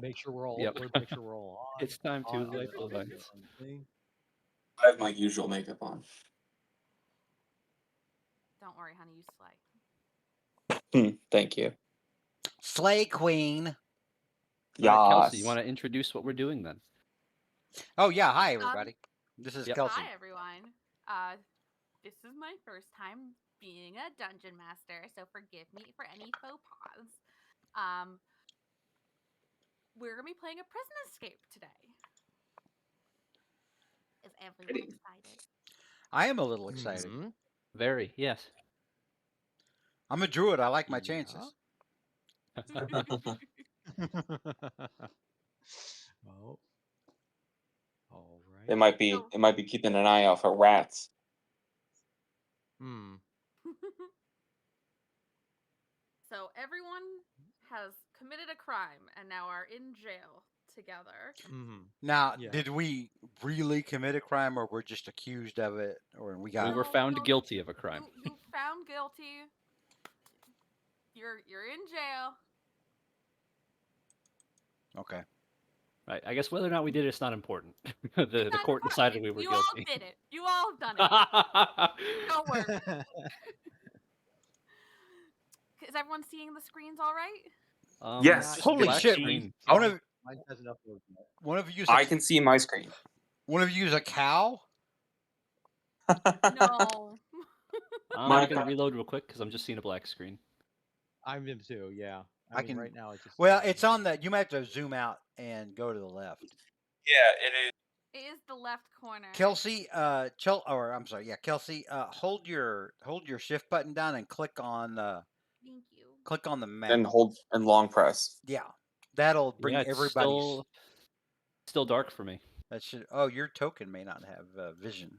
Make sure we're all. Yep. Make sure we're all on. It's time to on, light the on lights. on the thing. I have my usual makeup on. Don't worry, honey, you slay. Thank you. Slay Queen. All right, Kelsey, you Yes. want to introduce what we're doing then? Oh yeah, hi everybody. This is Yep. Kelsey. Hi, everyone. This is my first time being a dungeon master, so forgive me for any faux pas. We're gonna be playing a prison escape today. Is everyone excited? I am a little excited. Mhm. Very, yes. I'm a druid. I like my chances. Oh. All right. It might be keeping an eye out for rats. Hmm. So everyone has committed a crime and now are in jail together. Mm-hmm. Now, Yeah. did we really commit a crime, or we're just accused of it, or we got? We were found guilty of a crime. You found guilty. You're in jail. Okay. Right. I guess whether or not we did it's not important. the court decided we were you guilty. all did it. You all have done it. Don't worry. Is everyone seeing the screens all right? Yes. just Holy black shit! screen. Mine has enough words in it. One of you. I can see my screen. One of you is a cow. No. I'm gonna reload real quick because I'm just seeing a black screen. I'm him too. Yeah. I mean, can. right now it's just. Well, it's on the. You might have to zoom out and go to the left. Yeah, it is. It is the left corner. Kelsey, Kelsey, hold your shift button down and click on Thank you. click on the map. And hold and long press. Yeah, that'll bring Yeah, it's everybody. still dark for me. That should. Oh, your token may not have vision.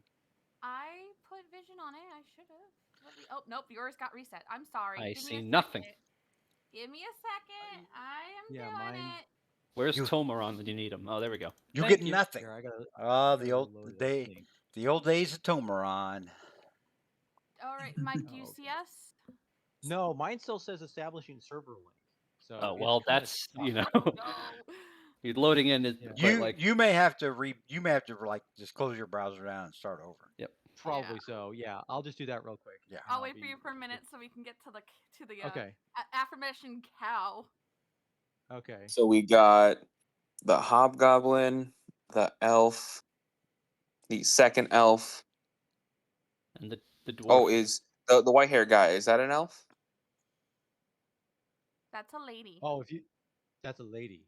I put vision on it. I should have. Oh nope, yours got reset. I'm sorry. I Give me see a nothing. second. Give me a second. I am doing mine. it. Where's Tomaron when you need him? Oh, there we go. You Thank get you. nothing. Here, I gotta. The old days of Tomaron. All right, Mike, do you see us? No, mine still says establishing server link. So. Oh it's well, kinda that's tough. No. you're loading in. You may have to like just close your browser down and start over. Yep. Probably so. Yeah, I'll just do that real quick. Yeah. I'll wait for you for a minute so we can get to the Okay. aforementioned cow. Okay. So we got the hobgoblin, the elf, the second elf. And the dwarf. Oh, is the white hair guy? Is that an elf? That's a lady. Oh, that's a lady.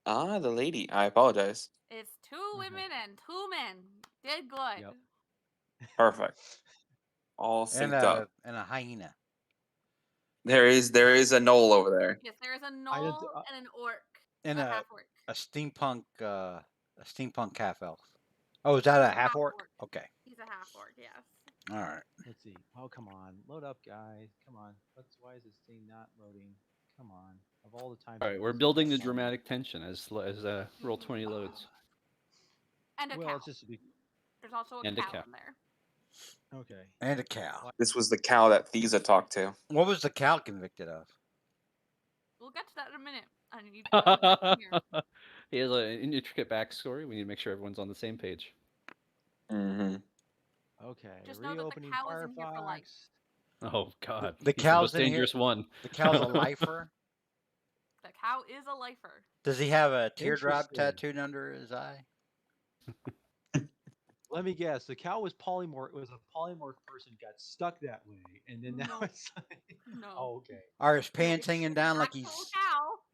Ah, the lady. I apologize. It's two women and two men. Did good. Yep. Perfect. All synced up. And a hyena. There is a knoll over there. Yes, there is a gnoll and an orc. And half orc. a steampunk half elf. Oh, is that a half orc? Okay. He's a half orc, yes. All right. Let's see. Oh, come on. Load up, guys. Come on. Why is this thing not loading? Come on. Of all the time. All right, we're building the dramatic tension as Roll20 loads. And a cow. It's just There's also a cow in there. Okay. And a cow. This was the cow that Thesa talked to. What was the cow convicted of? We'll get to that in a minute. I need to He has an intricate backstory. We need to make sure everyone's on the same page. Mm-hmm. Okay. Just know that the cow is in here for life. Oh God. The He's cow's the most dangerous one. The cow's a lifer. The cow is a lifer. Does he have a teardrop tattooed under his eye? Let me guess. The cow was polymorph. It was a polymorph person got stuck that way, and then now it's like, no. Oh, okay. Are his pants hanging down like Cow.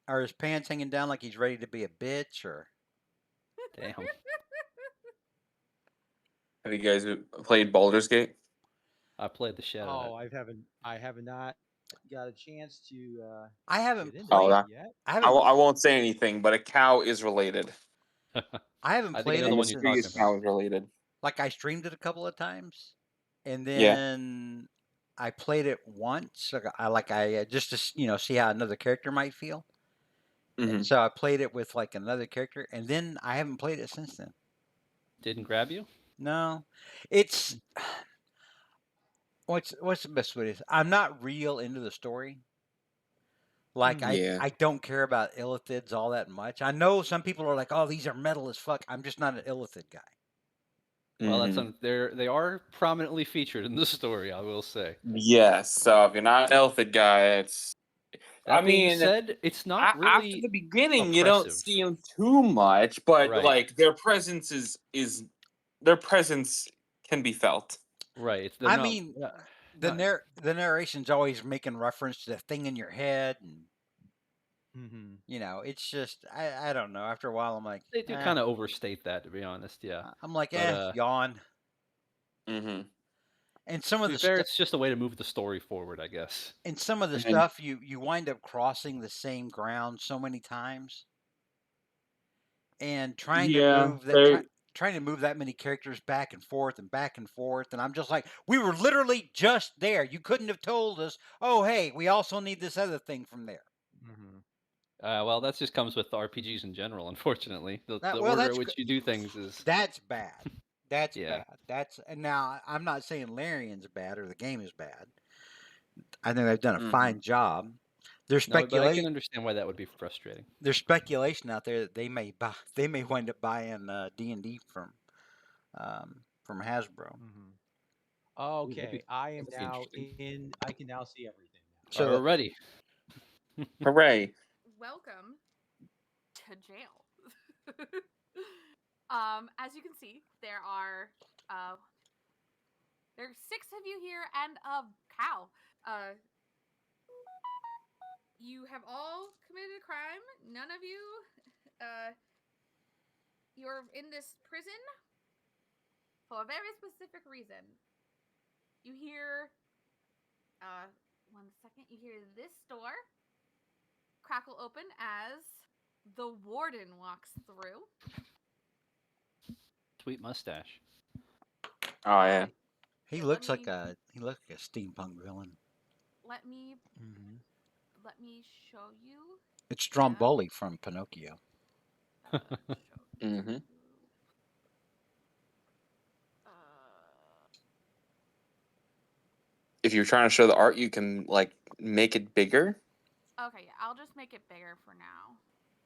Are his pants hanging down like he's ready to be a bitch, or? Damn. Have you guys played Baldur's Gate? I played the shit out of it. I have not got a chance to. I haven't played it yet. I won't say anything, but a cow is related. I haven't played it. The mysterious cow is related. Like I streamed it a couple of times, and then I played it once. I just to see how another character might feel. Mm-hmm. And so I played it with like another character, and then I haven't played it since then. Didn't grab you? No, it's what's the best way to say? I'm not real into the story, Like Yeah. I don't care about illithids all that much. I know some people are like, oh, these are metal as fuck. I'm just not an illithid guy. Well, that's Mhm. they are prominently featured in the story, I will say. Yes. So if you're not an Elfid guy, it's. I That being mean, said, it's not after really the beginning, you don't oppressive. see them too much, but Right. like their presence is their presence can be felt. Right. They're I not, mean, not- the narration's always making reference to the thing in your head, and Mm-hmm. you know, it's just I don't know. After a while, I'm like, they do kind of overstate that, to be honest. Yeah. I'm like, But yawn. Mm-hmm. And some to of be the fair, stuff, it's just a way to move the story forward, I guess. and some of the And stuff, you wind up crossing the same ground so many times, and yeah, they trying to move that many characters back and forth and back and forth, and I'm just like, we were literally just there. You couldn't have told us, oh hey, we also need this other thing from there. Mm-hmm. Well, that just comes with RPGs in general, unfortunately. The Well, order at which you do things is, that's bad. That's yeah. bad. And now I'm not saying Larian's bad or the game is bad. I think they've done a fine job. There's No, but I can understand why that would be frustrating. there's speculation out there that they may wind up buying D&D from Hasbro. Mm-hmm. Ooh, that'd Okay, be, I am that'd be now interesting. in. I can now see everything now. So We're ready. hooray. Welcome to jail. As you can see, there are 6 of you here and a cow. You have all committed a crime. None of you, you're in this prison for a very specific reason. You hear, 1 second, you hear this door crackle open as the warden walks through. Sweet mustache. Oh yeah. he Let looks me like a steampunk villain. let me Mm-hmm. let me show you. It's Yeah. Stromboli from Pinocchio. Show Mm-hmm. you. If you're trying to show the art, you can like make it bigger, Okay, yeah, I'll just make it bigger for now.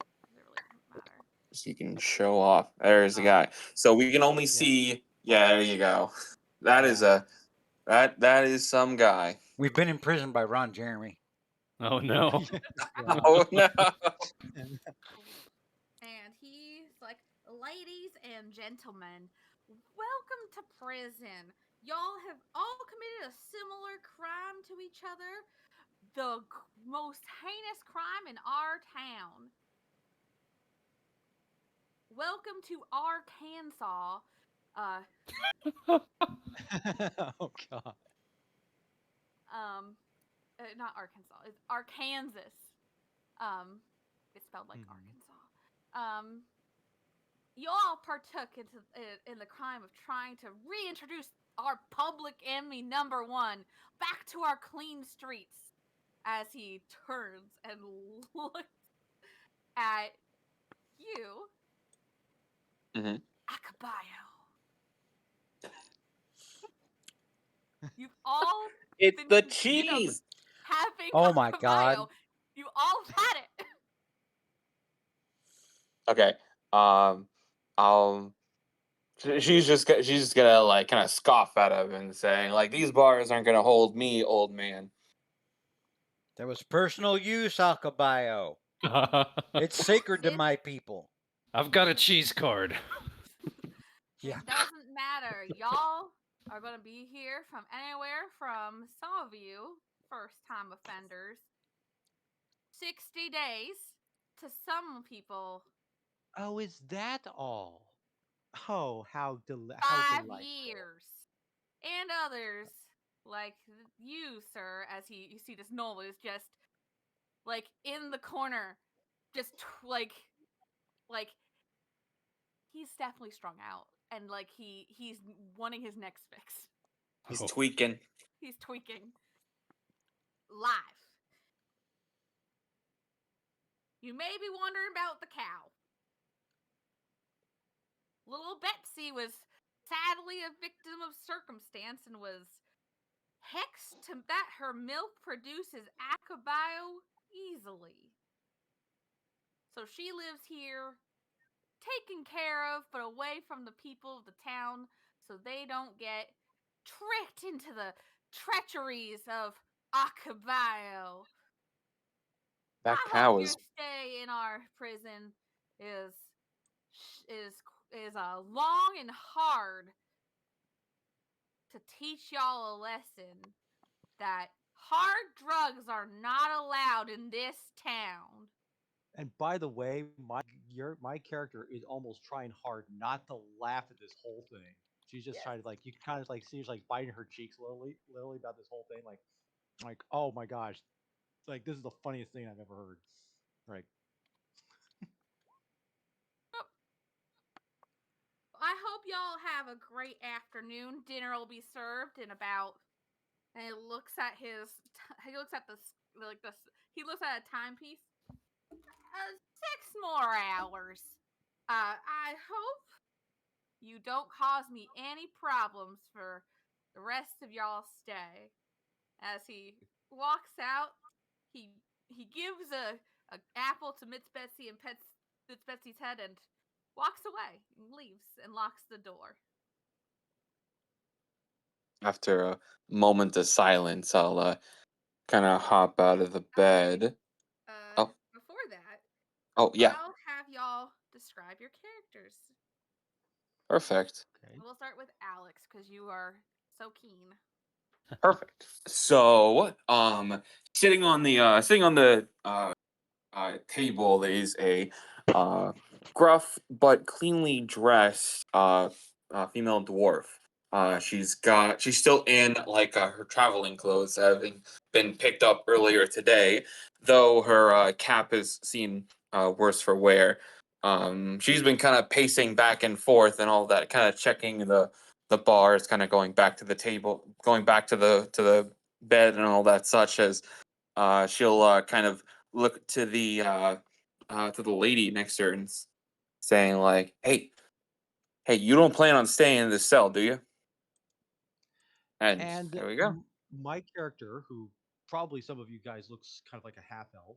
It really doesn't matter. so you can show off. There's the guy. So we can only see. Yeah, there you go. That is that is some guy. We've been imprisoned by Ron Jeremy. Oh no. Yeah. Oh no. And he's like, ladies and gentlemen, welcome to prison. Y'all have all committed a similar crime to each other. The most heinous crime in our town. Welcome to Arkansas. Oh God. Not Arkansas. It's Arkansas. It's spelled like Arkansas. You all partook in the crime of trying to reintroduce our public enemy number 1 back to our clean streets. As he turns and looks at you, Mm-hmm. Akabayo. You've all It's been the convicted of cheese. having Oh my Akabayo. God. You all had it. Okay. I'll. She's just gonna like kind of scoff at him and saying like these bars aren't gonna hold me, old man. There was personal use, Akabayo. It's sacred to my people. I've got a cheese card. Yeah. It doesn't matter. Y'all are going to be here from anywhere from some of you, first time offenders, 60 days to some people, Oh, is that all? Oh, how 5 delightful. years. And others, like you, sir, as you see this Noel is just like in the corner, just like he's definitely strung out, and like he's wanting his next fix. He's Oh. tweaking. He's tweaking. Live. You may be wondering about the cow. Little Betsy was sadly a victim of circumstance and was hexed to that her milk produces Akabayo easily. So she lives here, taken care of, but away from the people of the town so they don't get tricked into the treacheries of Acaballo. That I hope cow your is stay in our prison is is is long and hard to teach y'all a lesson that hard drugs are not allowed in this town. And by the way, my character is almost trying hard not to laugh at this whole thing. She's just Yes. trying to like you can kind of like see her like biting her cheeks literally about this whole thing. Like oh my gosh, like this is the funniest thing I've ever heard. Like I hope y'all have a great afternoon. Dinner will be served in about. And he looks at he looks at he looks at a timepiece. 6 more hours. I hope you don't cause me any problems for the rest of y'all stay. As he walks out, he gives a apple to Miss Betsy and pets Miss Betsy's head and walks away and leaves and locks the door. after a moment of silence. I'll kind of hop out of the bed. Oh, Before that, oh yeah, I'll have y'all describe your characters. perfect. okay, We'll start with Alex because you are so keen. Perfect. So, sitting on the table is a gruff but cleanly dressed female dwarf. She's still in like her traveling clothes, having been picked up earlier today, though her cap has seen worse for wear. She's been kind of pacing back and forth and all that, kind of checking the bars, kind of going back to the table, going back to the bed and all that such as she'll kind of look to the lady next to her and saying like, "Hey, you don't plan on staying in this cell, do you?" And and there we go. my character, who probably some of you guys looks kind of like a half elf,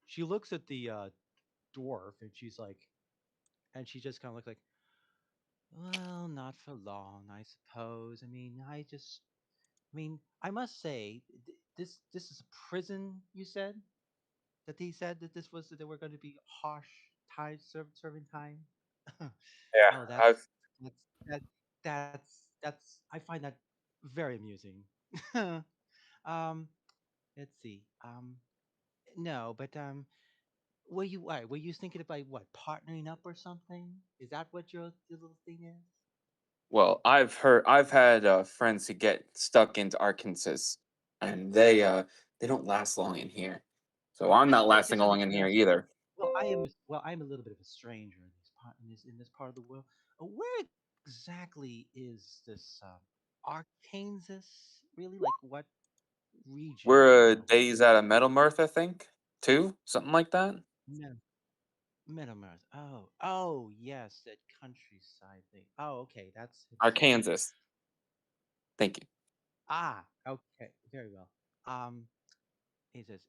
she looks at the dwarf and she's like, and she just kind of looks like, well, not for long, I suppose. I mean, I must say, this is a prison. You said that he said that this was that there were going to be harsh time serving time. Yeah, Oh, I've that's that that's I find that very amusing. um, let's see. No, but were you thinking about what partnering up or something? Is that what your little thing is? well, I've had friends who get stuck into Arkansas, and they don't last long in here. So I'm not Well, lasting just out long of in here curiosity. either. Well, I am a little bit of a stranger in this part of the world. Where exactly is this Arkansas? Really, like what region We're are we days out of Metal Mirth, I think, too, something like that. in? Metamers. Oh, yes, that countryside thing. Oh, okay, that's historic. Arkansas. Thank you. Okay, very well. He says,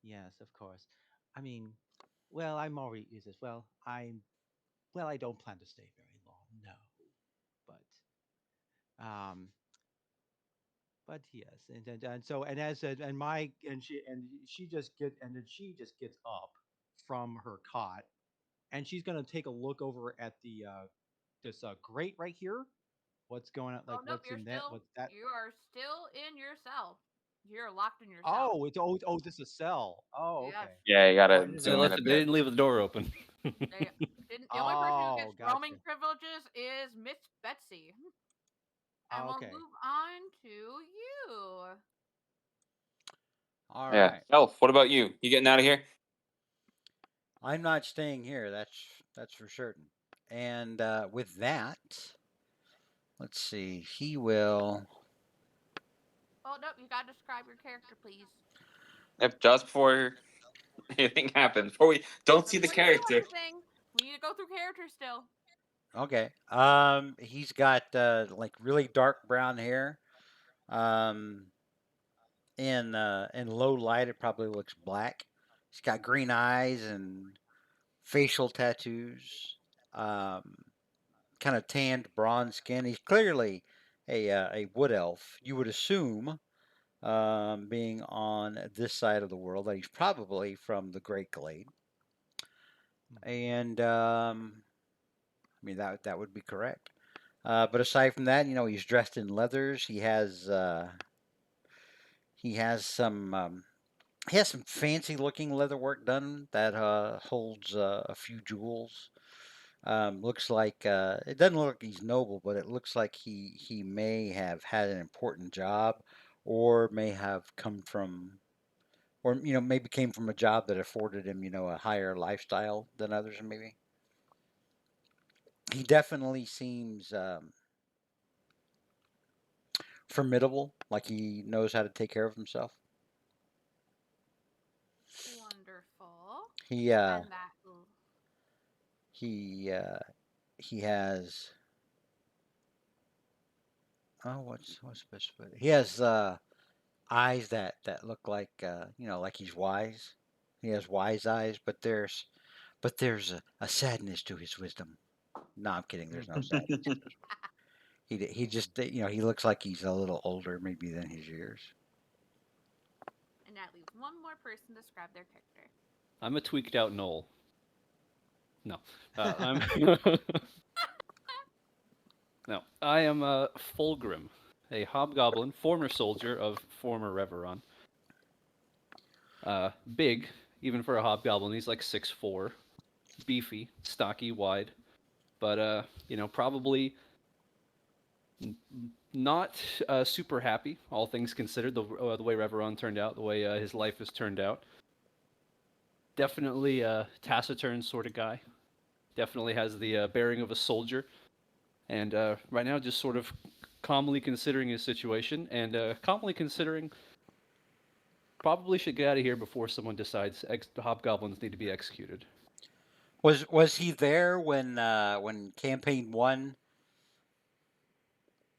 yes, of course. I mean, well, I'm already. He says, well, I don't plan to stay very long, no, um, but yes, and so and as and my and she just get and then she just gets up from her cot and she's gonna take a look over at the this grate right here. What's going on? Like Oh nope, what's in that? What's that? you are still in yourself. You're locked in yourself. Oh, this is a cell. Oh, Yes. okay. Yeah, you Oh, I gotta didn't They zoom in realize a left that. it. They bit. didn't leave the door open. They didn't. The only person who Oh, gets gotcha. roaming privileges is Miss Betsy. And Oh, we'll okay. move on to you. All Yeah. right. Elf, what about you? You getting out of here? I'm not staying here. That's for certain. And with that, let's see. He will. Oh nope, you gotta describe your character, please. Yep, just before anything happens. Before we don't see the Before you do character. anything, we need to go through characters still. Okay. He's got like really dark brown hair. Um, in low light, it probably looks black. He's got green eyes and facial tattoos. Kind of tanned bronze skin. He's clearly a wood elf. You would assume, being on this side of the world, that he's probably from the Great Glade. And I mean that would be correct. But aside from that, he's dressed in leathers. He has some fancy looking leather work done that holds a few jewels. Looks like it doesn't look like he's noble, but it looks like he may have had an important job, or may have come from, or maybe came from a job that afforded him a higher lifestyle than others. Maybe he definitely seems formidable, like he knows how to take care of himself. Wonderful. He And that. he has, oh, what's the best way? He has eyes that look like like he's wise. He has wise eyes, but there's a sadness to his wisdom. No, I'm kidding. There's no sadness. He just he looks like he's a little older maybe than his years. And that leaves one more person to describe their character. I'm a tweaked out knoll. No, I'm no. I am Fulgrim, a hobgoblin, former soldier of former Reveron. Big, even for a hobgoblin. He's like 6'4", beefy, stocky, wide, but probably not super happy. All things considered, the way Reveron turned out, the way his life has turned out. Definitely a taciturn sort of guy. Definitely has the bearing of a soldier, and right now just sort of calmly considering his situation, and calmly considering probably should get out of here before someone decides hobgoblins need to be executed. Was he there when campaign 1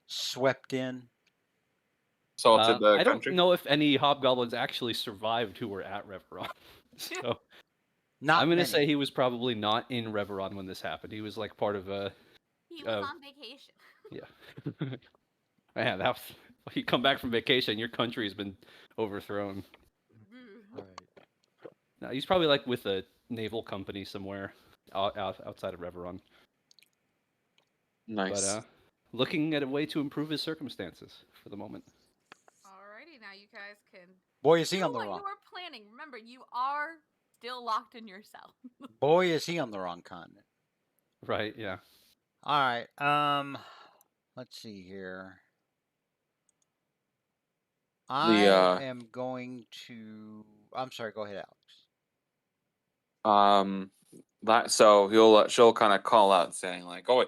swept in? Salted the I don't country. know if any hobgoblins actually survived who were at Reveron. So Not I'm going to many. say he was probably not in Reveron when this happened. He was like part of a. He was on vacation. Yeah. Man, you come back from vacation, your country's been overthrown. Right. No, he's probably like with a naval company somewhere outside of Reveron. Nice. But looking at a way to improve his circumstances for the moment. Alrighty, now you guys can Boy, is he do on the what you wrong. were planning. Remember, you are still locked in your cell. Boy, is he on the wrong continent. Right, yeah. All right. Let's see here. I am going to. I'm sorry. Go ahead, Alex. So she'll kind of call out saying like, "Oh,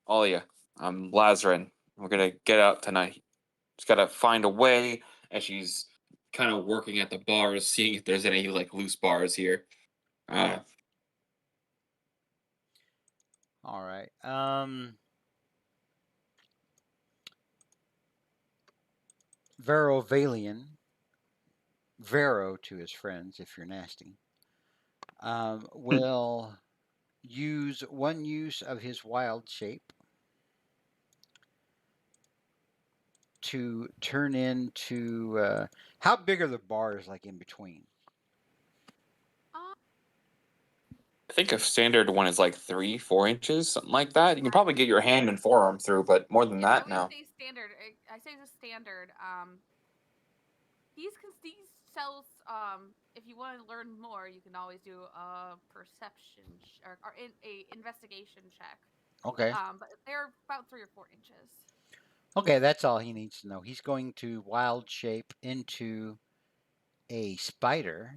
all of you, I'm Lazarin. We're gonna get out tonight. Just gotta find a way." And she's kind of working at the bars, seeing if there's any like loose bars here. All right. Vero Valian. Vero to his friends, if you're nasty. Will use one use of his wild shape to turn into. How big are the bars like in between? I think a standard one is like 3-4 inches, something like that. You can probably get your hand and forearm through, but more than Yeah, I that, would no. say standard. I say the standard. These cells. If you want to learn more, you can always do a perception or a investigation check. Okay. But they're about 3 or 4 inches. Okay, that's all he needs to know. He's going to wild shape into a spider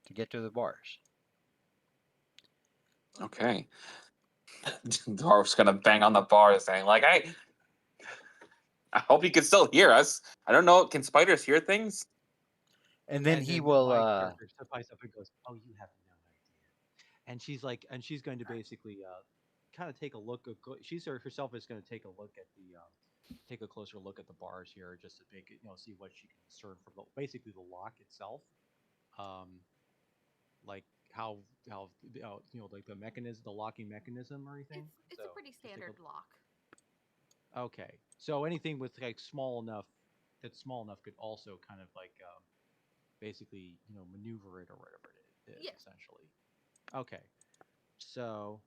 to get to the bars. Okay. Dwarf's gonna bang on the bar saying like, "Hey, I hope you can still hear us. I don't know, can spiders hear things?" And then he will. My character steps up and goes, "Oh, you have no idea." And she's like, she's going to basically kind of take a look. Herself is going to take a look at take a closer look at the bars here, just to make it, see what she can discern from basically the lock itself. Um, like like the mechanism, the locking mechanism or anything. It's So a pretty just take standard lock. okay. So anything with like that's small enough could also kind of like basically maneuver it or whatever it is Yeah. essentially. Okay. So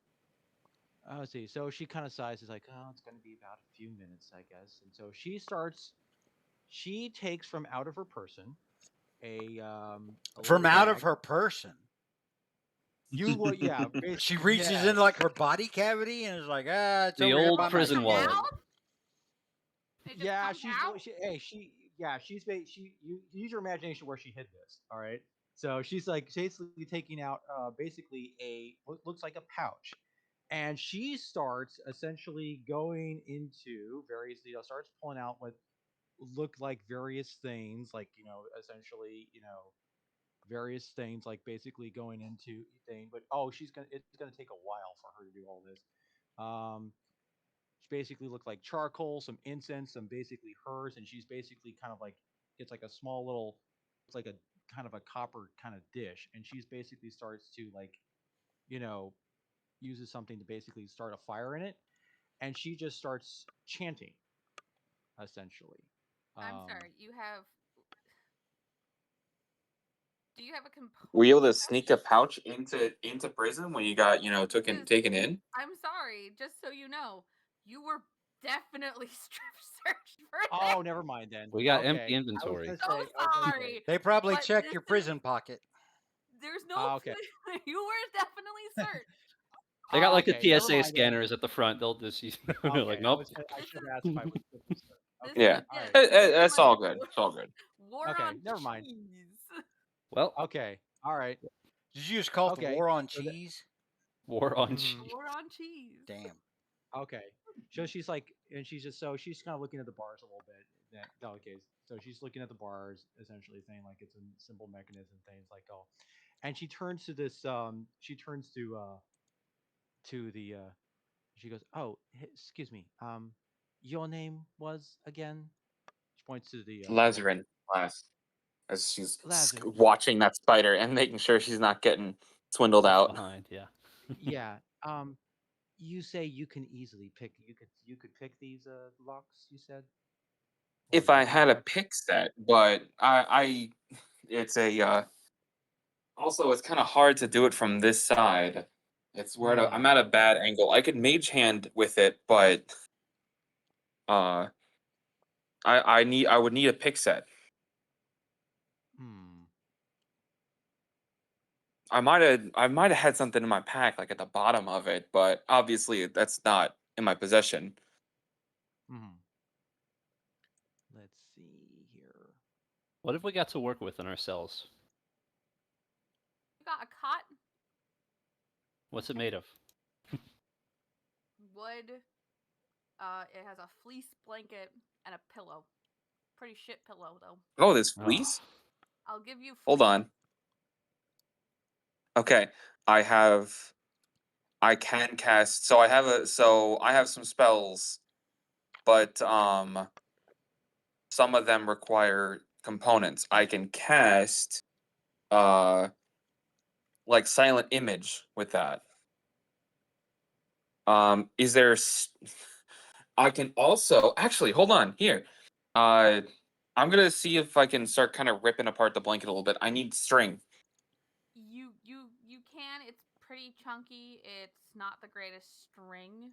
let's see. So she kind of sighs, is like, oh, it's going to be about a few minutes, I guess. And so she starts. She takes from out of her person a little From out of bag. her person. You will, yeah, She basically, reaches in yes. like her body cavity and is like, it's The over here old by my prison Come wallet. shield. out? It just Yeah, comes out? she you use your imagination where she hid this. All right. So she's like basically taking out basically a what looks like a pouch, and she starts essentially going into various, starts pulling out what look like various things, like essentially various things, like basically going into thing. But oh, it's gonna take a while for her to do all this. Um, she basically looked like charcoal, some incense, some basically hers, and she's basically kind of like it's like a small little, it's like a kind of a copper kind of dish, and she's basically starts to like you know uses something to basically start a fire in it, and she just starts chanting essentially. I'm Um, sorry. Do you have a Were you able to complete sneak a pouch into prison when you got Because taken in? I'm sorry, just so you know, you were definitely strip searched for oh, this. never mind then. We got empty Okay, inventory. So I was gonna say, sorry, They probably but checked this your is prison pocket. there's no okay, you were definitely searched. They got like the okay, never TSA mind then. scanners at the front. They'll just use. They're Okay, like, nope. I This should is have asked if I was strictly certain. this Okay, Yeah, is all yes, right, very that's much all good. It's all good. war okay, on never mind. cheese. Well, Okay, all right, Did you just call it the okay. war on So that, cheese? war on mhm. cheese. War on cheese. Damn. Okay. So she's like, and she's just so she's kind of looking at the bars a little bit. Okay, so she's looking at the bars, essentially saying like it's a simple mechanism, things like oh, and she turns to this. She turns to the. She goes, oh, excuse me. Your name was again. She points to the door. Lazarin last as she's Lazarus. watching that spider and making sure she's not getting swindled Left out. behind. Yeah. Yeah. You say you can easily pick. You could pick these locks. You said. Or If I you have had a one. pick set, but I it's a also it's kind of hard to do it from this side. It's where I'm Hmm. at a bad angle. I could mage hand with it, but uh I would need a pick set. Hmm. I might have had something in my pack like at the bottom of it, but obviously that's not in my possession. Hmm. Let's see here. What have we got to work with in our cells? You got a cot, What's it made of? wood. It has a fleece blanket and a pillow. Pretty shit pillow though. Oh, there's Oh, fleece? I'll give you Hold fleece. on. Okay. I have I can cast so I have some spells, but some of them require components. I can cast uh like silent image with that. Is there I can also actually hold on here. Uh I'm gonna see if I can start kind of ripping apart the blanket a little bit. I need string. You can. It's pretty chunky. It's not the greatest string.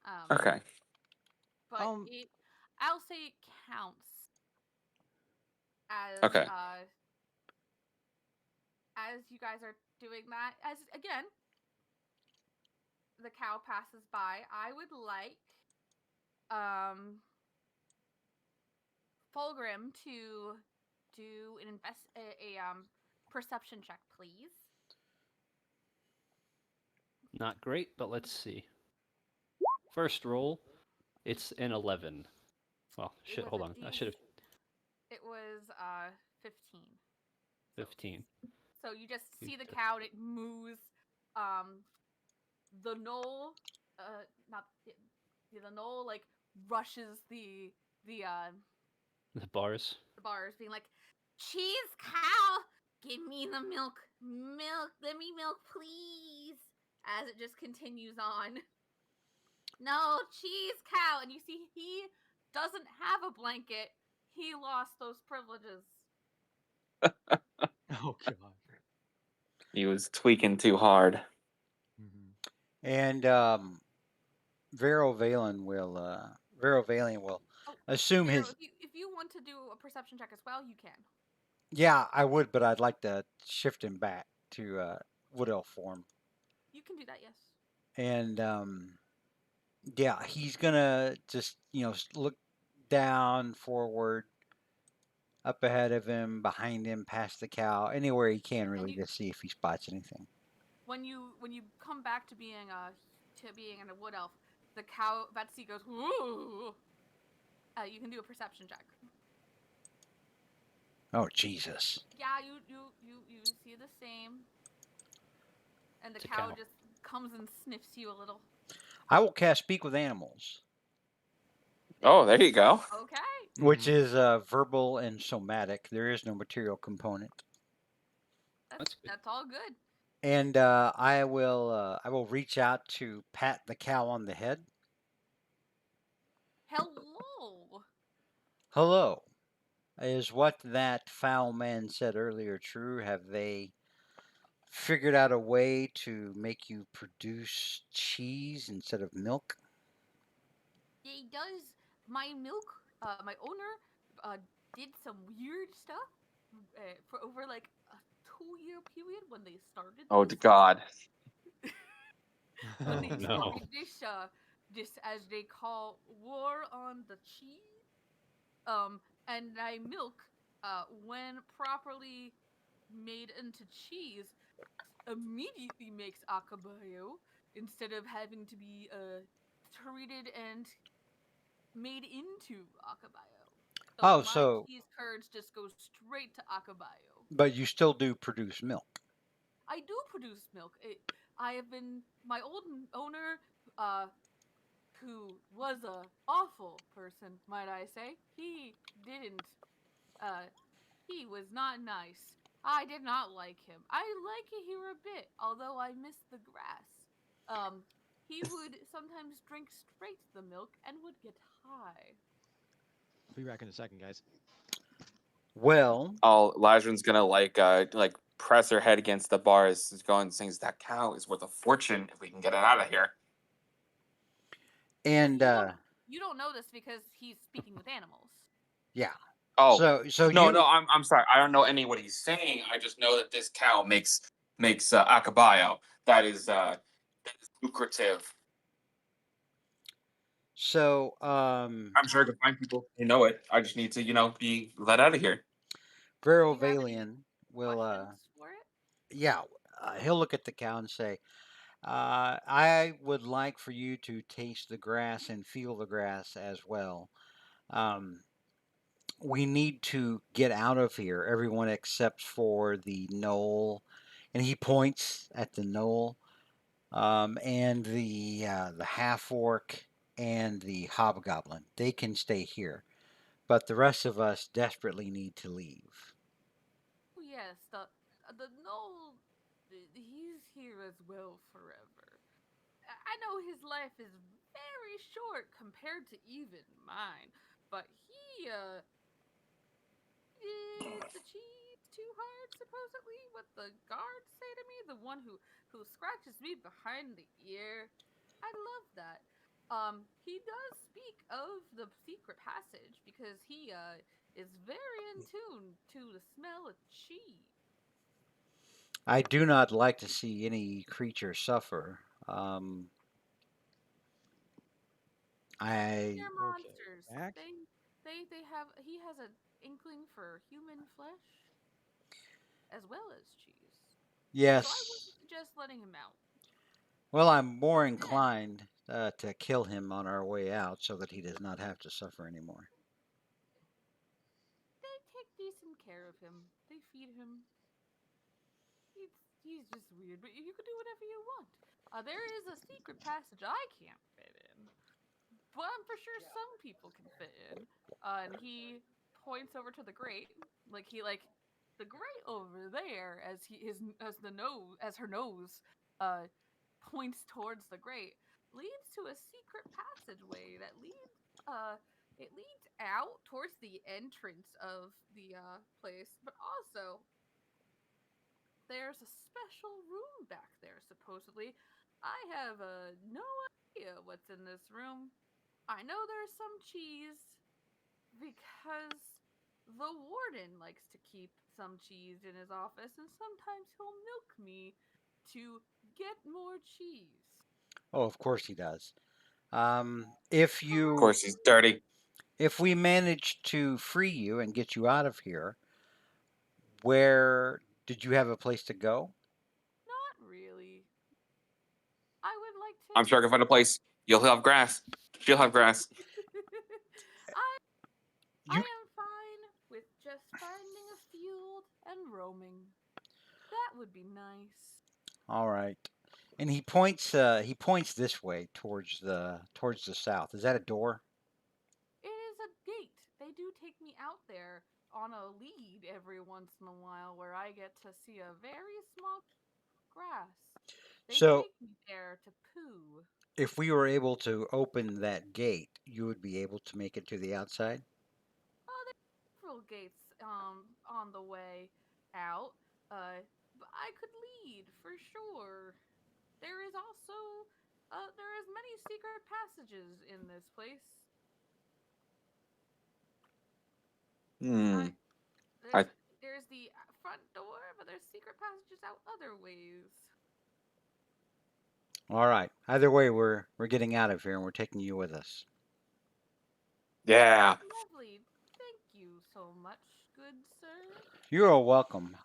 Um, Okay. but Um. I'll say it counts as Okay. uh as you guys are doing that. As again, the cow passes by. I would like um Fulgrim to do a perception check, please. not great, but let's see. First roll, it's an 11. Well, It shit. was Hold a on. I D. should have It was 15. So 15. so you just You see the took- cow. It moves. Um, the knoll, not the knoll, like rushes the The bars. bars, being like, "Cheese cow, give me the milk, let me milk, please." As it just continues on. No, cheese cow, and you see he doesn't have a blanket. He lost those privileges. Oh god. He was tweaking too hard. Hmm. And Vero Valen will Oh, assume Vero, his. if you want to do a perception check as well, you can. Yeah, I would, but I'd like to shift him back to Wood Elf form. You can do that, yes. And yeah, he's gonna just look down, forward, up ahead of him, behind him, past the cow, anywhere he can And really you, to see if he spots anything. when you come back to being a wood elf, the cow Betsy goes, "Ooh." You can do a perception check. Oh Jesus! Yeah, you see the same, and the It's a cow cow. just comes and sniffs you a little. I will cast Speak with Animals, Oh, there you go. Okay. which is verbal and somatic. There is no material component. That's good. That's all good. And I will reach out to pat the cow on the head. Hello. Hello. Is what that foul man said earlier true? Have they figured out a way to make you produce cheese instead of milk? He does. My milk. My owner did some weird stuff for over like a 2-year period when they started Oh, this. to God. When Oh, they no. started this as they call war on the cheese. And I milk, when properly made into cheese, immediately makes akabayo instead of having to be treated and made into akabayo. So Oh, my so cheese curds just go straight to akabayo. but you still do produce milk. I do produce milk. I have been my old owner, uh, who was a awful person, might I say. He didn't. He was not nice. I did not like him. I like it here a bit, although I miss the grass. He would sometimes drink straight the milk and would get high. Be back in a second, guys. Well, Oh, Lajran's gonna like press her head against the bars, going sings that cow is worth a fortune if we can get it out of here. and You don't know this because he's speaking with animals. yeah. Oh So no, you no, I'm sorry. I don't know any what he's saying. I just know that this cow makes akabayo. That is lucrative. so I'm sure I can find people who know it. I just need to, be let out of here. Vero Do you have any Valian will questions for it? yeah, he'll look at the cow and say, I would like for you to taste the grass and feel the grass as well. Um, we need to get out of here, everyone except for the knoll. And he points at the knoll, and the half orc and the hobgoblin. They can stay here, but the rest of us desperately need to leave. Oh yes, the Knoll, he's here as well forever. I know his life is very short compared to even mine, but is the cheese too hard? Supposedly, what the guards say to me, the one who scratches me behind the ear. I love that. He does speak of the secret passage because he is very in tune to the smell of cheese. I do not like to see any creature suffer. I They're Okay, monsters. back. They have he has an inkling for human flesh as well as cheese. So I yes. wouldn't suggest letting him out. Well, I'm more Then inclined to kill him on our way out so that he does not have to suffer anymore. they take decent care of him. They feed him. He's just weird, but you can do whatever you want. There is a secret passage I can't fit in. but I'm for sure some people can fit in. And he points over to the grate, like the grate over there, as her nose uh points towards the grate, leads to a secret passageway that leads it leads out towards the entrance of the place, but also there's a special room back there, supposedly. I have no idea what's in this room. I know there's some cheese because the warden likes to keep some cheese in his office, and sometimes he'll milk me to get more cheese. Oh, of course he does. If Of you course, he's dirty. if we manage to free you and get you out of here, where did you have a place to go? Not really. I would like to. I'm sure I can find a place. You'll have grass. She'll have grass. I I You am fine with just finding a field and roaming. That would be nice. all right? And he points this way towards the south. Is that a door? It is a gate. They do take me out there on a lead every once in a while where I get to see a very small grass. They So take me there to poo. if we were able to open that gate, you would be able to make it to the outside. Oh, there's several gates on the way out. But I could lead for sure. There is also there is many secret passages in this place. Hmm. I I there's the front door, but there's secret passages out other ways. All right. Either way, we're getting out of here and we're taking you with us. yeah. Lovely. Thank you so much, good sir. You're all welcome.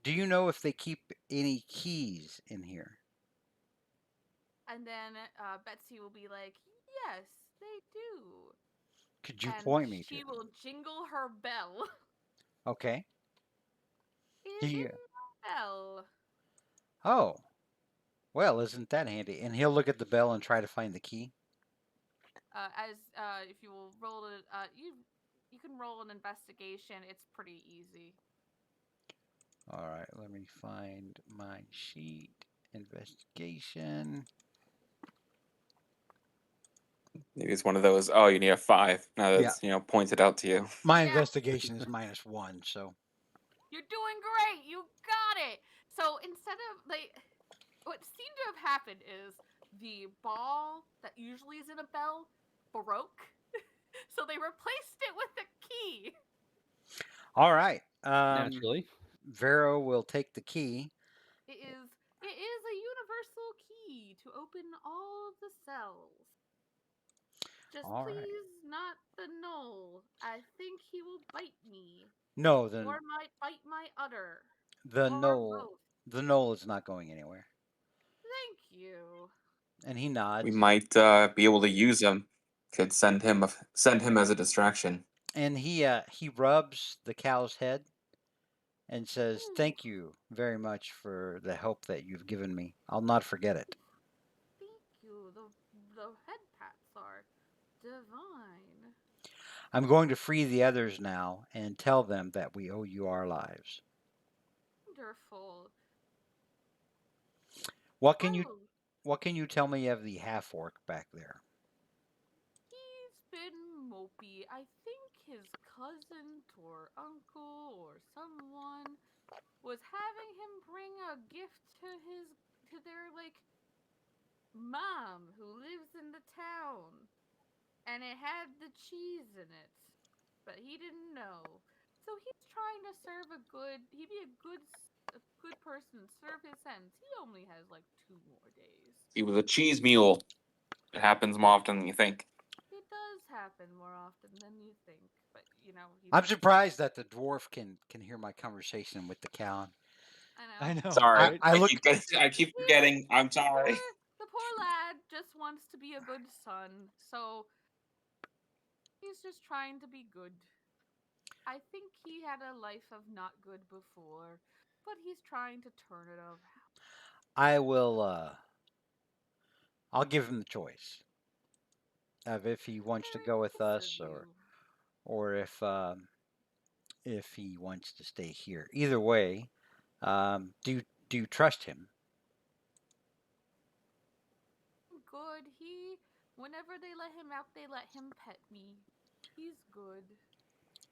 Do you know if they keep any keys in here? And then Betsy will be like, "Yes, they do." Could you And point me to she them? will jingle her bell. Okay. It is He in my bell. Oh, well, isn't that handy? And he'll look at the bell and try to find the key. As if you will roll it, you can roll an investigation. It's pretty easy. All right, let me find my sheet. Investigation. Maybe it's one of those. Oh, you need a 5. Now Yeah. that's pointed out to you. My Yeah. investigation is -1, so You're doing great. You got it. So instead of what seemed to have happened is the ball that usually is in a bell broke, so they replaced it with a key. all right. Naturally. Vero will take the key. It is a universal key to open all of the cells. Just All right. please not the knoll. I think he will bite me. No, then Or might bite my udder. the Or knoll both. the knoll is not going anywhere. Thank you. And he We nods. might be able to use him. Could send him as a distraction. And he rubs the cow's head and says, Hmm, "Thank you very much for the help that you've given me. I'll not forget it." thank you. The head pats are divine. I'm going to free the others now and tell them that we owe you our lives. Wonderful. What I can you will. what can you tell me of the half orc back there? He's been mopey. I think his cousin or uncle or someone was having him bring a gift to their mom who lives in the town, and it had the cheese in it, but he didn't know. So he's trying to serve a good. He'd be a good person and serve his ends. He only has like 2 more days. He was a cheese mule. It happens more often than you think. It does happen more often than you think, but he's. I'm surprised that the dwarf can hear my conversation with the cow. I know. I know, Sorry, right? I look I keep He's forgetting. I'm the poor sorry. the poor lad just wants to be a good son, so he's just trying to be good. I think he had a life of not good before, but he's trying to turn it around. I will I'll give him the choice. of if he wants to Very go with nice us, of you. or if he wants to stay here. Either way, do you trust him? Good. Whenever they let him out, they let him pet me. He's good.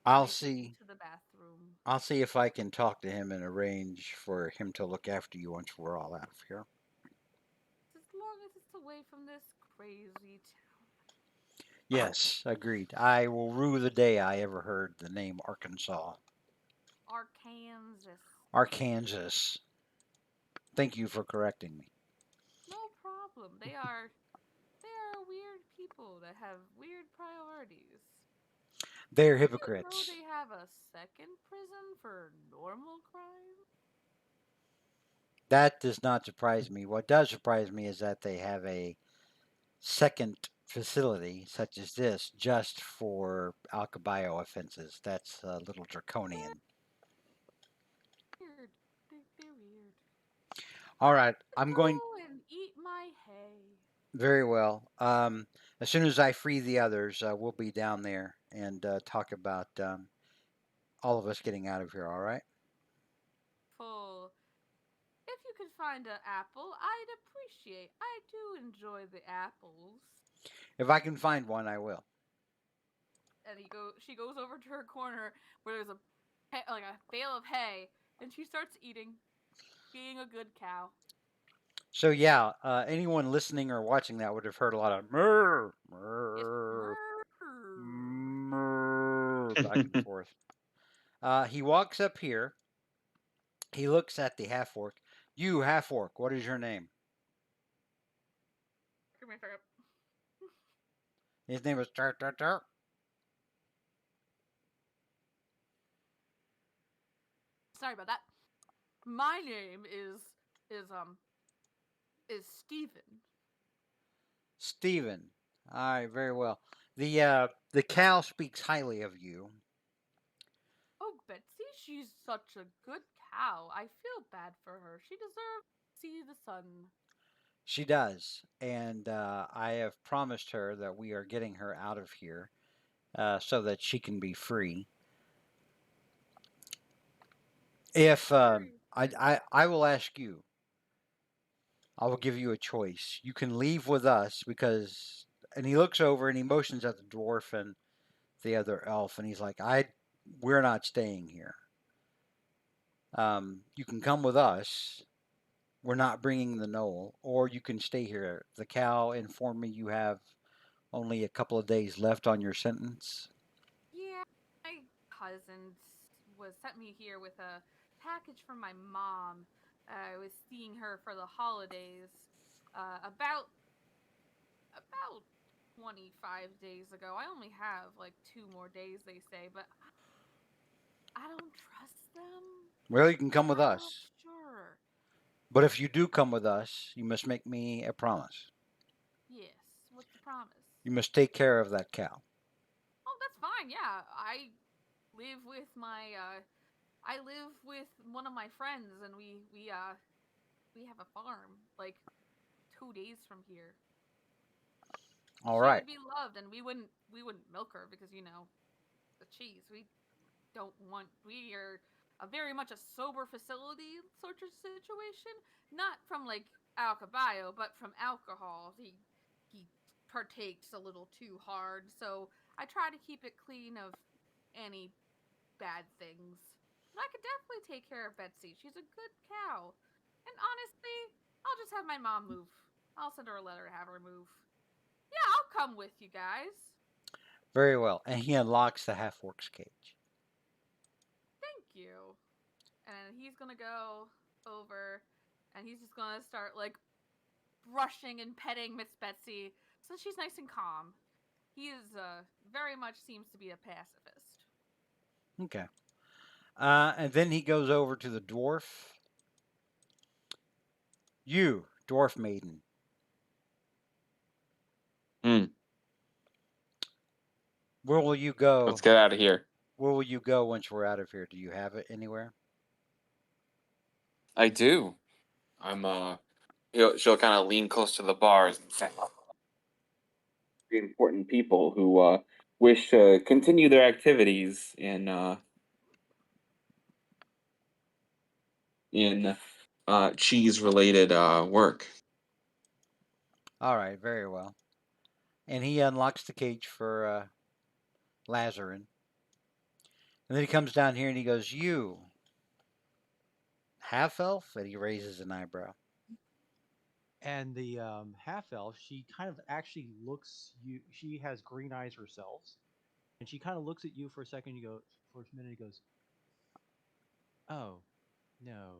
And I'll they take me see. to the bathroom. I'll see if I can talk to him and arrange for him to look after you once we're all out of here. As long as it's away from this crazy town. Yes, agreed. I will rue the day I ever heard the name Arkansas. Arkansas. Arkansas. Thank you for correcting me. No problem. They are weird people that have weird priorities. They're Did you know hypocrites. they have a second prison for normal crime? That does not surprise me. What does surprise me is that they have a second facility such as this just for Alcabayo offenses. That's a little draconian. Weird. They're weird. All I'm right, gonna I'm going go and eat my hay. very well. As soon as I free the others, we'll be down there and talk about all of us getting out of here. All right. Full. If you could find an apple, I'd appreciate. I do enjoy the apples. If I can find one, I will. And she goes over to her corner where there's like a bale of hay, and she starts eating, being a good cow. So yeah, anyone listening or watching that would have heard a lot of murr, Yes. murr, murr, back and forth. He walks up here. He looks at the half orc. You half orc, what is your name? Give me a second. His name is Tar Tar Tar. Sorry about that. My name is Stephen. Stephen. All right, very well. The cow speaks highly of you. Oh, Betsy, she's such a good cow. I feel bad for her. She deserves to see the sun. She does, and I have promised her that we are getting her out of here so that she can be free. If I will ask you, I will give you a choice. You can leave with us because, and he looks over and he motions at the dwarf and the other elf, and he's like, we're not staying here. You can come with us. We're not bringing the knoll, or you can stay here. The cow informed me you have only a couple of days left on your sentence. Yeah, my cousin was sent me here with a package from my mom. I was seeing her for the holidays. About 25 days ago. I only have like 2 more days, they say, but I don't trust them. Well, you can come with I'm not us. sure. But if you do come with us, you must make me a promise. Yes, what's the promise? You must take care of that cow. Oh, that's fine. Yeah, live with my I live with one of my friends, and we have a farm like 2 days from here. All She right. would be loved, and we wouldn't milk her because the cheese. We are a very much a sober facility sort of situation, not from like alcobayo, but from alcohol. He partakes a little too hard, so I try to keep it clean of any bad things. And I could definitely take care of Betsy. She's a good cow. And honestly, I'll just have my mom move. I'll send her a letter to have her move. Yeah, I'll come with you guys. Very well. And he unlocks the half orc's cage. Thank you. And he's gonna go over and he's just gonna start like brushing and petting Miss Betsy so she's nice and calm. He is very much seems to be a pacifist. Okay. And then he goes over to the dwarf. You, dwarf maiden. Hmm. Where will you go? Let's get out of here. Where will you go once we're out of here? Do you have it anywhere? I do. I'm she'll kind of lean close to the bars and say, very important people who wish to continue their activities in cheese related work. All right, very well. And he unlocks the cage for Lazarin. And then he comes down here and he goes, "You, half elf?" And he raises an eyebrow. And the half elf, she kind of actually looks you. She has green eyes herself, and she kind of looks at you for a second. You go for a minute. He goes, "Oh, no,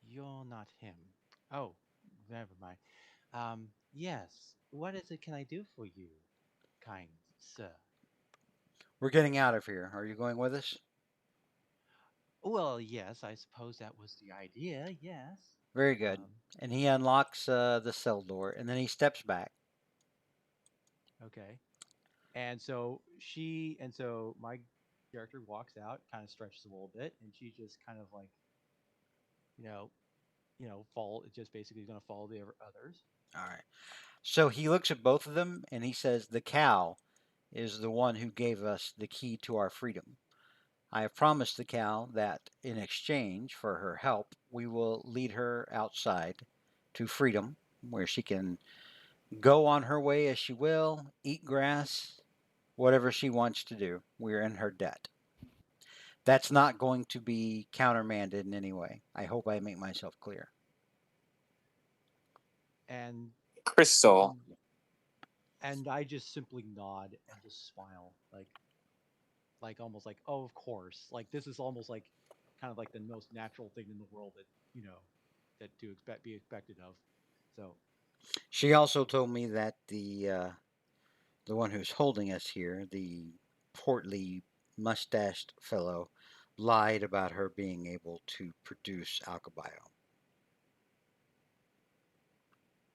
you're not him. Oh, never mind. Yes. What is it? Can I do for you, kind sir?" We're getting out of here. Are you going with us? Well, yes. I suppose that was the idea. Yes. Very good. Um, And he unlocks the cell door and then he steps back. okay. And so my character walks out, kind of stretches a little bit, and she just kind of like, you know, follow. Just basically going to follow the others. All right. So he looks at both of them and he says, "The cow is the one who gave us the key to our freedom. I have promised the cow that in exchange for her help, we will lead her outside to freedom, where she can go on her way as she will, eat grass, whatever she wants to do. We're in her debt. That's not going to be countermanded in any way. I hope I make myself clear." And Crystal. and and I just simply nod and just smile, like almost like, oh, of course. Like this is almost like kind of like the most natural thing in the world that that to expect be expected of. So She also told me that the one who's holding us here, the portly, mustached fellow, lied about her being able to produce alkabio.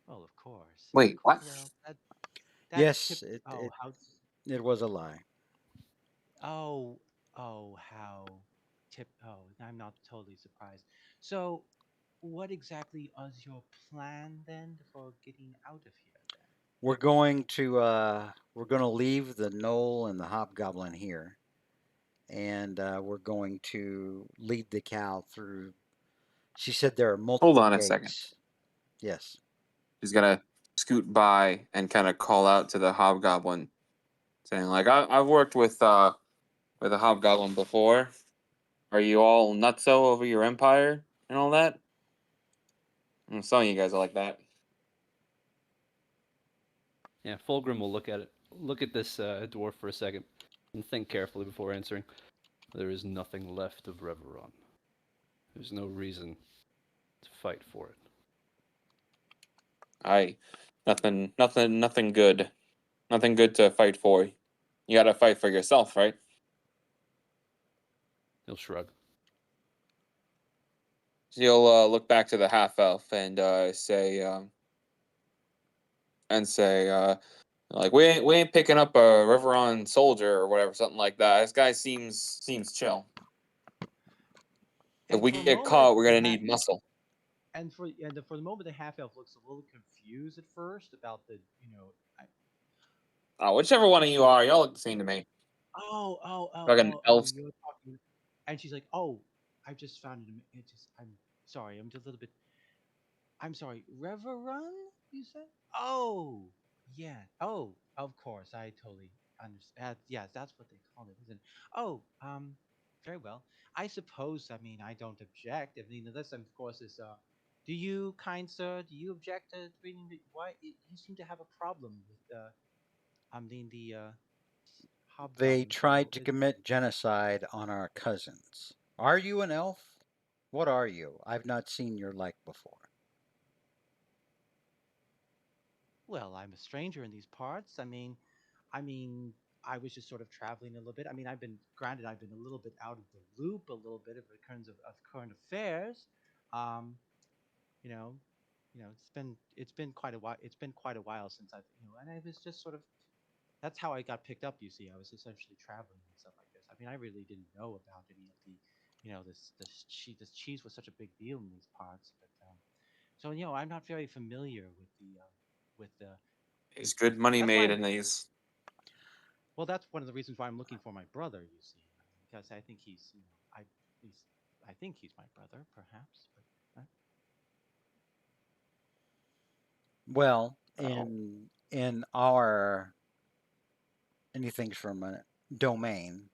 well, of course, Wait, what? that's tip. Yes, it, Oh, it how it was a lie. oh how tip. Oh, I'm not totally surprised. So, what exactly is your plan then for getting out of here? Then We're going to leave the knoll and the hobgoblin here, and we're going to lead the cow through. She said there are Hold multiple on a second. gates. Yes, She's gonna scoot by and kind of call out to the hobgoblin, saying like, I've worked with a hobgoblin before. Are you all nutso over your empire and all that? Some of you guys are like that. Yeah, Fulgrim will look at this dwarf for a second, and think carefully before answering. There is nothing left of Reveron. There's no reason to fight for it. I nothing good. Nothing good to fight for. You gotta fight for yourself, right? He'll shrug. So you'll look back to the half elf and say like we ain't picking up a Riveron soldier or whatever, something like that. This guy seems chill. If and we for a get moment, caught, we're gonna need muscle. for the moment, the half elf looks a little confused at first about the Whichever one of you are, y'all look the same to me. Like an elf. you're talking, and she's like, oh, I just found it. It just, I'm sorry, I'm just a little bit. I'm sorry, Reverend, you said? Oh, yeah. Oh, of course, I totally understand. Yes, that's what they call it, isn't it? Oh, very well. I suppose. I mean, I don't object. I mean, this, of course, is. Do you, kind sir? Do you object to reading the? Why you seem to have a problem with? I mean, the they hobgoblin fellow. tried to commit genocide on our cousins. Are you an elf? What are you? I've not seen your like before. Well, I'm a stranger in these parts. I mean, I was just sort of traveling a little bit. I mean, I've been a little bit out of the loop, a little bit of the of current affairs. Um, you know, it's been quite a while. It's been quite a while since and I was just sort of that's how I got picked up. You see, I was essentially traveling and stuff like this. I mean, I really didn't know about any of the, this cheese was such a big deal in these parts, but so I'm not very familiar with the There's good money That's why made I'm, in these. well, that's one of the reasons why I'm looking for my brother. You see, because I think he's, he's, I think he's my brother, perhaps. But Well, Oh. in our anything's from a domain,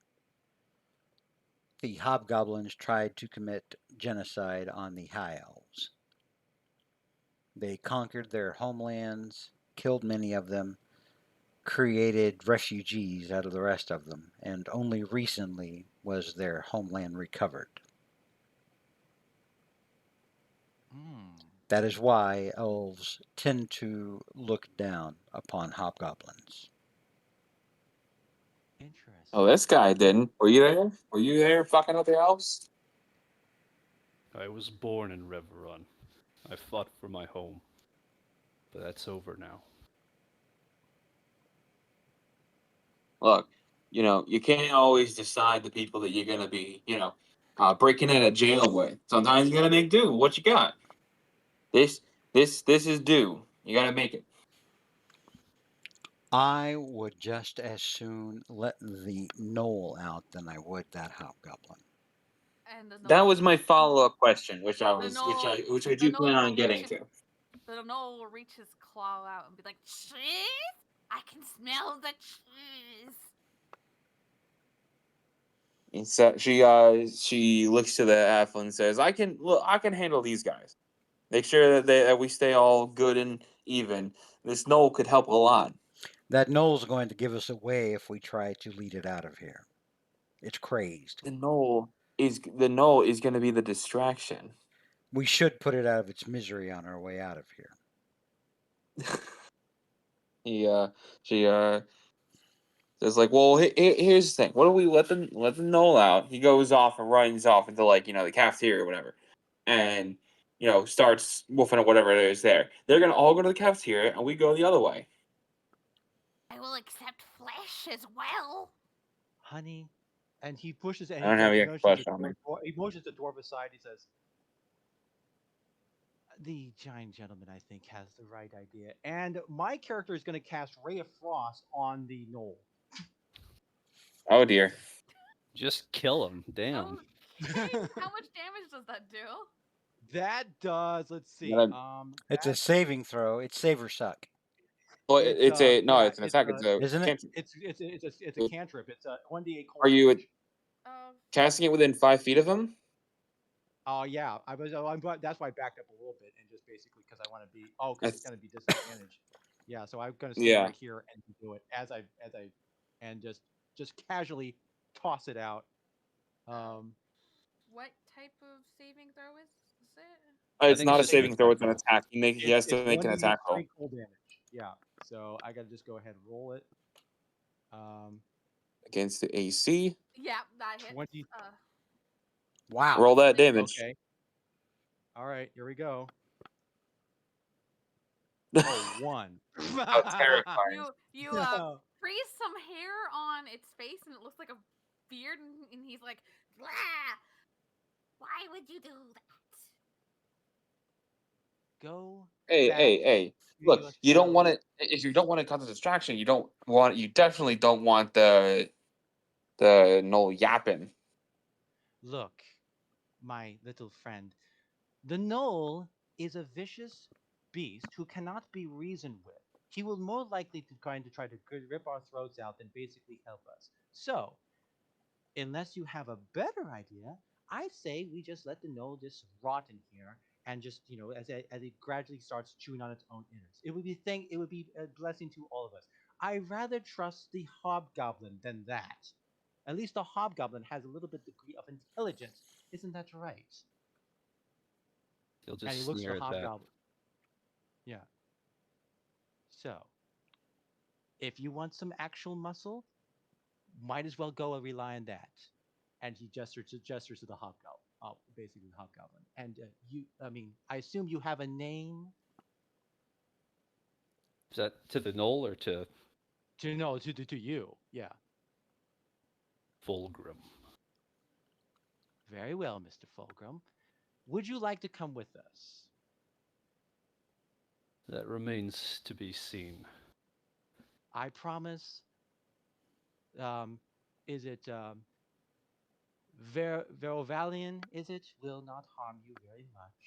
the hobgoblins tried to commit genocide on the High Elves. They conquered their homelands, killed many of them, created refugees out of the rest of them, and only recently was their homeland recovered. hmm, That is why elves tend to look down upon hobgoblins. Oh, interesting. this guy didn't. Were you there? Were you there fucking with the elves? I was born in Reveron. I fought for my home, but that's over now. Look, you can't always decide the people that you're gonna be, breaking in a jail with. Sometimes you gotta make do with what you got. This, this is due. You gotta make it. I would just as soon let the knoll out than I would that hobgoblin. And the That knoll, was my follow-up question, the knoll, which I the do plan knoll on will getting reach, to. the knoll will reach his claw out and be like, cheese? I can smell the cheese. And so she looks to the halfling and says, I can handle these guys. Make sure that we stay all good and even. This knoll could help a lot. That knoll's going to give us away if we try to lead it out of here. It's crazed. The knoll is going to be the distraction. We should put it out of its misery on our way out of here. He she says like, well, here's the thing. What do we let the knoll out? He goes off and runs off into the cafeteria or whatever, and starts woofing at whatever it is there. They're gonna all go to the cafeteria, and we go the other way. I will accept flesh as well. Honey, and he pushes and I don't have any extra flesh on me. he motions the dwarf aside. He says, "The giant gentleman, I think, has the right idea." And my character is going to cast Ray of Frost on the knoll. Oh dear. Just kill him. Damn. Okay. How much damage does that do? That does. Let's see. Gotta- It's a saving throw. It's save or suck, Well, It's it's a no. yeah. It's an attack. It's a isn't it? cantrip. It's a cantrip. It's a 1d8 Are cold you damage. casting it within 5 feet of him? Oh yeah, I was. That's why I backed up a little bit and just basically because I want to be. Oh, I because it's th- going to be disadvantage. Yeah, so I'm going to stand yeah. right here and do it as I and just casually toss it out. Um, What type of saving throw is it? I It's think it's not a just an saving throw. attack It's an roll. attack. He has it's to make one an d attack roll three cold damage. Yeah, so I got to just go ahead and roll it. Um, against the AC. Yeah, that hits. 20. Wow. Roll that damage. Okay. All right, here we go. How Oh, one. terrifying! You No. freeze some hair on its face and it looks like a beard and he's like, "Blah! Why would you do that?" Go Hey, back hey, hey! to Look, your you don't want cell. it. If you don't want to cause a distraction, you don't want. You definitely don't want the no yapping. Look, my little friend. The Knoll is a vicious beast who cannot be reasoned with. He will more likely to try to rip our throats out than basically help us. So, unless you have a better idea, I say we just let the Knoll just rot in here and just as it gradually starts chewing on its own innards. It would be a blessing to all of us. I rather trust the hobgoblin than that. At least the hobgoblin has a little bit degree of intelligence. Isn't that right? He'll And he just looks at the sneer at that. hobgoblin. Yeah. So, if you want some actual muscle, might as well go and rely on that. And he gestures to the hobgoblin, basically the hobgoblin. And I mean, I assume you have a name. Is that to the knoll or to To know to you. Yeah. Fulgrim? Very well, Mr. Fulgrim. Would you like to come with us? That remains to be seen. I promise. Um, is it Verovalian? Is it will not harm you very much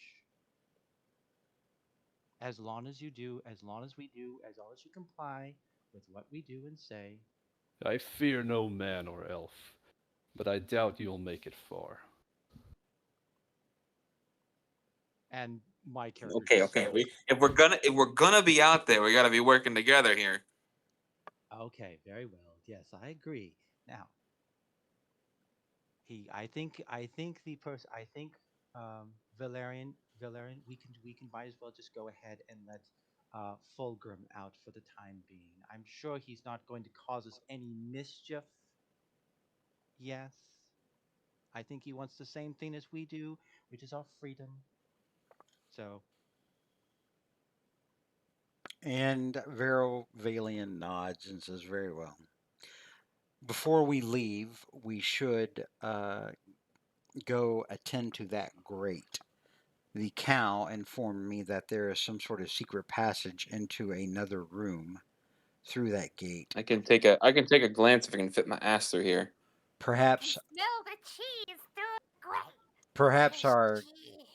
as long as you do, as long as we do, as long as you comply with what we do and say. I fear no man or elf, but I doubt you'll make it far. And my character Okay, just okay. smirks. If we're gonna be out there, we gotta be working together here. Okay, very well. Yes, I agree. Now, I think the person I think Valerian we can might as well just go ahead and let Fulgrim out for the time being. I'm sure he's not going to cause us any mischief. Yes. I think he wants the same thing as we do, which is our freedom. So, And Vero Valian nods and says, "Very well. Before we leave, we should go attend to that grate. The cow informed me that there is some sort of secret passage into another room through that gate. I can take a glance if I can fit my ass through here. I can Perhaps, smell the cheese through the grate. perhaps Fresh our cheese.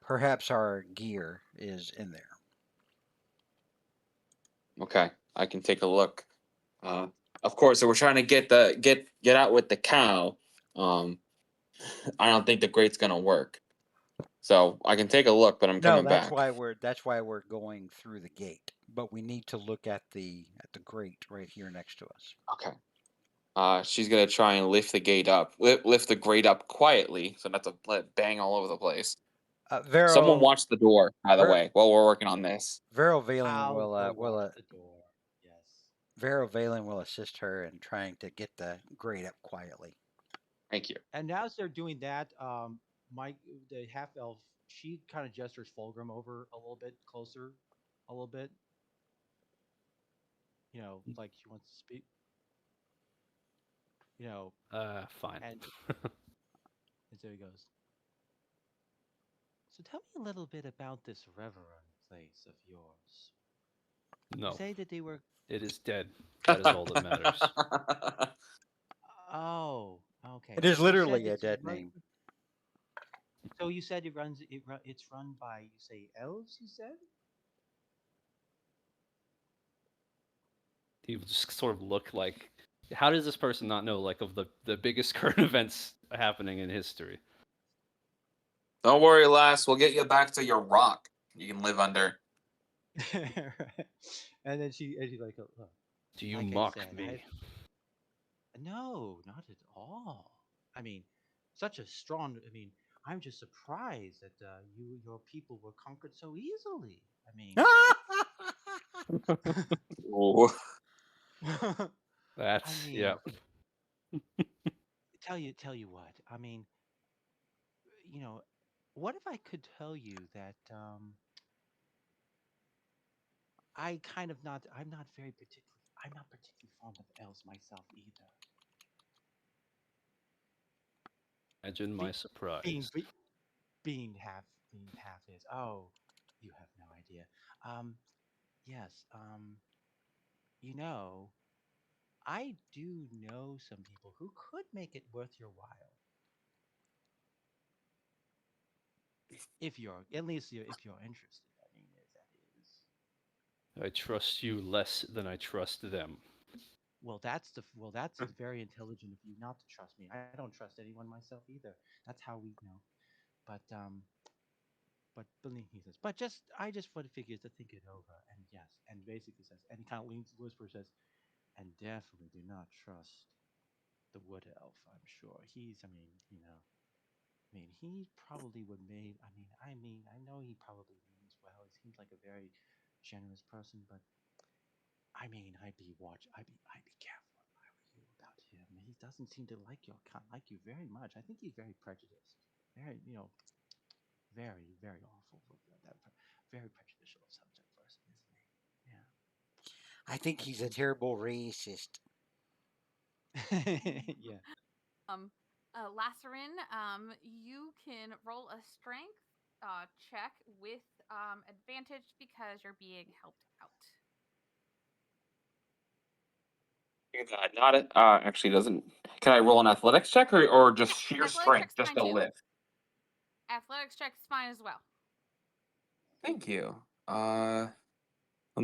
perhaps our gear is in there." Okay, I can take a look. Uh, of course, if we're trying to get out with the cow, um, I don't think the grate's gonna work. So I can take a look, but I'm No, coming back. that's why we're going through the gate. But we need to look at the grate right here next to us. Okay. She's gonna try and lift the gate up, lift the grate up quietly, so not to let it bang all over the place. Someone Vero watch the door, by the Ver, way, while we're working on this. Vero Valen I'll go watch the door. Yes. Vero Valen will assist her in trying to get the grate up quietly. Thank you. And now as they're doing that, Mike, the half elf, she kind of gestures Fulgrim over a little bit closer, a little bit, like she wants to speak, you know, Fine. and, and so he goes, so tell me a little bit about this reverend place of yours. You No, say that they were, it is dead. That is all that matters. oh, okay. It is You said literally a it's dead run, name. so you said it's run by, you say, elves, you said? He would just sort of look like, how does this person not know like of the biggest current events happening in history? Don't worry, lass. We'll get you back to your rock. You can live under. Right. And she's like, "Look, Do you like I mock said, me? no, not at all. I mean, such a strong. I mean, I'm just surprised that your people were conquered so easily. I mean, Ooh. I That's yeah. mean, tell you what. I mean, you know, what if I could tell you that I kind of not. I'm not very particular. I'm not particularly fond of elves myself either. Imagine my Be, being surprise. be, being half is. Oh, you have no idea. Um, yes. You know, I do know some people who could make it worth your while if you're at least if you're interested. I mean, if that is. I trust you less than I trust them. That's very intelligent of you not to trust me. I don't trust anyone myself either. That's how we But he says, but just I just want to figure to think it over. And yes, and basically says, and he kind of leans whispers says, and definitely do not trust the wood elf. I'm sure I mean, he probably would made. I know he probably means well. He seems like a very generous person, but I'd be careful if I were you about him. He doesn't seem to like you very much. I think he's very prejudiced, very very awful with very prejudicial subject person, isn't I think he's a terrible racist. he? Yeah. Lacerin, you can roll a strength check with advantage because you're being helped out. do that. Not it. Actually, doesn't. Can I roll an athletics check or just sheer Athletics strength, check's just fine to too. lift? Athletics check's fine as well. Thank you. Let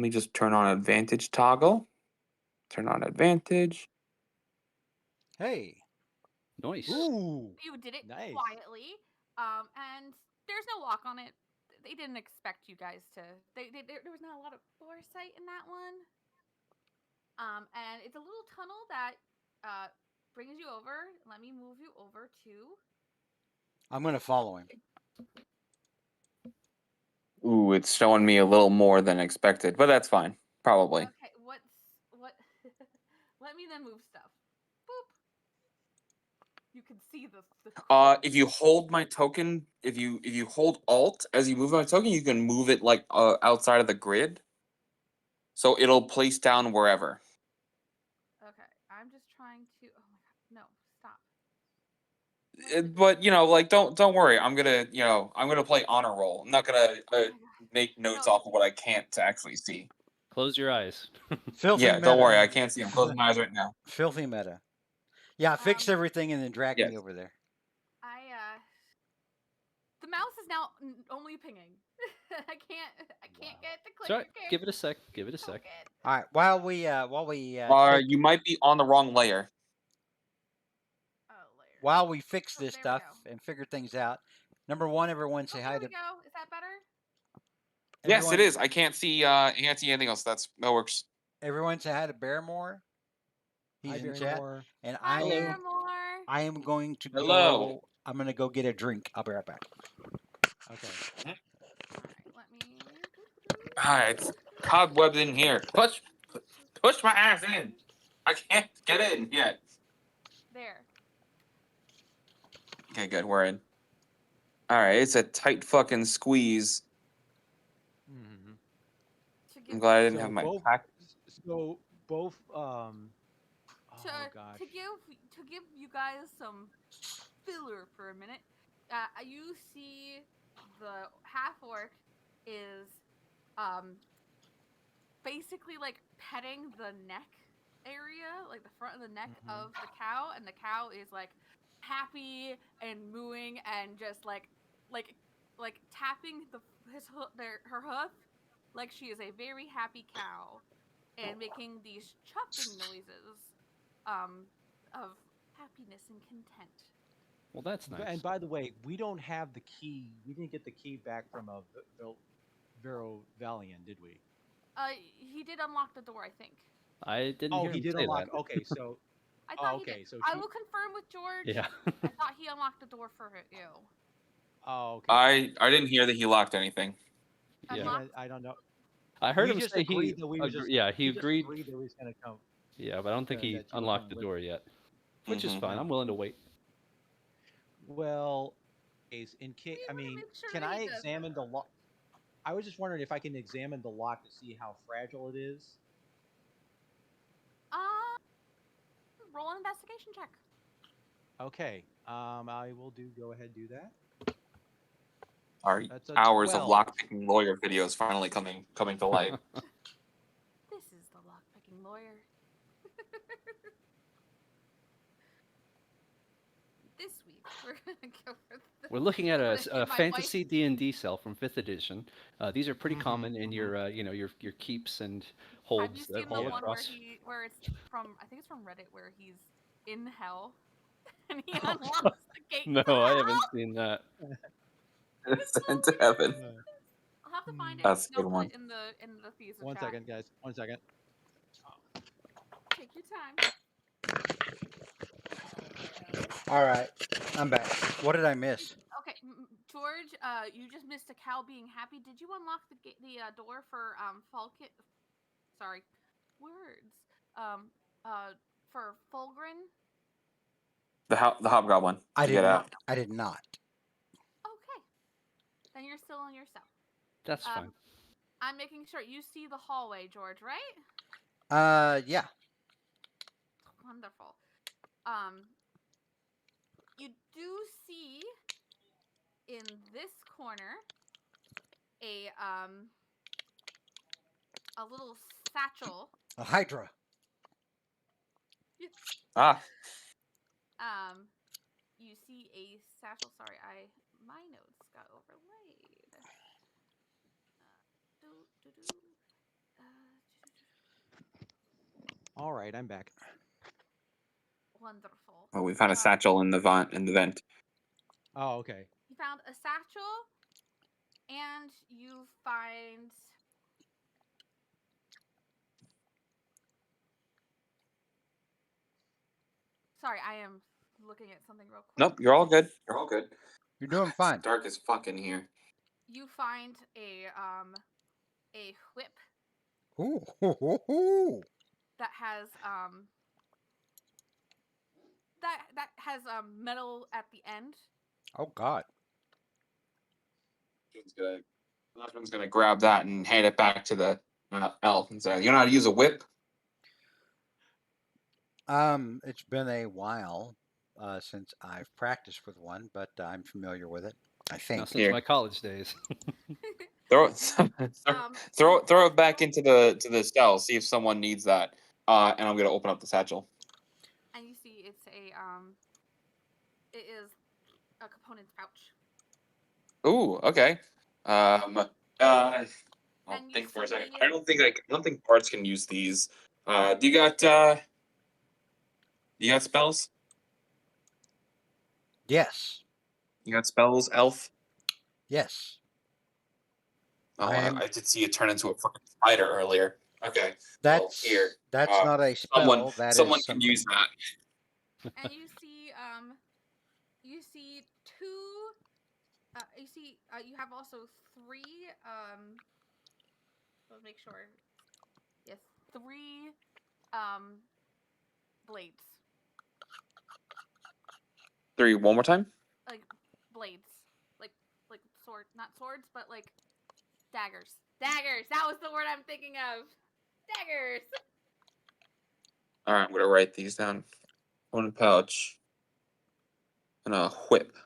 me just turn on advantage toggle. Turn on advantage. Hey. Nice. Ooh. You did it Nice. quietly, and there's no lock on it. They didn't expect you guys to. There was not a lot of foresight in that one. And it's a little tunnel that brings you over. Let me move you over to. I'm going to follow him. Ooh, it's showing me a little more than expected, but that's fine. Probably. Okay, what? Let me then move stuff. Boop. You can see the. If you hold my token, if you hold Alt as you move my token, you can move it like outside of the grid. So it'll place down wherever. Okay, I'm just trying to. Oh my god, no, stop. What is it But like don't worry. I'm gonna play honor roll. I'm not gonna Oh my god. make notes No. off of what I can't to actually see. Close your eyes. Filthy Yeah, meta. don't worry. I can't see. I'm closing my eyes right now. Filthy meta. Yeah, fix everything and then drag me yes. over there. The mouse is now only pinging. I can't Wow. get it to click. Sorry, Okay. give it a sec. Give it a sec. All right, while we take, You might be on the wrong layer. Oh, layer. while we fix Oh, this there we stuff go. and figure things out. Number one, everyone say Oh, hi there to. we go. Is that better? Yes, Everyone, it is. I can't see anything else. That works. everyone say hi to Barrymore. He's Hi, in chat, Barrymore. and Hi, Hello. Barrymore. I am going to Hello. go. I'm going to go get a drink. I'll be right back. Okay. All right, let me. Hi, it's cobwebs in here. Push my ass in. I can't get in yet. There. Okay, good. We're in. All right, it's a tight fucking squeeze. Mm-hmm. To give I'm glad I didn't So have my both. pack. So both. Oh to gosh. to give you guys some filler for a minute. You see the half orc is basically like petting the neck area, like the front of the neck Mhm. of the cow, and the cow is like happy and mooing and just like tapping her hoof like she is a very happy cow and making these chopping noises of happiness and content. Well, that's nice. And by the way, we don't have the key. We didn't get the key back from a Vero Valiant, did we? He did unlock the door, I think. I didn't Oh, hear he him did say unlock. that. Okay, so. I Oh, thought he did. okay. So I she. will confirm with George. Yeah. I thought he unlocked the door for you. Oh, okay. I didn't hear that he locked anything. Yeah. Unlocked? I don't know. I heard We him just say he. agreed that we were just. Yeah, he We just agreed. agreed that we was gonna come. Yeah, but I don't think he That you were unlocked coming the with. door yet, which is Mhm. fine. I'm willing to wait. Well, is in case. We I want to mean, make sure can that I he does. examine the lock? I was just wondering if I can examine the lock to see how fragile it is. Roll an investigation check. Okay. I will go ahead and do that. Our That's a hours of 12. lockpicking lawyer videos finally coming to light. This is the lockpicking lawyer. This week we're gonna go for the. We're looking at I'm gonna a hit my fantasy D&D cell from 5th edition. These are pretty Mhm, common in mhm. your keeps and Have you holds seen the all one across. where it's from? I think it's from Reddit where he's in hell and he Oh, unlocks the gate No, to I hell. havened seen that. Sent to heaven. I'll have to find it. That's a I'll good put one. it in the Thiezer One chat. second, guys. 1 second. Take your time. All right, I'm back. What did I miss? Okay, George, you just missed a cow being happy. Did you unlock the door for Falcon? Sorry, words. For Fulgrin. The hobgoblin I to get did out. not. I did not. Okay, then you're still in your cell. That's fine. I'm making sure you see the hallway, George. Right? Yeah. Wonderful. You do see in this corner a little satchel. A hydra. Ah, You see a satchel. Sorry, my notes got overlaid. Do, do, do. All right, I'm back. Wonderful. well, we found a satchel in the vent. Oh, okay. You found a satchel, and you find. Sorry, I am looking at something real quick. Nope, you're all good. You're all good. You're doing It's fine. dark as fuck in here. You find a whip Ooh, hoo, hoo, hoo. that has metal at the end. Oh God. Nothing's gonna grab that and hand it back to the elf and say, "You know how to use a whip?" It's been a while since I've practiced with one, but I'm familiar with it. I Now, think. since Here. my college days. Throw it, throw it back also- into the cell. See if someone needs that. And I'm gonna open up the satchel. And you see it's it is a components pouch. Ooh, okay. I'll And you think for a second. see- I don't think parts can use these. Do you got spells? Yes. You got spells, elf? Yes. Oh, I am. I did see it turn into a fucking spider earlier. Okay. That's here. not a Someone spell. That someone is can something. use that. And you see two. You have also three. Let's make sure. Yes, three blades. 3 one more time. Like blades, like sword, not swords, but like daggers. Daggers. That was the word I'm thinking of. Daggers. All right, I'm gonna write these down. One pouch and a whip.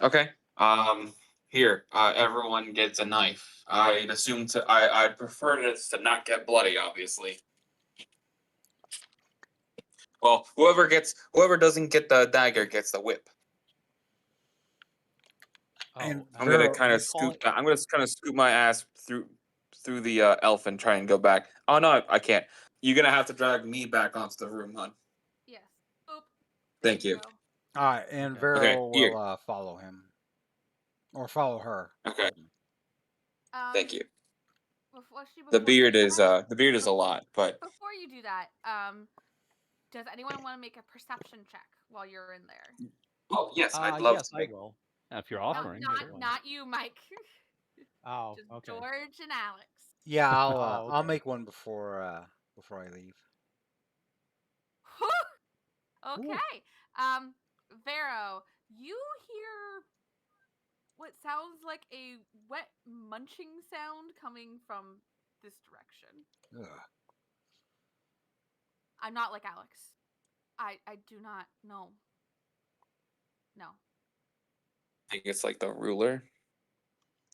Okay. Here, everyone gets a knife. I'd prefer this to not get bloody, obviously. Well, whoever doesn't get the dagger gets the whip. Oh, And I'm gonna Vero, kind of scoop my ass through the elf and try and go back. Oh no, I can't. You're gonna have to drag me back onto the room, hon. Yes. Oop. Thank you. Go. all right, and Okay. Vero here. will follow him or follow her. Okay, thank you. Before The you beard do is that, a lot, but before you do that, does anyone want to make a perception check while you're in there? oh yes, I'd love Yes, to I make. will. If you're I'll offering. make Sure. one. Not you, Mike. Oh, Just okay. George and Alex. Yeah, Oh, I'll okay. make one before I leave. Okay. Vero, you hear what sounds like a wet munching sound coming from this direction. Ugh. I'm not like Alex. I do not know. No. I think it's like the ruler,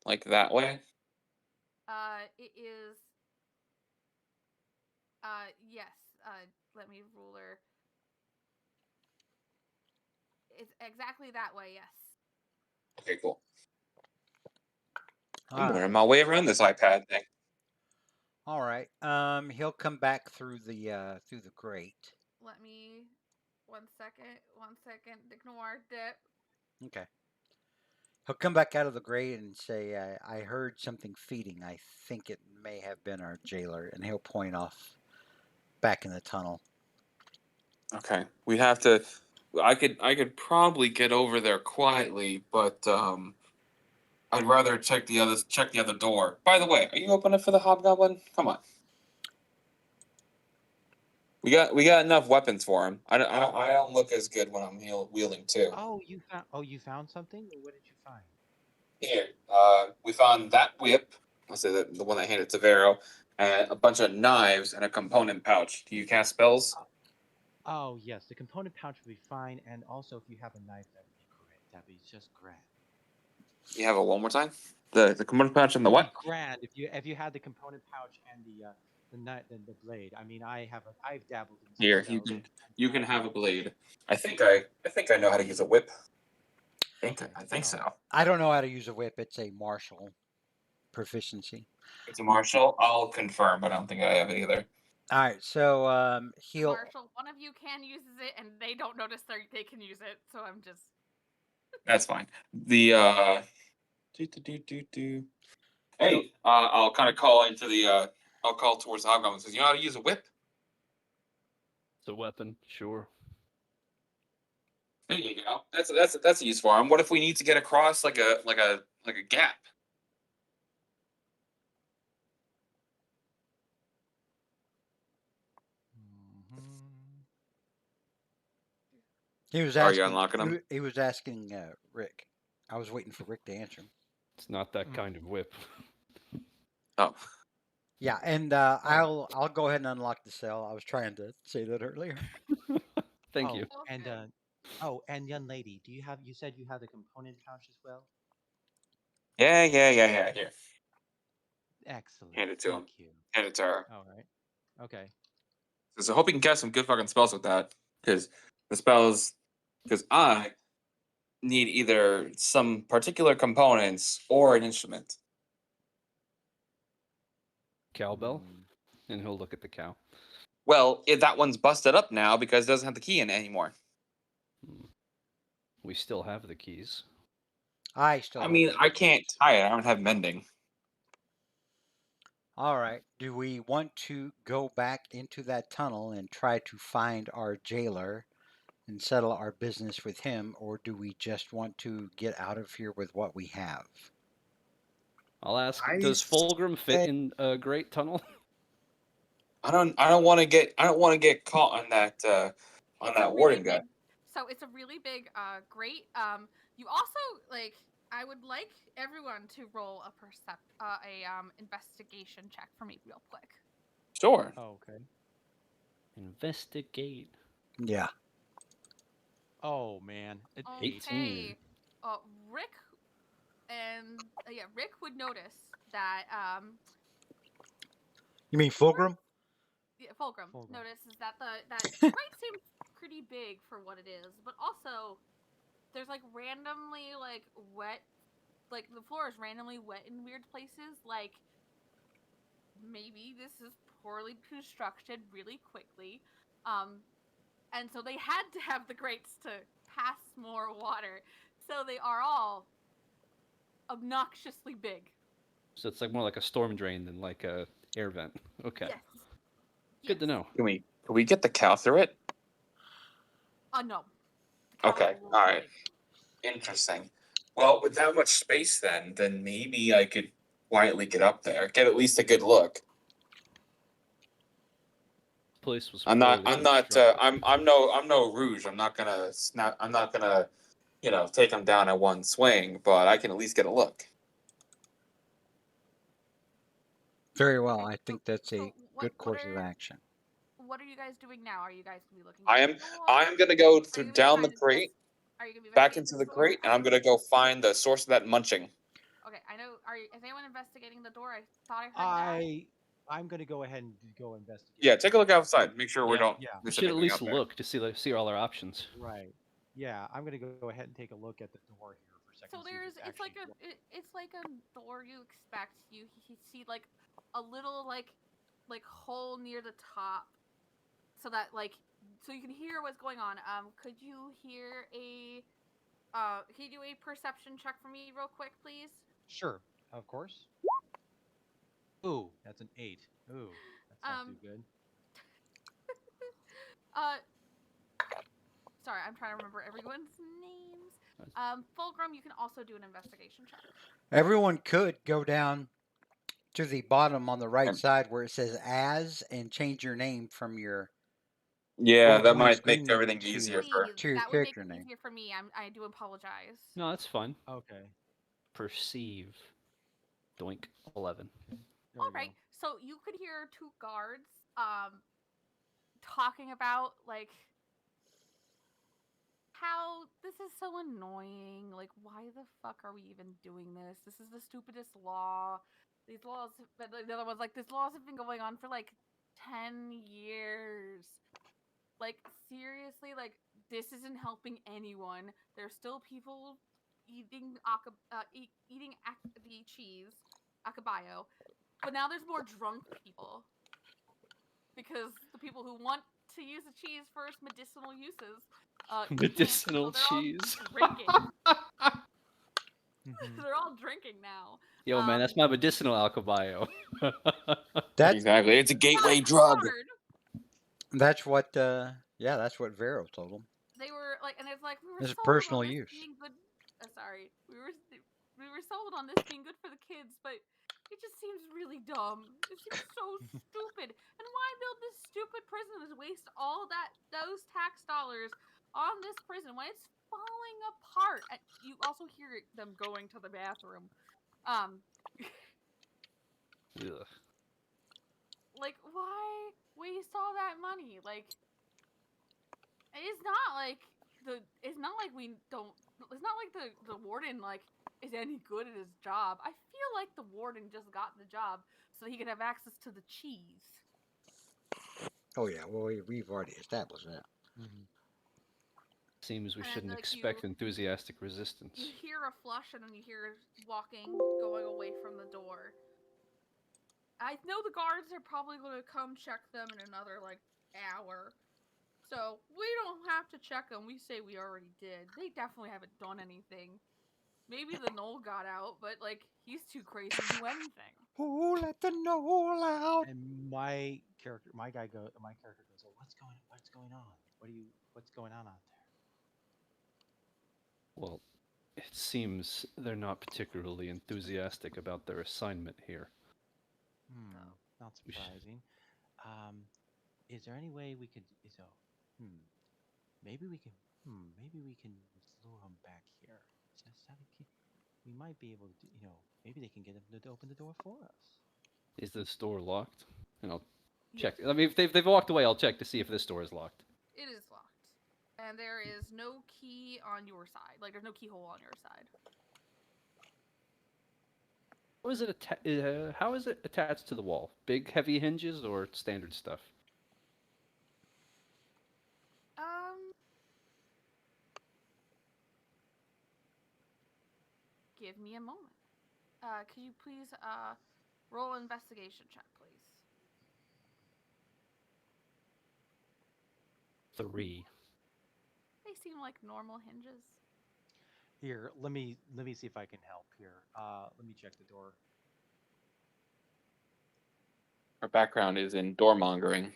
like that way. It is. Yes. Let me ruler. It's exactly that way. Yes. Okay, cool. All I'm right. learning my way around this iPad thing. All right. He'll come back through the grate. Let me. 1 second. 1 second. Ignore dip. Okay. He'll come back out of the grate and say, "I heard something feeding. I think it may have been our jailer," and he'll point off back in the tunnel. Okay, we have to. I could probably get over there quietly, but I'd rather check the other door. By the way, are you opening for the hobgoblin? Come on. We got enough weapons for him. I don't look as good when I'm wielding too. You found something? What did you find? Here, we found that whip. Let's say the one that handed to Vero, and a bunch of knives and a component pouch. Do you cast spells? Oh, yes, the component pouch would be fine, and also if you have a knife, that would be great. That'd be just grand. You have it one more time. The component pouch and the It'd be what? grand if you had the component pouch and the blade. I mean, I've dabbled in some Here, spells. you can have a blade. I think I know how to use a whip. Okay. I think Oh. so. I don't know how to use a whip. It's a martial proficiency. It's a martial. I'll confirm, but I don't think I have it either. All right, so he'll. Marshall, one of you can uses it, and they don't notice they can use it. So I'm just. That's fine. The Hey, I'll kind of call into the. I'll call towards the hobgoblin. Says, you know how to use a whip? It's a weapon, sure. There you go. That's a use for him. What if we need to get across like a gap? Mhm. He was Are you asking. unlocking him? He was asking Rick. I was waiting for Rick to answer him. It's not that Mm. kind of whip. Oh, Yeah, and I'll go ahead and unlock the cell. I was trying to say that earlier. Thank Oh, you. and and young lady, you said you have the component pouch as well? yeah. Here, Excellent. hand it to him. Thank you. Hand it to her. All right. Okay. So I hope you can cast some good fucking spells with that, because I need either some particular components or an instrument. Cowbell, Mm, and he'll look at the cow. Well, that one's busted up now because it doesn't have the key in it anymore. We still have the keys. I still. I have mean, the I keys. can't tie it. I don't have mending. All right. Do we want to go back into that tunnel and try to find our jailer and settle our business with him, or do we just want to get out of here with what we have? I'll ask, I does Fulgrim fit say- in a great tunnel? I don't want to get caught on that It's a warden really guy. big. So it's a really big grate. You also like. I would like everyone to roll a investigation check for me real quick. Sure. oh, okay. Investigate. Yeah. Oh man, an 8. Okay. Rick and Rick would notice that You mean Fulgrim? Fulgrim Fulgrim. notices that that grate seems pretty big for what it is, but also there's like randomly like wet, like the floor is randomly wet in weird places. Like maybe this is poorly constructed really quickly, and so they had to have the grates to pass more water, so they are all obnoxiously big. So it's like more like a storm drain than like a air vent. Okay. Yes. Good to Yes. know. Can we get the cow through it? No. The cow is Okay. a little All too right. big. Interesting. Well, with that much space, then maybe I could quietly get up there, get at least a good look. Place was I'm poorly not. constructed. I'm no Rouge. I'm not gonna snap. I'm not gonna, take him down at one swing. But I can at least get a look. Very well. Okay, I think that's a what good course of action. what are you guys doing now? Are you guys gonna be looking I through am. the door? I'm gonna go Are you through gonna be down the trying to crate, Are you gonna be back investigating into this the door? crate, and I'm gonna go find the source of that munching. Okay, I know. Is anyone investigating the door? I thought I heard that. I'm gonna go ahead and go investigate. Yeah, take a look outside. Make sure we Yeah. don't Yeah. We miss should at anything least out there. look to see all our options. Right. Yeah, I'm gonna go ahead and take a look at the door here for a second. So see if it's like actually it's like a door you expect. You see like a little like hole near the top, so that so you can hear what's going on. Could you hear a can you do a perception check for me real quick, please? Sure, of course. Ooh, that's an 8. Ooh, that's not too Um, good. uh, sorry, I'm trying to remember everyone's names. Fulgrim, you can also do an investigation check. Everyone could go down to the bottom on the right And- side where it says "as" and change your name from your Yeah, that on your might make screen name everything to easier Please, to your that would make character it name. easier for me. I do apologize. No, that's fine. Okay, Perceive. Doink. 11. there All we right, go. so you could hear two guards talking about like how this is so annoying. Like, why the fuck are we even doing this? This is the stupidest law. These laws, but the other one's like, these laws have been going on for like 10 years. Like, seriously, like, this isn't helping anyone. There's still people eating the cheese, akabayo, but now there's more drunk people because the people who want to use the cheese for its medicinal uses can't, Medicinal so they're all cheese. drinking. Mhm. They're all drinking now. Yo, man, that's my medicinal alcabayo. That's Exactly. It's a gateway drug. hard. that's what that's what Vero told him. They were like, and it's like we were This is sold personal on this use. being good. Sorry, we were sold on this being good for the kids, but it just seems really dumb. It seems so stupid. And why build this stupid prison and waste all those tax dollars on this prison when it's falling apart? And you also hear them going to the bathroom. Um, Ugh. like why waste all that money? Like it's not like it's not like we don't it's not like the warden like is any good at his job. I feel like the warden just got the job so he could have access to the cheese. Oh yeah, well we've already established that. Mhm. Seems we And shouldn't like expect enthusiastic resistance. you hear a flush and then you hear walking going away from the door. I know the guards are probably going to come check them in another like hour. So we don't have to check them. We say we already did. They definitely haven't done anything. Maybe the knoll got out, but like he's too crazy to do anything. Oh, let the knoll out. And my character goes, "Oh, what's going on? What's going on out there?" Well, it seems they're not particularly enthusiastic about their assignment here. Hmm, not We sh- surprising. Um, is there any way we could? So, hmm, maybe we can. Maybe we can lure them back here. Just out of we might be able to. Maybe they can get them to open the door for us. Is this door locked? And I'll Yes, check. I mean, if they've walked away, I'll check to see if this door is locked. it is locked. And there is no key on your side. Like there's no keyhole on your side. How is it attached to the wall? Big, heavy hinges or standard stuff? Um Give me a moment. Could you please roll an investigation check, please? 3. They seem like normal hinges. Here, let me see if I can help here. Let me check the door. Our background is in door mongering.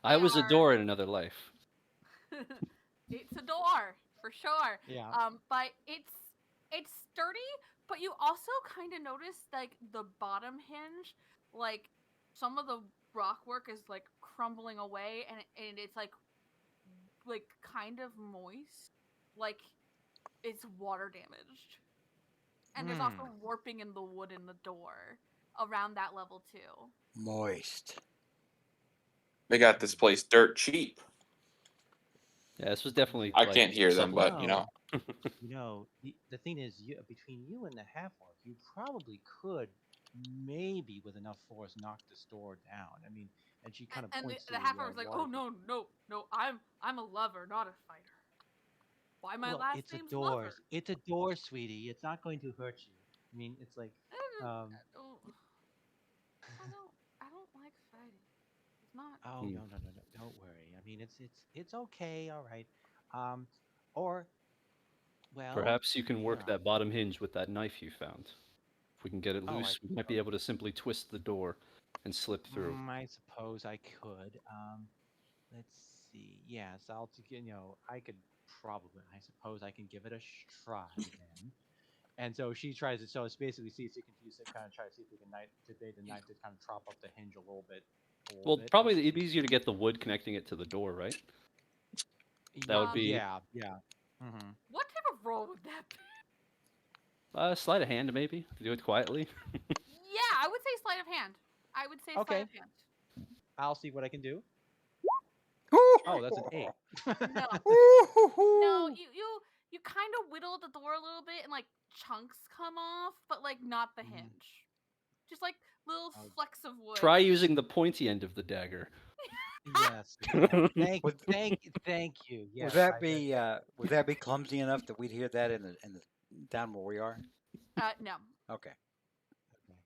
I They was a are- door in another life. It's a door for sure. Yeah. But it's sturdy, but you also kind of notice like the bottom hinge, like some of the rock work is like crumbling away, and it's like kind of moist, like it's water damaged. And there's also warping in the wood in the door around that level too. Moist. They got this place dirt cheap. Yeah, this was definitely. I like, can't hear them, but No. The thing is, between you and the half orc, you probably could maybe with enough force knock this door down. I mean, and she kind of And points the to half hour was like, water. "Oh no! I'm a lover, not a fighter. Why my Well, last it's a name's door. Lover?" It's a door, sweetie. It's not going to hurt you. I mean, it's like, um, I don't like fighting. It's not. oh Hmm. no, don't worry. I mean, it's okay, all right. Um, or well, Perhaps you can work here, that bottom hinge with that knife you found. If we can get it Oh, loose, we might be able to simply twist the door and slip through. I suppose I could. Let's see. Yes, I could probably. I suppose I can give it a try then. And so she tries it. So it's basically see if you can use it, kind of try to see if we can debate the knife to kind of prop up the hinge a little bit. Well, probably it'd be easier to get the wood connecting it to the door, right? That would be Yeah. Mm-hmm. What type of roll would that be? sleight of hand, maybe. Do it quietly. Yeah, I would say sleight of hand. I would say Okay. sleight of hand. I'll see what I can do. Oh, that's an 8. No. No, you kind of whittle the door a little bit and like chunks come off, but like not the Mhm. hinge. Just like little Oh. flecks of wood. Try using the pointy end of the dagger. Yes. Yeah. Thank Would- you. Would Yes. that be clumsy enough that we'd hear that in the down where we are? No. Okay. Okay.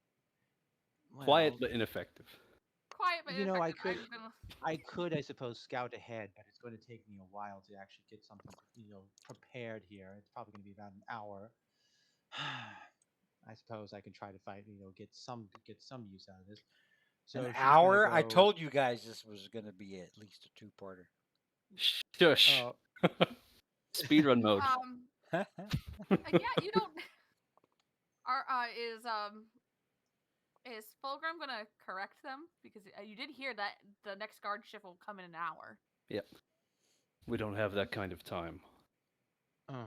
Quiet Well, but ineffective. Quiet but you know, I ineffective. could, I could, I suppose, scout ahead, but it's going to take me a while to actually get something, prepared here. It's probably going to be about an hour. I suppose I can try to find, get some use out of this. So An she's gonna hour? I go. told you guys this was going to be at least a two-parter. Shush. Oh, Speedrun mode. Yeah, you don't. Is Fulgrim gonna correct them because you did hear that the next guard shift will come in an hour. Yep. We don't have that kind of time. oh.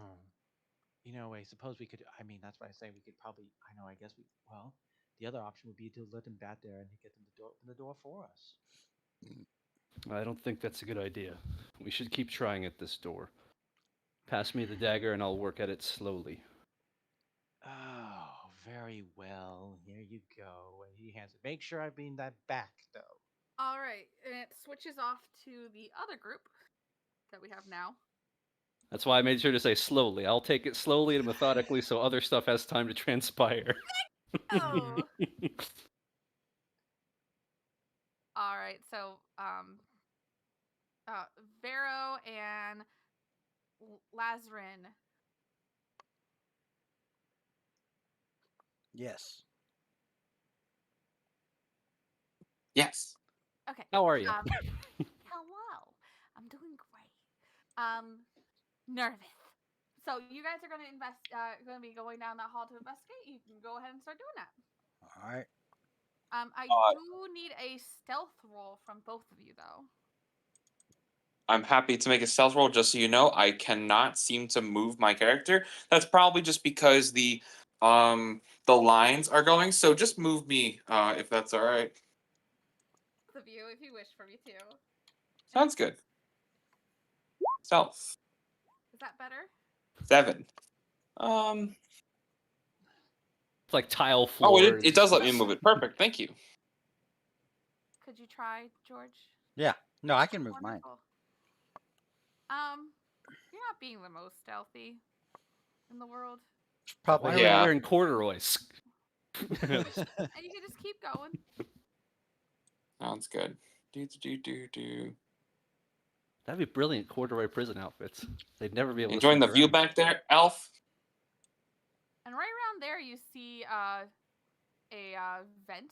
I suppose we could. I mean, that's why I say we could probably. I know. I guess we. Well, the other option would be to let them bat there and get them to open the door for us. I don't think that's a good idea. We should keep trying at this door. Pass me the dagger and I'll work at it slowly. Oh, very well. Here you go. And he hands it. Make sure I bring that back, though. All right, and it switches off to the other group that we have now. That's why I made sure to say slowly. I'll take it slowly and methodically so other stuff has time to transpire. Oh. All right, so Vero and Lazarin. Yes. Yes. Okay. How are you? Hello. I'm doing great. Nervous. So you guys are gonna be going down that hall to investigate. You can go ahead and start doing that. All right. I do need a stealth roll from both of you though. I'm happy to make a stealth roll. Just so you know, I cannot seem to move my character. That's probably just because the lines are going. So just move me, if that's all right. Both of you, if you wish for me to. Sounds good. Stealth Is that better? 7. It's like tile floor. Oh, it and does let me stuff. move it. Perfect. Thank you. Could you try, George? Yeah. No, I can move mine. Wonderful. You're not being the most stealthy in the world. Probably. Why are you Yeah. wearing corduroys? And you can just keep going. Sounds good. Do. That'd be brilliant corduroy prison outfits. They'd never be able Enjoying to the sneak view around. back there, Elf? And right around there, you see a vent,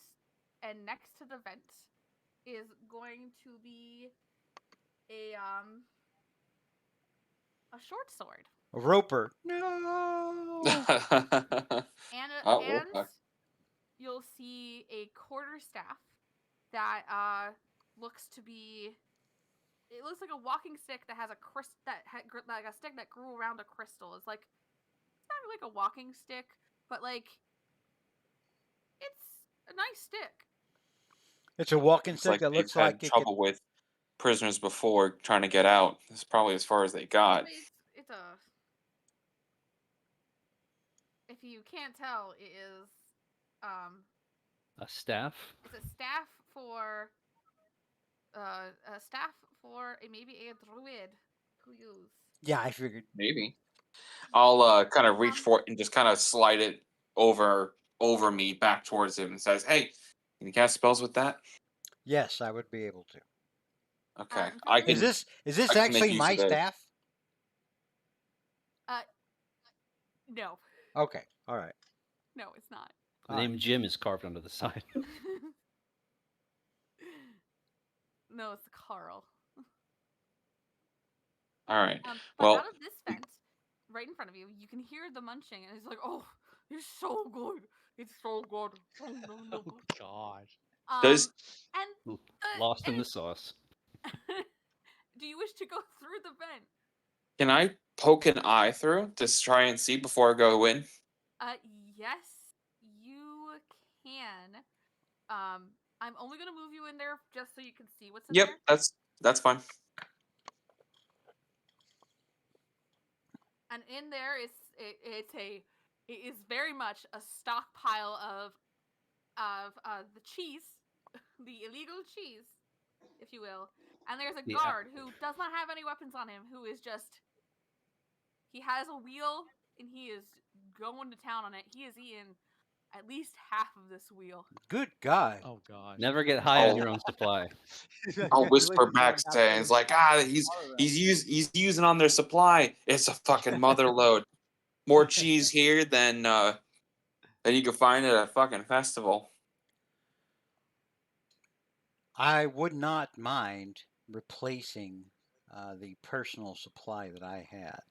and next to the vent is going to be a short sword. A roper. No. And Oh, okay. you'll see a quarterstaff that looks to be. It looks like a walking stick that has a like a stick that grew around a crystal. It's like it's not really like a walking stick, but like it's a nice stick. It's a walking Looks stick like that they've looks had like it could. trouble with prisoners before trying to get out. That's probably as far as they got. It's a. If you can't tell, it is A staff? it's a staff for maybe a druid to use. Yeah, I figured. Maybe. I'll kind of reach Um, for it and just kind of slide it over me back towards him and says, "Hey, can you cast spells with that?" Yes, I would be able to. Okay, in I front of you- can. Is this I can make actually use my of those. staff? No, Okay. All right. no, it's not. The name Jim is carved onto the side. No, it's Carl. All right. But Well, out of this vent, right in front of you, you can hear the munching, and it's like, oh, it's so good. It's so good. Oh, no. Oh gosh. does And Lost in and the sauce. do you wish to go through the vent? can I poke an eye through to try and see before I go in? Yes, you can. I'm only gonna move you in there just so you can see what's in Yep, there. that's fine. And in there it is very much a stockpile of the cheese, the illegal cheese, if you will. And there's a Yeah. guard who does not have any weapons on him, who is just he has a wheel and he is going to town on it. He is eating at least half of this wheel. Good God. Oh gosh. Never get high on Oh. your own supply. I'll He likes whisper to back drag half saying, of "It's the like he's using on their supply. It's a fucking mother load. More cheese here than you can find at a fucking festival." I would not mind replacing the personal supply that I had.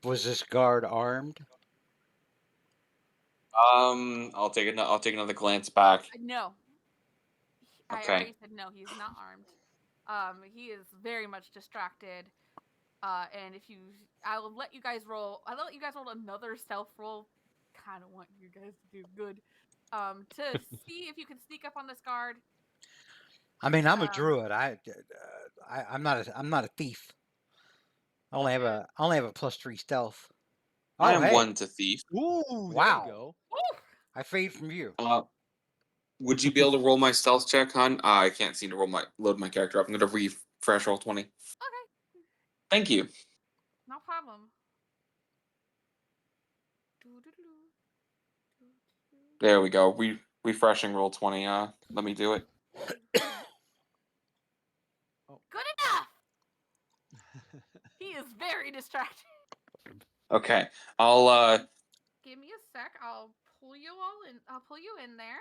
Was this guard armed? I'll take another glance back. No, I Okay. already said no. He's not armed. He is very much distracted. And if you, I'll let you guys roll. I'll let you guys roll another stealth roll. Kind of want you guys to do good. To see if you can sneak up on this guard. I mean, I'm a Um, druid. I'm not a thief. I only have you're- a +3 stealth. I Oh, am hey. one to thief. Ooh, there Wow. you go. I fade from you. Would you be able to roll my stealth check, hon? I can't seem to load my character up. I'm gonna refresh roll 20. Okay, Thank you. no problem. Doo-doo-doo. Doo-doo-doo. There we go. Refreshing roll 20. Let me do it. Good enough. He is very distracted. Okay. I'll Give me a sec. I'll pull you all in. I'll pull you in there.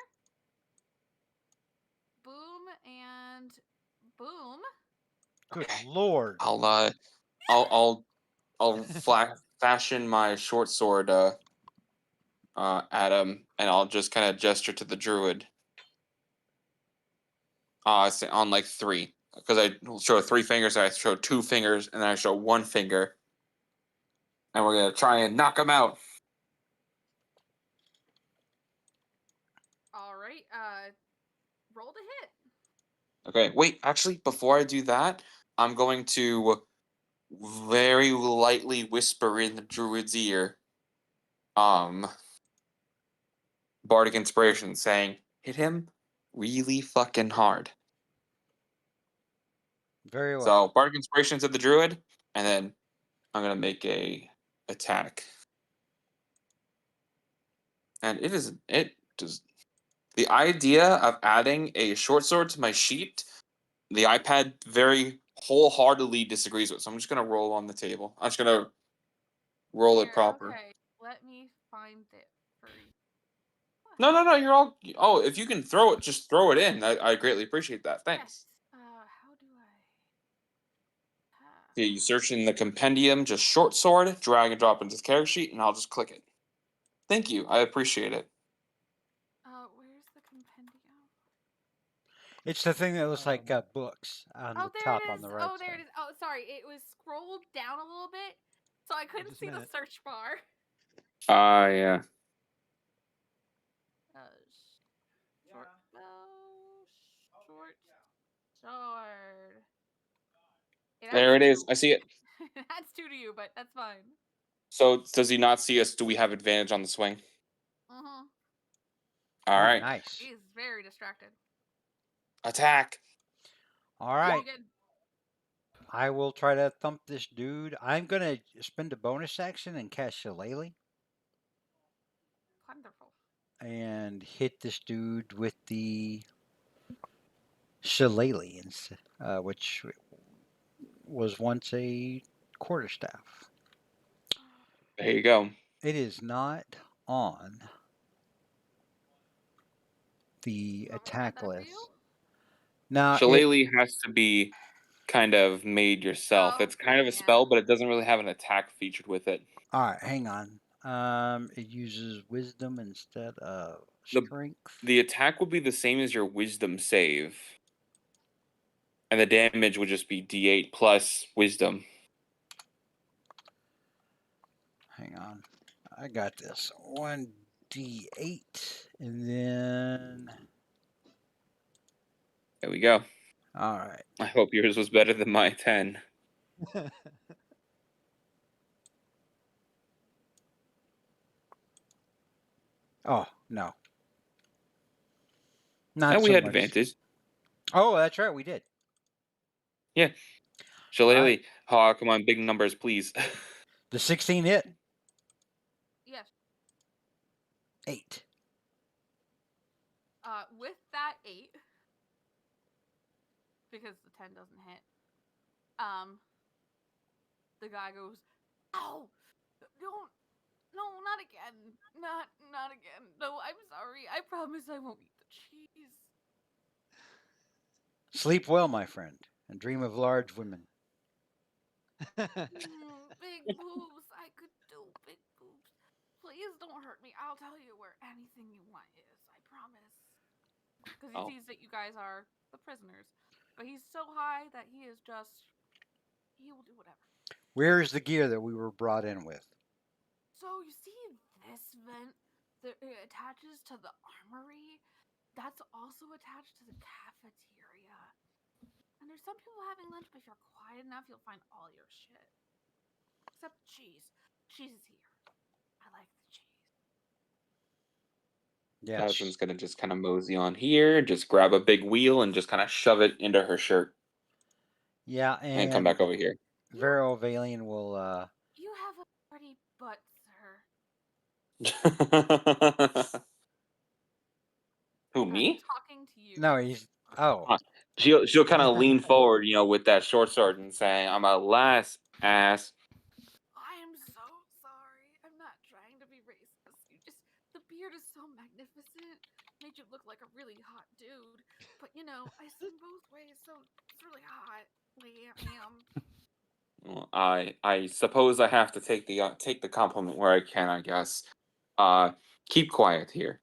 Boom and boom. Good okay. Lord. I'll fashion my short sword at him, and I'll just kind of gesture to the druid. On like 3, because I show 3 fingers, I show 2 fingers, and then I show 1 finger, and we're gonna try and knock him out. All right. Roll to hit. Okay, wait. Actually, before I do that, I'm going to very lightly whisper in the druid's ear, bardic inspiration, saying, "Hit him really fucking hard." Very well. So bardic inspiration to the druid, and then I'm gonna make a attack, and it does. The idea of adding a short sword to my sheet, the iPad very wholeheartedly disagrees with. So I'm just gonna roll on the table. I'm just gonna roll it Here, proper. okay. Let me find it for you. No. You're all. Oh, if you can throw it, just throw it in. I greatly appreciate that. Thanks. Yes. How do I? Yeah, you search in the compendium, just short sword, drag and drop into the character sheet, and I'll just click it. Thank you. I appreciate it. Where's the compendium? It's the thing that looks like books on Oh, the there top it on is. the right Oh, there side. it is. Oh, sorry. It was scrolled down a little bit, so I couldn't Just a see the minute. search bar. Yeah. Short bow, short sword. It There adds it is. 2. I see it. It adds 2 to you, but that's fine. So does he not see us? Do we have advantage on the swing? Mm-hmm. All Oh, right. nice. He's very distracted. All Attack. Roll right. again. I will try to thump this dude. I'm going to spend a bonus action and cast Shillelagh Wonderful. and hit this dude with the Shillelagh, which was once a quarterstaff. There you go. It is not on the You want me to add attack that for list. you? Now, Shillelagh has to be kind of made yourself. Oh, It's kind of a yeah. spell, but it doesn't really have an attack featured with it. all right, hang on. It uses wisdom instead of The strength. the attack would be the same as your wisdom save. And the damage would just be D8 plus wisdom. Hang on. I got this. 1d8 and then There we go. all right. I hope yours was better than my 10. Oh no, not And we so had much. advantage. Oh, that's right, we did. Yeah. All right, Shillelagh, oh, come on, big numbers, please. the 16 hit. Yes. 8. With that 8, because the 10 doesn't hit, the guy goes, "Ow! Don't, no, not again, not again. No, I'm sorry. I promise I won't eat the cheese." Sleep well, my friend, and dream of large women. Big boobs. I could do big boobs. Please don't hurt me. I'll tell you where anything you want is. I promise. Because he Oh. sees that you guys are the prisoners, but he's so high that he is just. He will do whatever. Where is the gear that we were brought in with? So you see this vent that it attaches to the armory? That's also attached to the cafeteria. And there's some people having lunch, but if you're quiet enough, you'll find all your shit. Except cheese. Cheese is here. I like the cheese. Yeah, Jasmine's gonna just kind of mosey on here, just grab a big wheel and just kind of shove it into her shirt yeah, and come and back over here. Vero Valian will. You have a pretty butt, sir. Who, me? Talking to you. No, he's. Oh, She'll kind of lean forward, with that short sword and say, "I'm a last ass." I am so sorry. I'm not trying to be racist. The beard is so magnificent. Made you look like a really hot dude. But I swing both ways, so it's really hot. Well, I suppose I have to take the compliment where I can, I guess. Keep quiet here,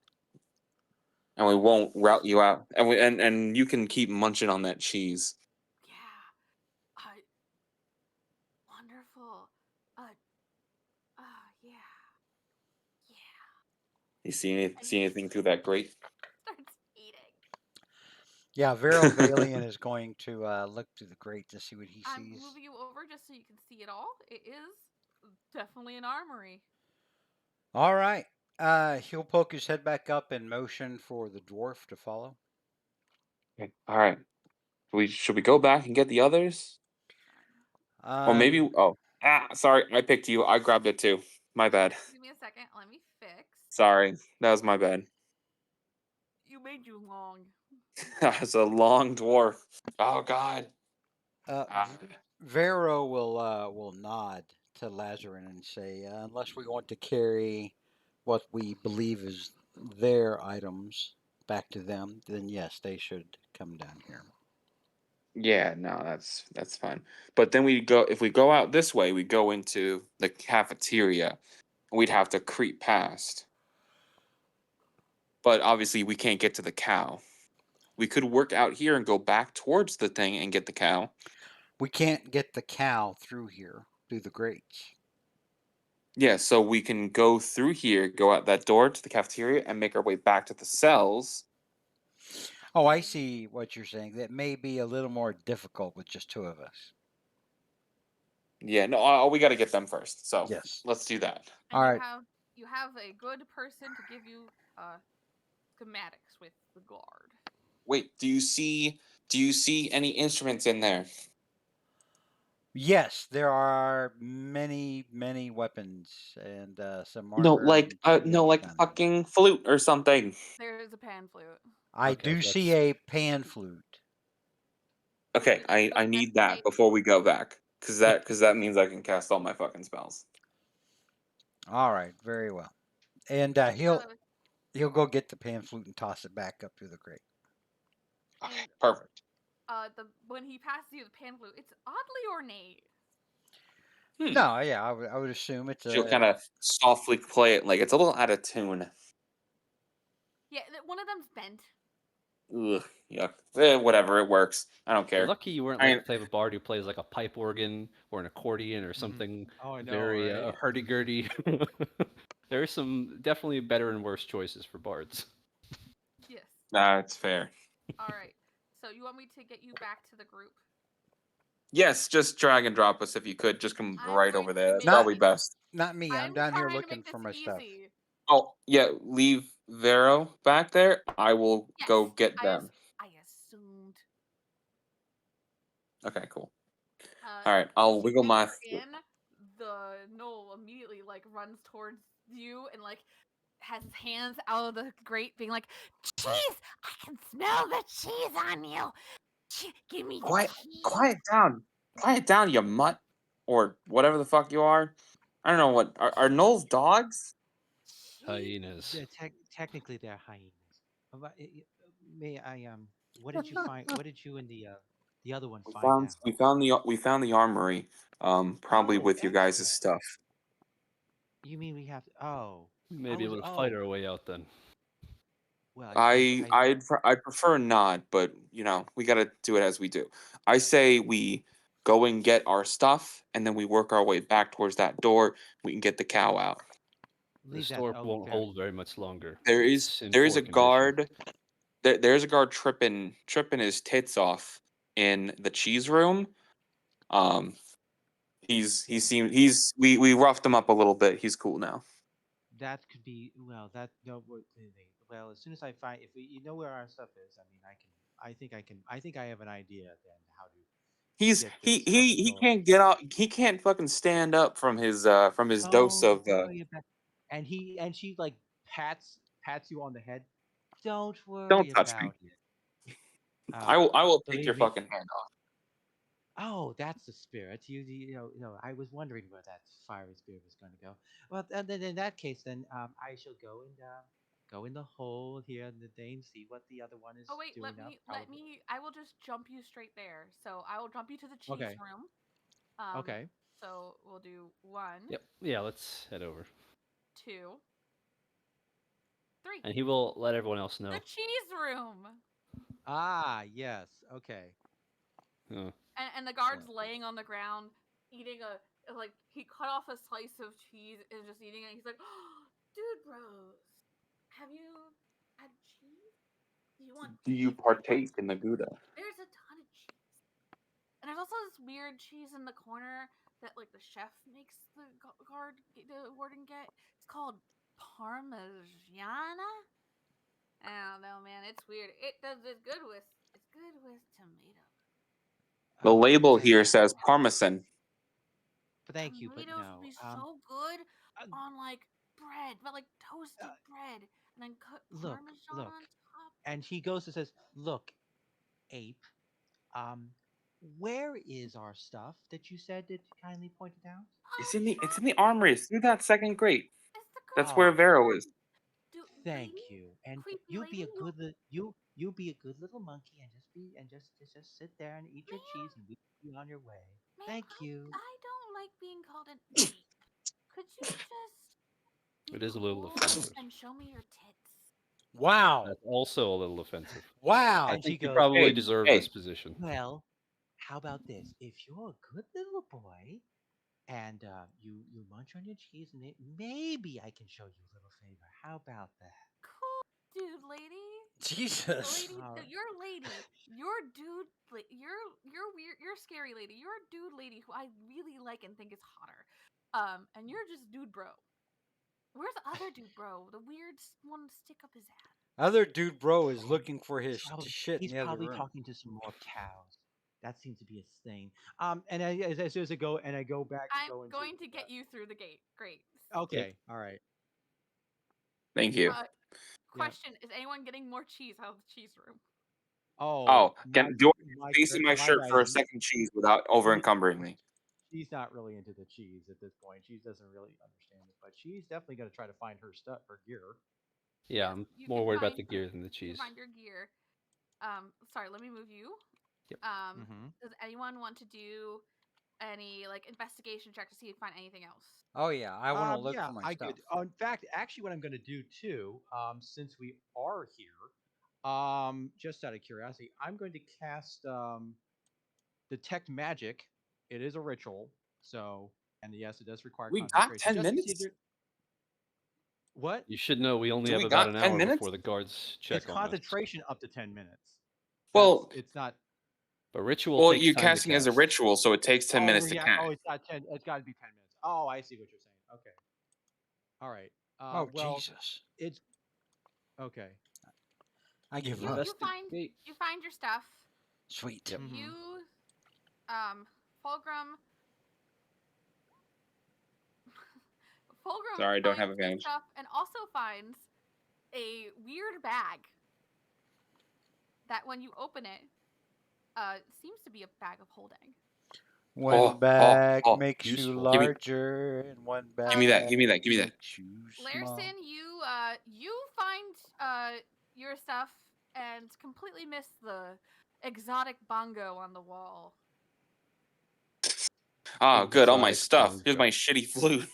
and we won't route you out, and you can keep munching on that cheese. Yeah. Wonderful. Yeah. Yeah. You see And see anything through that grate? starts eating. yeah, Vero Valian is going to look through the grate to see what he I'm sees. moving you over just so you can see it all. It is definitely an armory. All right. He'll poke his head back up and motion for the dwarf to follow. Okay. All right. Should we go back and get the others, or maybe? Um, Sorry, I picked you. I grabbed it too. My bad. Give me a second. Let me fix. Sorry, that was my bad. You made you long. That's a long dwarf. Oh God. uh, Ah, Vero will nod to Lazarin and say, unless we want to carry what we believe is their items back to them, then yes, they should come down here. yeah, no, that's fine. But then if we go out this way, we go into the cafeteria. We'd have to creep past. But obviously, we can't get to the cow. We could work out here and go back towards the thing and get the cow. We can't get the cow through here, through the grates. Yeah, so we can go through here, go out that door to the cafeteria, and make our way back to the cells. Oh, I see what you're saying. That may be a little more difficult with just 2 of us. Yeah, no, we got to get them first. So Yes. let's do that. And All you right. have a good person to give you schematics with the guard. Wait, do you see any instruments in there? Yes, there are many, many weapons and some No, armor and no, shields like a down there. fucking flute or something. There is a pan flute. I Okay, do see that's a pan flute. Okay, I Don't need that hesitate. before we go back, cause that means I can cast all my fucking spells. All right, very well. And And he'll go get the pan flute and toss it back up through the grate. Okay, and perfect. when he passes you the pan flute, it's oddly ornate. Hmm. No, yeah, I would assume it's She'll a. kind of softly play it like it's a little out of tune. Yeah, one of them's bent. Ugh, yuck. Whatever, it works. I don't You're care. lucky you weren't I like mean, the type of bard who plays like a pipe organ or an accordion or something Oh, I know, very right? hurdy-gurdy. There are some definitely better and worse choices for bards. Yes. nah, it's fair. All right. So you want me to get you back to the group? Yes, just drag and drop us if you could. Just come I'm right going over to there. That's make probably it- best. Not me. I'm I'm down here trying to looking make for this my stuff. easy. Oh, yeah, leave Vero back there. I will Yes, go get them. I assumed. Okay, cool. Uh, All right, I'll as you wiggle my. enter in, the Knoll immediately like runs towards you and like has his hands out of the grate, being like, "Cheese! I can smell the cheese on you. Give me the Quiet, cheese." quiet down, you mutt, or whatever the fuck you are. I don't know what are Knowles dogs. Cheese. Hyenas. Technically, they're hyenas. May I What did you find? What did you and the other one find out? We found the armory. Probably Oh, with your guys' excellent. stuff. You mean we have to? Oh, We I may be was. able to fight Oh, our way out then. well, I prefer not, but you know we gotta do it as we do. I say we go and get our stuff, and then we work our way back towards that door. We can get the cow out. The leave that. store Oh, won't fair. hold very much longer. There is It's in there is poor a condition. guard. There's a guard tripping his tits off in the cheese room. Um, we roughed him up a little bit. He's cool now. That could be well. That no. Well, as soon as I find, if you know where our stuff is, I mean, I can. I think I can. I think I have an idea then how to He's get he this up he and he going. can't get out. He can't fucking stand up from his dose Don't of. worry about. And she like pats you on the head. Don't Don't worry touch me. about it. Uh, I will take your believe me. fucking hand off. Oh, that's the spirit. I was wondering where that fiery spirit was going to go. Well, and then in that case, then I shall go and go in the hole here in the Dane, see what the other one is Oh wait, doing let now. me let Probably. me. I will just jump you straight there. So I will jump you to the cheese Okay. room. Okay. So we'll do 1, Yep. Yeah, let's head over. 2, 3. And he will let everyone else know. The cheese room. Ah, yes. Okay. Uh, And the guard's laying on the ground eating a like he cut off a slice of cheese and is just eating it. He's like, oh, "Dude, bros, have you had cheese? Do you want Do you cheese? partake in the Gouda? There's a ton of cheese, and there's also this weird cheese in the corner that like the chef makes the the warden get. It's called Parmigiana. I don't know, man. It's weird. It's good with tomato. The label Thank here you. says Parmesan. Thank you, but Tomatoes would no. be so good Uh, on like bread, but like uh, toasted bread, and then cut look. parmesan on top. And he goes and says, "Look, ape. Um, where is our stuff that you said that you kindly pointed out?" Oh, It's in the armory. It's through that second grate. it's the That's good where Oh, Vero is. dude, thank lady, you. And creepy you be lady. a good you be a good little monkey and just sit there and eat your Ma'am, cheese and we'll be on your way. ma'am, Thank you. I don't like being called an ape. Could you just be it is a little cool offensive. and show me your tits? Wow. That's also a little offensive. I Wow. And she think you goes, probably Hey, deserve this hey. position. "Well, how about this? If you're a good little boy and you munch on your cheese and maybe I can show you a little favor. How about that?" Cool, dude, lady. Jesus. Lady, All no, right. you're a lady. You're dude. You're weird. You're a scary lady. You're a dude lady who I really like and think is hotter. And you're just dude bro. Where's the other dude bro? The weird one stick up his ass. Other dude bro is Oh, looking for his shit in he's the other probably room. talking to some more cows. That seems to be his thing. And as soon as I go back to I'm go into going to get you through the gate. Great. Okay. okay, all right, Thank you. Uh, yeah. question: is anyone getting more cheese out of the cheese room? Oh, Oh, do I space in my my shirt guy, for a second cheese without over encumbering me? she's not really into the cheese at this point. She doesn't really understand it, but she's definitely going to try to find her stuff, her gear. Yeah, Yes, I'm you more can worried about find the gear than the you can cheese. find your gear. Sorry, let me move you. Yep. Mm-hmm. Does anyone want to do any like investigation check to see if you find anything else? Oh yeah, I want to look Yeah, for my I stuff. could. In fact, actually, what I'm going to do too, since we are here, just out of curiosity, I'm going to cast detect magic. It is a ritual, so and yes, it does require We got concentration. 10 Just to see if minutes? there. What You should know we only Do have we about got an 10 hour minutes? before the guards It's check on us. concentration up to 10 minutes. Well, It's not. But ritual Well, takes you're time to casting as a cast. ritual, so it takes 10 minutes to yeah. cast. Oh, it's not 10. It's got to be 10 minutes. Oh, I see what you're saying. Okay. All right. Oh Well, Jesus! it's okay. I give You up. Investigate. find your stuff. Sweet. Yep. Mhm. You Fulgrim Fulgrim Sorry, I don't have finds his advantage. stuff and also finds a weird bag that when you open it, seems to be a bag of holding. One Oh, oh, bag oh. makes you Useful. larger, and one Give me bag that. Give me that. Give me that. makes you small. Larison, you find your stuff and completely miss the exotic bongo on the wall Oh, good. All my Exotic stuff. Here's bongo. my shitty flute.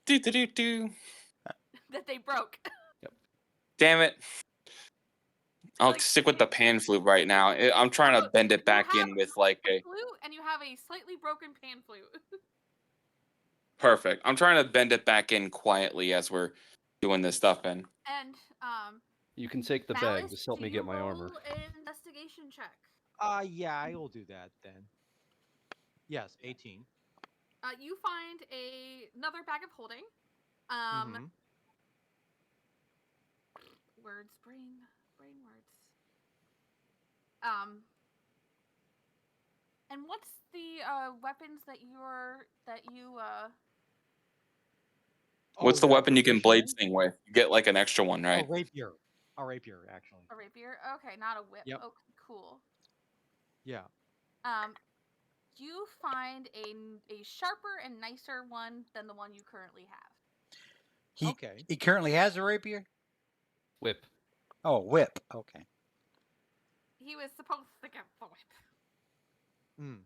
Do do do do. that they broke. Damn it. I'll Like, stick with the pan flute right now. I'm trying to bend it you back have in with like a a flute and you have a slightly broken pan flute. perfect. I'm trying to bend it back in quietly as we're doing this stuff. And And You can take the bag. Malice, Just help do me you get my armor. roll an investigation check? Yeah, I will do that then. Yes, 18. You find another bag of holding. Um, Mhm. words, brain words. Um, and what's the weapons that you what's Oh, the that I'm weapon you can proficient blade in? sing with? You get like an extra one, A right? rapier. A rapier, actually. a rapier? Okay, not a whip. Yep. Okay, cool. Yeah. Um, you find a sharper and nicer one than the one you currently have. He Okay. he currently has a rapier. Whip. Oh, whip. Okay. He was supposed to get the whip. Mm.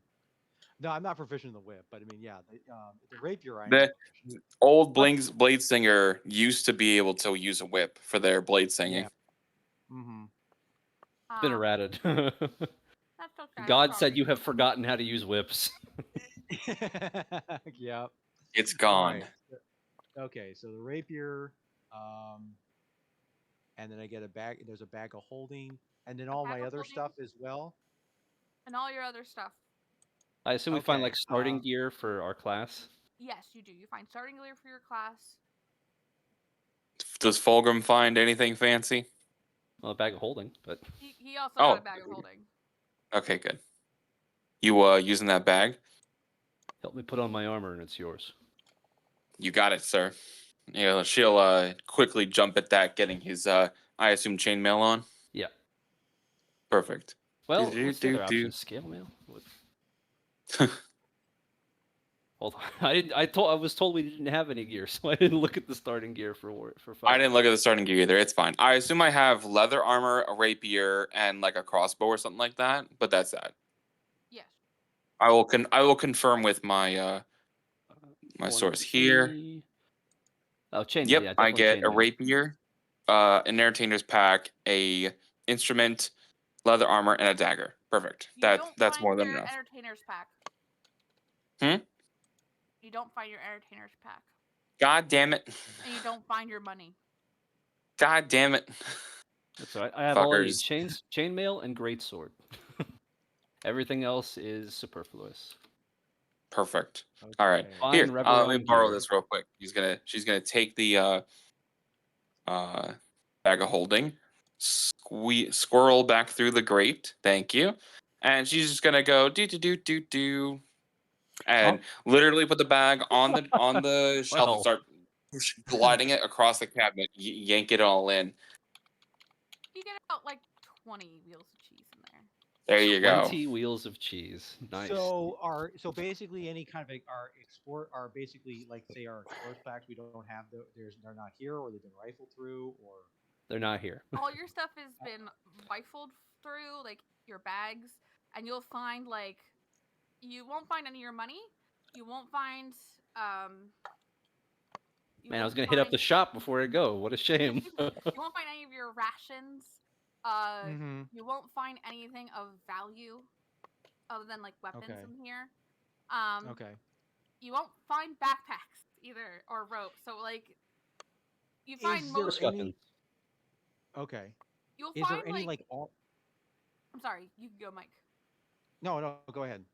No, I'm not proficient in the whip, but I mean, yeah, the rapier I am The proficient. old blade singer used to be able to use a whip for their blade singing. Yeah. Mm-hmm. Been errated. That's okay. God said Sorry. you have forgotten how to use whips. Yeah. It's All gone. right. Okay, so the rapier, um, and then I get a bag. There's a bag of holding, and then A all bag my of other holding stuff as well. and all your other stuff. I assume we find Okay. like starting gear for our class. Yes, you do. You find starting gear for your class. Does Fulgrim find anything fancy? Well, a bag of holding, but He also got Oh, a bag of holding. okay, good. You using that bag? help me put on my armor and it's yours. You got it, sir. Yeah, she'll quickly jump at that, getting his I assume chainmail on. Yeah. Perfect. Well, Do, what's the do, other do, option? Scale mail? Hold on. I was told we didn't have any gear, so I didn't look at the starting gear for I fighting. didn't look at the starting gear either. It's fine. I assume I have leather armor, a rapier, and like a crossbow or something like that. But that's that. Yes. I will confirm with my my source here. 1d20. Oh, chainmail. Yep, Yeah, I definitely get a chainmail. rapier, an entertainer's pack, a instrument, leather armor, and a dagger. Perfect. You don't That's find more than your enough. entertainer's pack. Hmm. You don't find your entertainer's pack. God damn it. And you don't find your money. God damn it. That's all right. I have all I need: Fuckers. chainmail, and greatsword. Everything else is superfluous. Perfect. All right. Okay. Fine Here, let me Reveron borrow gear. this real quick. She's gonna take the bag of holding, squirrel back through the grate. Thank you. And she's just gonna go do do do do do, and literally put the bag on the shelf and Well, start gliding it across the cabinet, yank it all in. You get out like 20 wheels of cheese in there. There you go. 20 wheels of cheese. Nice. So basically any kind of our export are basically like say our explorers packs we don't have they're not here or they've been rifled through or They're not here. All your stuff has been rifled through, like your bags, and you'll find like you won't find any of your money. You won't find you Man, I was won't gonna hit up find the shop before I go. What a shame. you won't find any of your rations. Mm-hmm. You won't find anything of value other than like weapons Okay. in here. Okay. You won't find backpacks either or rope. So like you find Is there most Just any weapons. okay. you'll Is find there any like like all I'm sorry, you can go, Mike. No, go ahead.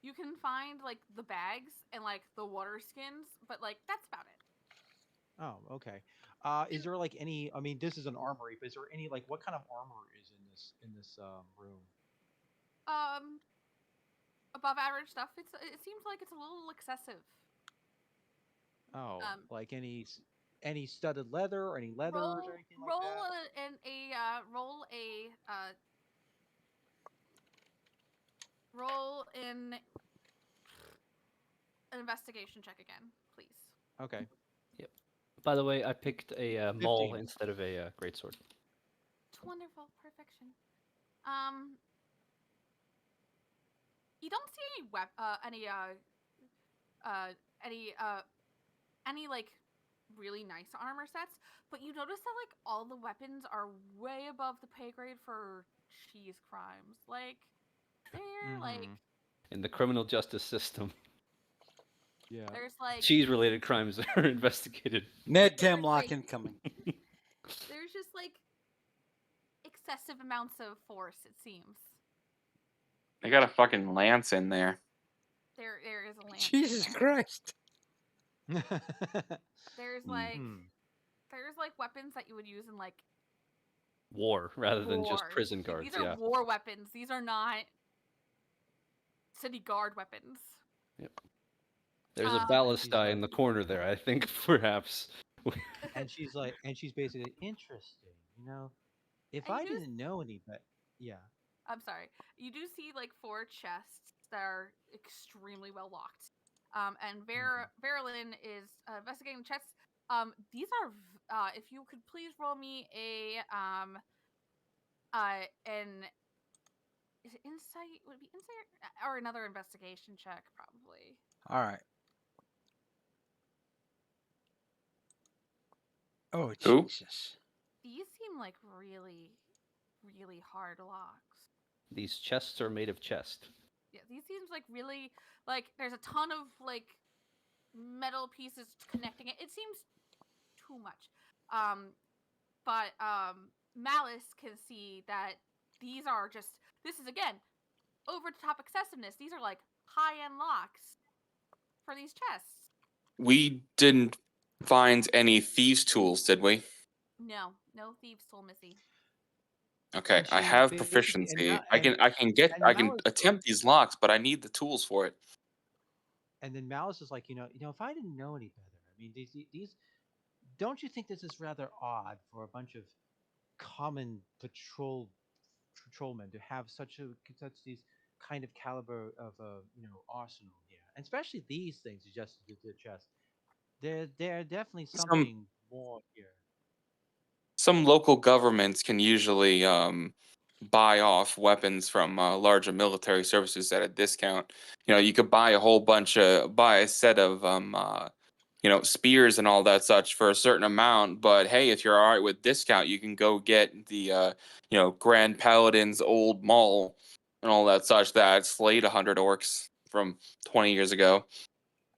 You can find like the bags and like the water skins, but like that's about it. Oh, okay. Is there like any? I mean, this is an armory, but is there any like what kind of armor is in this room? Um, Above average stuff. It seems like it's a little excessive. Oh, Um, like any studded leather or any leathers or anything like roll that? roll in an investigation check again, please. Okay, Yep. By the way, I picked a maul 15. instead of a greatsword. It's wonderful, perfection. Um, you don't see uh, any any like really nice armor sets, but you notice that like all the weapons are way above the pay grade for cheese crimes. Like they're like Mm-hmm. In the criminal justice system, Yeah. there's like cheese-related crimes are investigated. Med there's Temlock like incoming. there's just like excessive amounts of force. It seems They got a fucking lance in there. there is a lance in Jesus there. Christ. There's Mm. like there's like weapons that you would use in like War rather than just wars. prison Yeah, guards. these are Yeah. war weapons. These are not city guard weapons. Yep. There's a Um, ballast die in the corner there. I think perhaps. and she's basically interesting. You know, if And you I do didn't know any, but yeah. I'm sorry. You do see like 4 chests that are extremely well locked. And Verilyn is investigating the chests. These are if you could please roll me a an is it insight? Would it be insight or another investigation check probably? All right. Oh, Who? Jesus. These seem like really hard locks. These chests are made of chest. Yeah, these seems like really like there's a ton of like metal pieces connecting it. It seems too much. Um, but Malice can see that these are just this is again over the top excessiveness. These are like high end locks for these chests. We didn't find any thieves' tools, did we? No thieves tool Missy. Okay, And I she have basically proficiency. I can Malice attempt these locks, but I need the tools for it. and then Malice is like, if I didn't know any better, I mean, these don't you think this is rather odd for a bunch of common patrolmen to have such these kind of caliber of arsenal here, and especially these things you just did the chest. They're definitely Some something more here. some local governments can usually buy off weapons from larger military services at a discount. You could buy a set of spears and all that such for a certain amount. But hey, if you're all right with discount, you can go get the Grand Paladin's old maul and all that such that slayed 100 orcs from 20 years ago.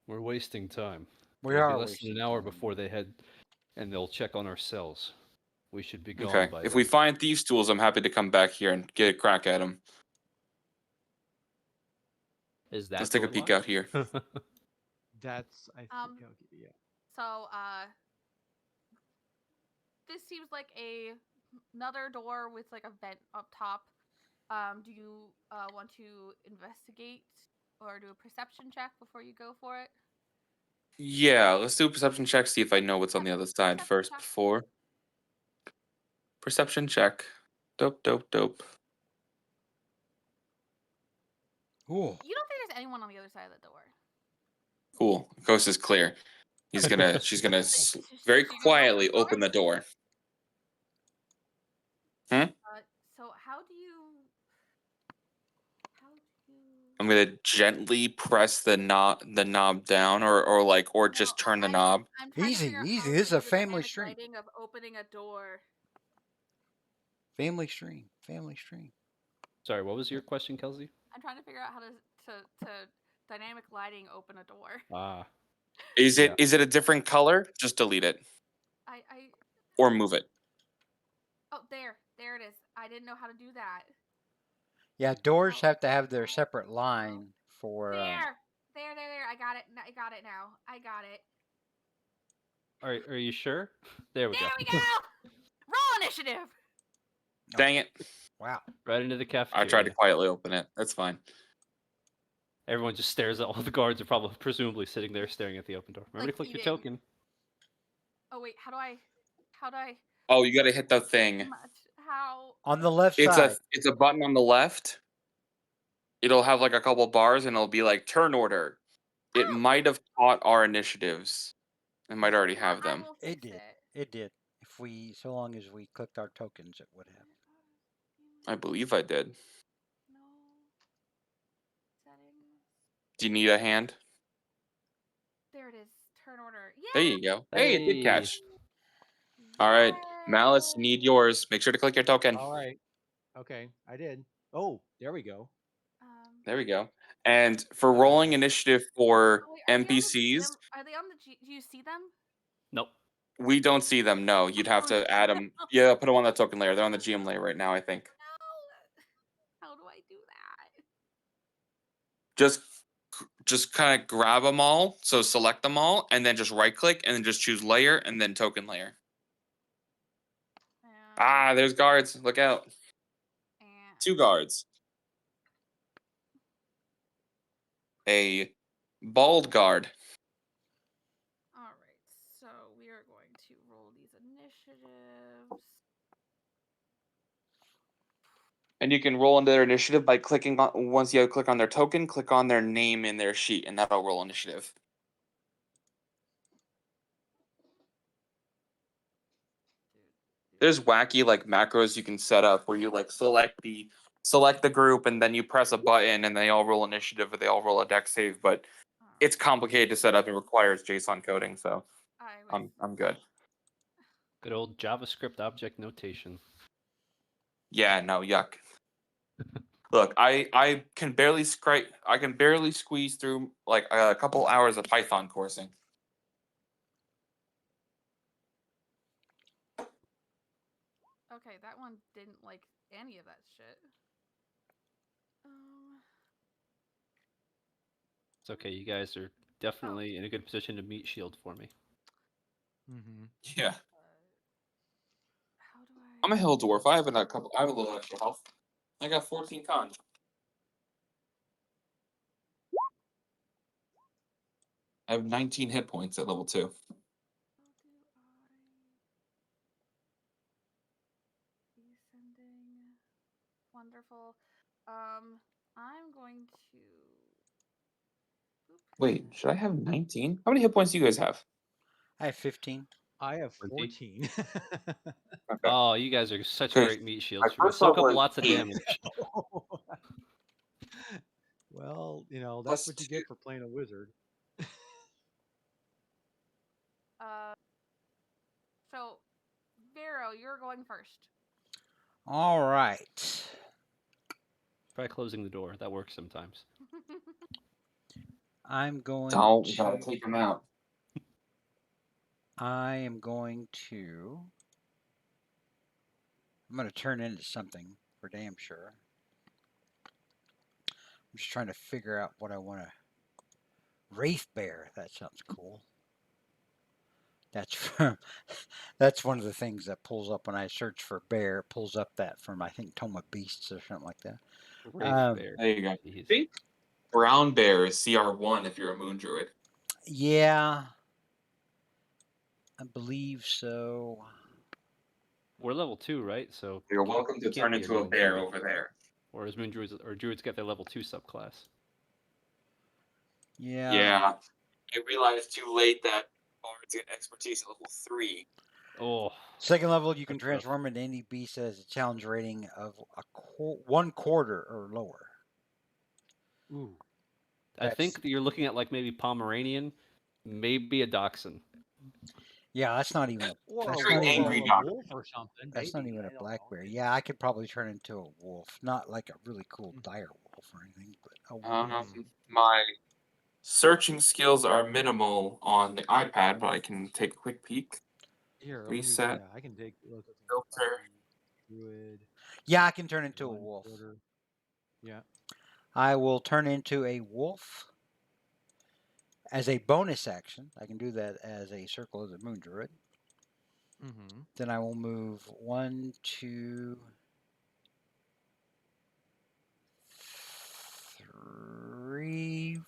We're wasting time. We It'll be are less than an wasting hour time. before they head, and they'll check on our cells. We should be gone Okay, by if then. we find thieves' tools, I'm happy to come back here and get a crack at them. Is Let's that take a door peek locked? out here. That's I think Um, yeah. So this seems like another door with like a vent up top. Do you want to investigate or do a perception check before you go for it? Yeah, let's do a perception check, see if I know what's on Yep, the other side perception first check. before. Perception check. Dope, dope, dope. Ooh. You don't think there's anyone on the other side of the door? Cool. Coast is clear. She's gonna very So you're gonna open quietly the door? open the door. Hmm? So I'm gonna gently press the knob down or no, just turn the knob. I'm trying to Easy, figure out easy. how This to is do a the family dynamic stream. lighting of opening a door. Family stream. Family stream. Sorry, what was your question, Kelsey? I'm trying to figure out how to dynamic lighting open a door. Ah, Is yeah. it a different color? Just delete it I or move it. oh there it is. I didn't know how to do that. Yeah, doors Oh, have to have their separate line for. There. I got it. I got it now. I got it. Are you sure? There we There go. we go. Roll initiative. Dang it! Wow. Right into the I cafeteria. tried to quietly open it. That's fine. Everyone just stares at all the guards are probably presumably sitting there staring at the open door. Remember Like to click eating. your token. Oh wait, how do I Oh, you gotta hit the thing. how On the left It's side. a button on the left. It'll have like a couple bars and it'll be like turn order. It Oh! might have taught our initiatives. It might already You know what, have I them. will It fix did. it. It did. If we, so long as we clicked our tokens, it would have. I believe I did. No settings. Do you need a hand? There it is. Turn order. There Yeah. you go. Hey, it did Hey. catch. All right, Malice, need yours. Make sure to click your token. All right. Okay, I did. Oh, there we go. There we go. And for rolling initiative for Oh, wait, are they on the NPCs, GM? Are they on the do you see them? Nope. we don't see them. No, you'd have Oh, to add them. Yeah, put them on the token layer. They're on the GM layer right now, I think. No. How do I do that? Just kind of grab them all. So select them all, and then just right click, and then just choose layer, and then token layer. Ah, there's guards. Look out. And 2 guards. A bald guard. all right, so we are going to roll these initiatives. And you can roll into their initiative by clicking on, once you click on their token, click on their name in their sheet, and that'll roll initiative. There's wacky like macros you can set up where you like select the group and then you press a button and they all roll initiative or they all roll a deck save, but it's complicated to set up and requires JSON coding, so I'm good. Good old JavaScript object notation. Yeah, no, yuck. Look, I can barely squeeze through like a couple hours of Python coursing. Okay, that one didn't like any of that shit. It's okay. You guys are definitely in a good position to meet shield for me. Mm-hmm. Yeah. How do I? I'm a hill dwarf. I have a little extra health. I got 14 con. I have 19 hit points at level 2. How do I? Descending. Wonderful. I'm going to. Boop. Wait, should I have 19? How many hit points do you guys have? I have 15. I have 20. 14. Okay. Oh, you guys are such Okay, great meat shields my for me. first Soak level up is lots of 8. damage. Well, that's Plus what you 2. get for playing a wizard. So, Vero, you're going first. All right. Try closing the door. That works sometimes. I'm going Don't to. gotta take them out. I am going to. I'm going to turn into something for damn sure. I'm just trying to figure out what I want to. Wraith Bear. That sounds cool. That's from. That's one of the things that pulls up when I search for bear. It pulls up that from I think Tome of Beasts or something like that. Wraith Bear. There you go. Jeez. See? Brown bear is CR1 if you're a moon druid. Yeah, I believe so. We're level 2, right? So You're welcome to can't turn be into a moon bear druid. over there. Or as moon druids or druids get their level 2 subclass. Yeah. Yeah. I realized too late that bards get expertise at level 3. Oh. Second level, you can That's rough. transform into any beast that has a challenge rating of 1/4 or lower. Ooh. I think you're looking at like maybe Pomeranian, maybe a Dachshund. Yeah, that's not even a. Or That's Very not even. angry a dog. wolf or something. That's not maybe, even I a don't black know. bear. Yeah, I could probably turn into a wolf. Not like a really cool dire wolf or anything, but a wolf. My searching skills are minimal on the iPad, but I can take a quick peek. Here, Reset. I can take a look at Filter. druid. Yeah, I can turn into a one wolf. quarter. Yeah. I will turn into a wolf as a bonus action. I can do that as a Circle of the Moon Druid. Mm-hmm. Then I will move 1, 2, 3,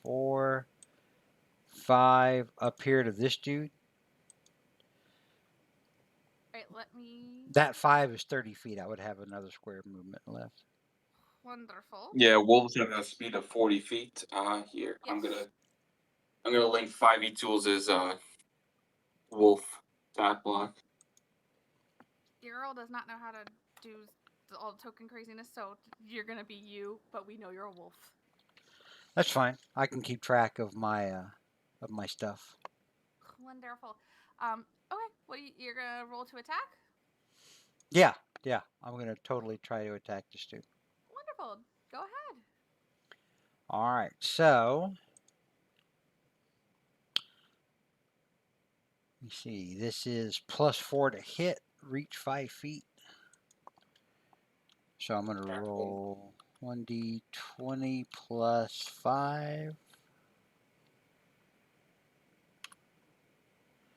4, 5 up here to this dude. All right, let me. That 5 is 30 feet. I would have another square of movement left. Wonderful. Yeah, wolves have a speed of 40 feet. Here Yes. I'm gonna link 5e tools as wolf attack block. Your girl does not know how to do all the token craziness, so you're gonna be you, but we know you're a wolf. That's fine. I can keep track of my stuff. Wonderful. Okay. Well, you're gonna roll to attack. Yeah. I'm gonna totally try to attack this dude. Wonderful. Go ahead. All right. So let me see. This is +4 to hit, reach 5 feet. So I'm gonna roll 1d20 plus 5.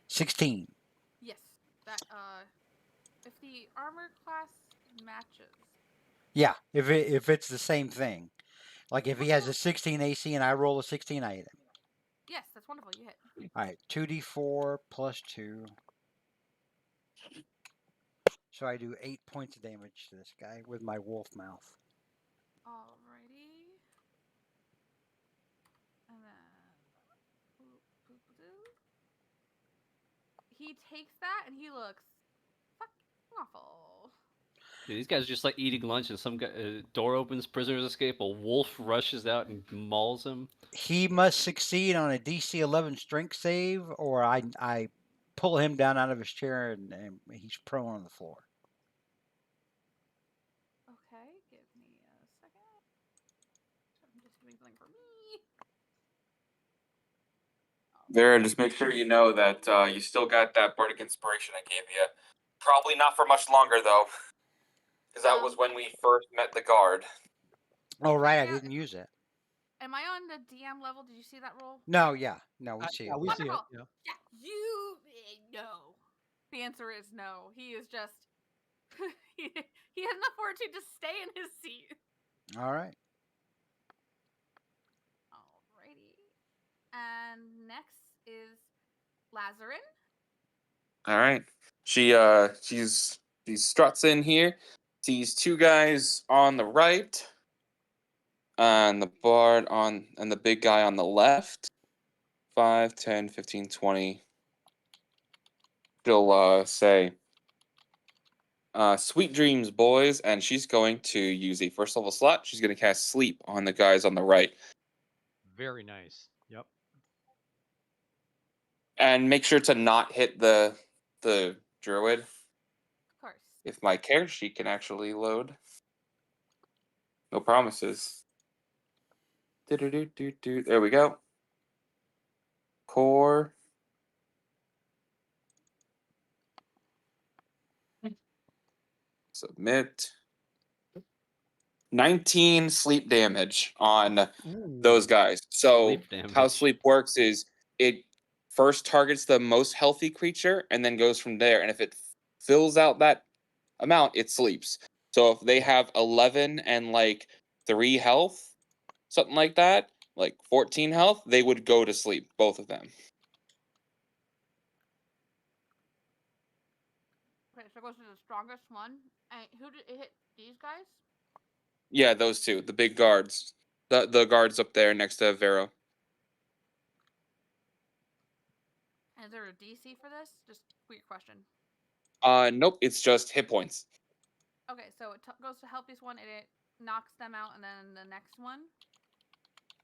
16. Yes. That if the armor class matches. Yeah, if it's the same thing. Like if he has a 16 AC and I roll a 16, I hit him. Yes, that's wonderful. You hit. All right, 2d4 plus 2. So I do 8 points of damage to this guy with my wolf mouth. Alrighty. And then he takes that and he looks fucking awful. Yeah, these guys are just like eating lunch, and some guy, door opens, prisoners escape, a wolf rushes out and mauls him. He must succeed on a DC 11 strength save, or I pull him down out of his chair and he's prone on the floor. Okay, give me a second. I'm just doing something for me. Vera, just make sure you know that you still got that bardic inspiration I gave you. Probably not for much longer though, because that was when we first met the guard. Oh, right, I Yeah. didn't use it. Am I on the DM level? Did you see that roll? No, we see Yeah, it. we Yeah. see it. Wonderful. Yeah. Yeah, you no. The answer is no. He is just he has enough fortitude to stay in his seat. All right. Alrighty. And next is Lazarin. All right, she struts in here, sees two guys on the right, and the bard on and the big guy on the left. 5, 10, 15, 20. She'll say, "Sweet dreams, boys," and she's going to use a first level slot. She's going to cast sleep on the guys on the right, Very nice. Yep. and make sure to not hit the druid. Of course. If my character sheet can actually load. No promises. Do-do-do-do-do. There we go. Core. Submit. 19 sleep damage on those guys. So Sleep how damage. sleep works is it first targets the most healthy creature and then goes from there. And if it fills out that amount, it sleeps. So if they have 11 and like 3 health, something like that, like 14 health, they would go to sleep, both of them. Okay, so it goes to the strongest one. And who did it hit? These guys? Yeah, those two, the big guards. The guards up there next to Vero. And is there a DC for this? Just weird question. Nope, it's just hit points. Okay, so it goes to help this one and it knocks them out, and then the next one.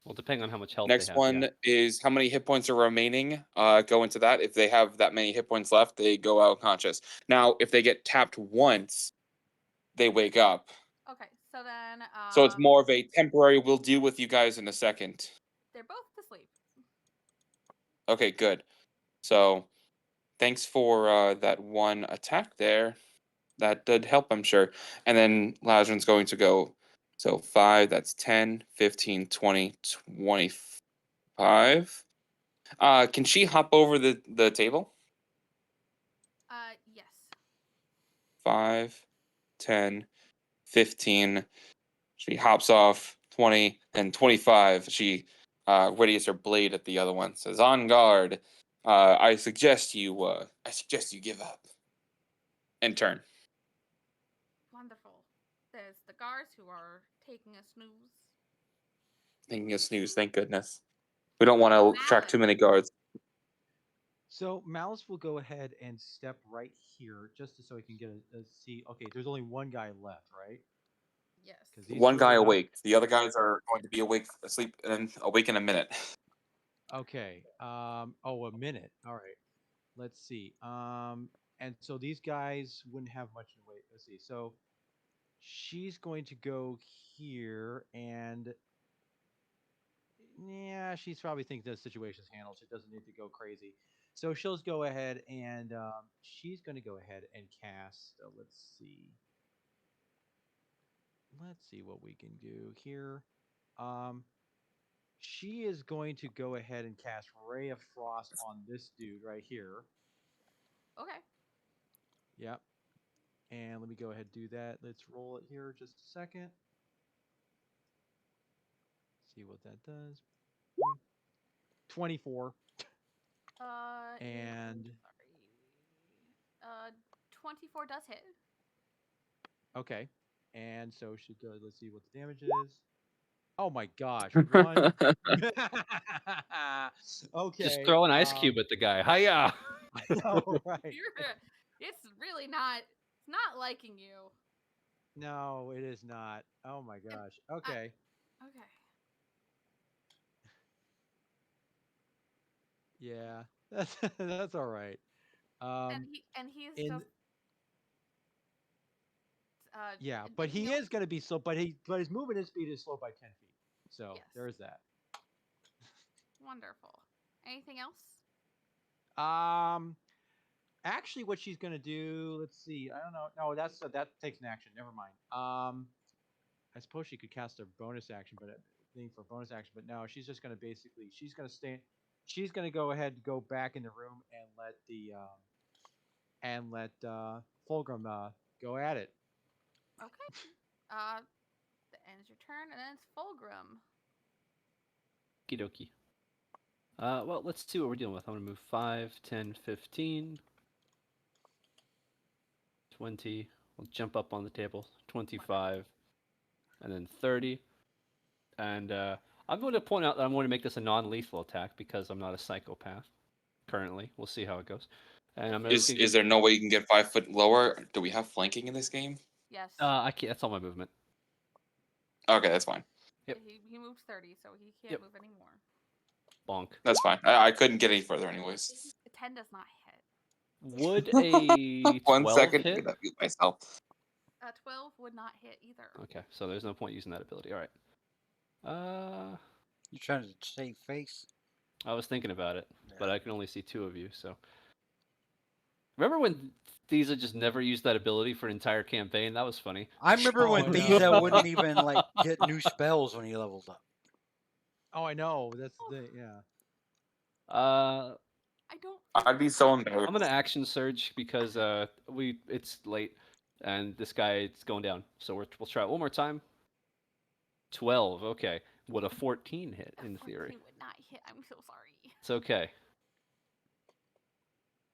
Well, depending on how much health Next they have. one Yeah. is how many hit points are remaining. Go into that. If they have that many hit points left, they go out unconscious. Now, if they get tapped once, they wake up. Okay, so then So it's more of a temporary. We'll deal with you guys in a second. they're both asleep. Okay, good. So thanks for that one attack there. That did help, I'm sure. And then Lazarus going to go So 5, that's 10, 15, 20, 25. Can she hop over the table? Yes. 5, 10, 15. She hops off 20 and 25. She readies her blade at the other one. Says, "On guard. I suggest you give up and turn." Wonderful. There's the guards who are taking a snooze. Taking a snooze. Thank goodness. We don't want to attract too many guards. So Malice will go ahead and step right here, just so he can get a see. Okay, there's only one guy left, right? Yes. Because he's One guy clearly not. awake. The other guys are going to be awake in a minute. Okay. Oh, a minute. All right. Let's see. And so these guys wouldn't have much in wait. Let's see. So she's going to go here, and yeah, she's probably thinking the situation's handled. She doesn't need to go crazy. So she'll just go ahead and she's going to go ahead and cast. Let's see. Let's see what we can do here. Um, she is going to go ahead and cast Ray of Frost on this dude right here. Okay. Yep. And let me go ahead and do that. Let's roll it here just a second. See what that does. 24. And sorry. 24 does hit. okay. And so she goes, let's see what the damage is. Oh my gosh. One. Okay. Just throw an ice cube at the guy. Hiya! I know, right? It's really not. It's not liking you. No, it is not. Oh my gosh. Okay. Okay. Yeah. That's all right. And he's In just yeah, did but he he is going to be slow. But his movement speed is slow by 10 feet. So Yes. there is that. Wonderful. Anything else? Um, actually, what she's going to do? Let's see. I don't know. No, that takes an action. Never mind. I suppose she could cast a bonus action, but thing for bonus action. But no, she's just going to basically she's going to stay. She's going to go ahead and go back in the room and let Fulgrim go at it. Okay. That ends your turn, and then it's Fulgrim. Okie dokie. Well, let's see what we're dealing with. I'm going to move 5, 10, 15, 20. We'll jump up on the table. 25, and then 30. And I'm going to point out that I'm going to make this a non-lethal attack because I'm not a psychopath currently. We'll see how it goes. And I'm Is there no way you can get 5 foot lower? Do we have flanking in this game? Yes. I can't. That's all my movement. Okay, that's fine. Yep. He moves 30, so he can't move anymore. Bonk. That's fine. I couldn't get any further anyways. A 10 does not hit. Would a 1 12 second. hit? I'm gonna mute myself. A 12 would not hit either. Okay, so there's no point using that ability. All right. You trying to save face? I was thinking about it, but Yeah. I can only see 2 of you. So remember when Thiza just never used that ability for an entire campaign? That was funny. I remember when Oh, Thiza no. wouldn't even like get new spells when he leveled up. Oh, I know. That's the yeah. I don't. I'd be so embarrassed. I'm gonna action surge because it's late, and this guy is going down. So we'll try it one more time. 12. Okay. Would a 14 hit in theory? 14 would not hit. I'm so sorry. It's okay.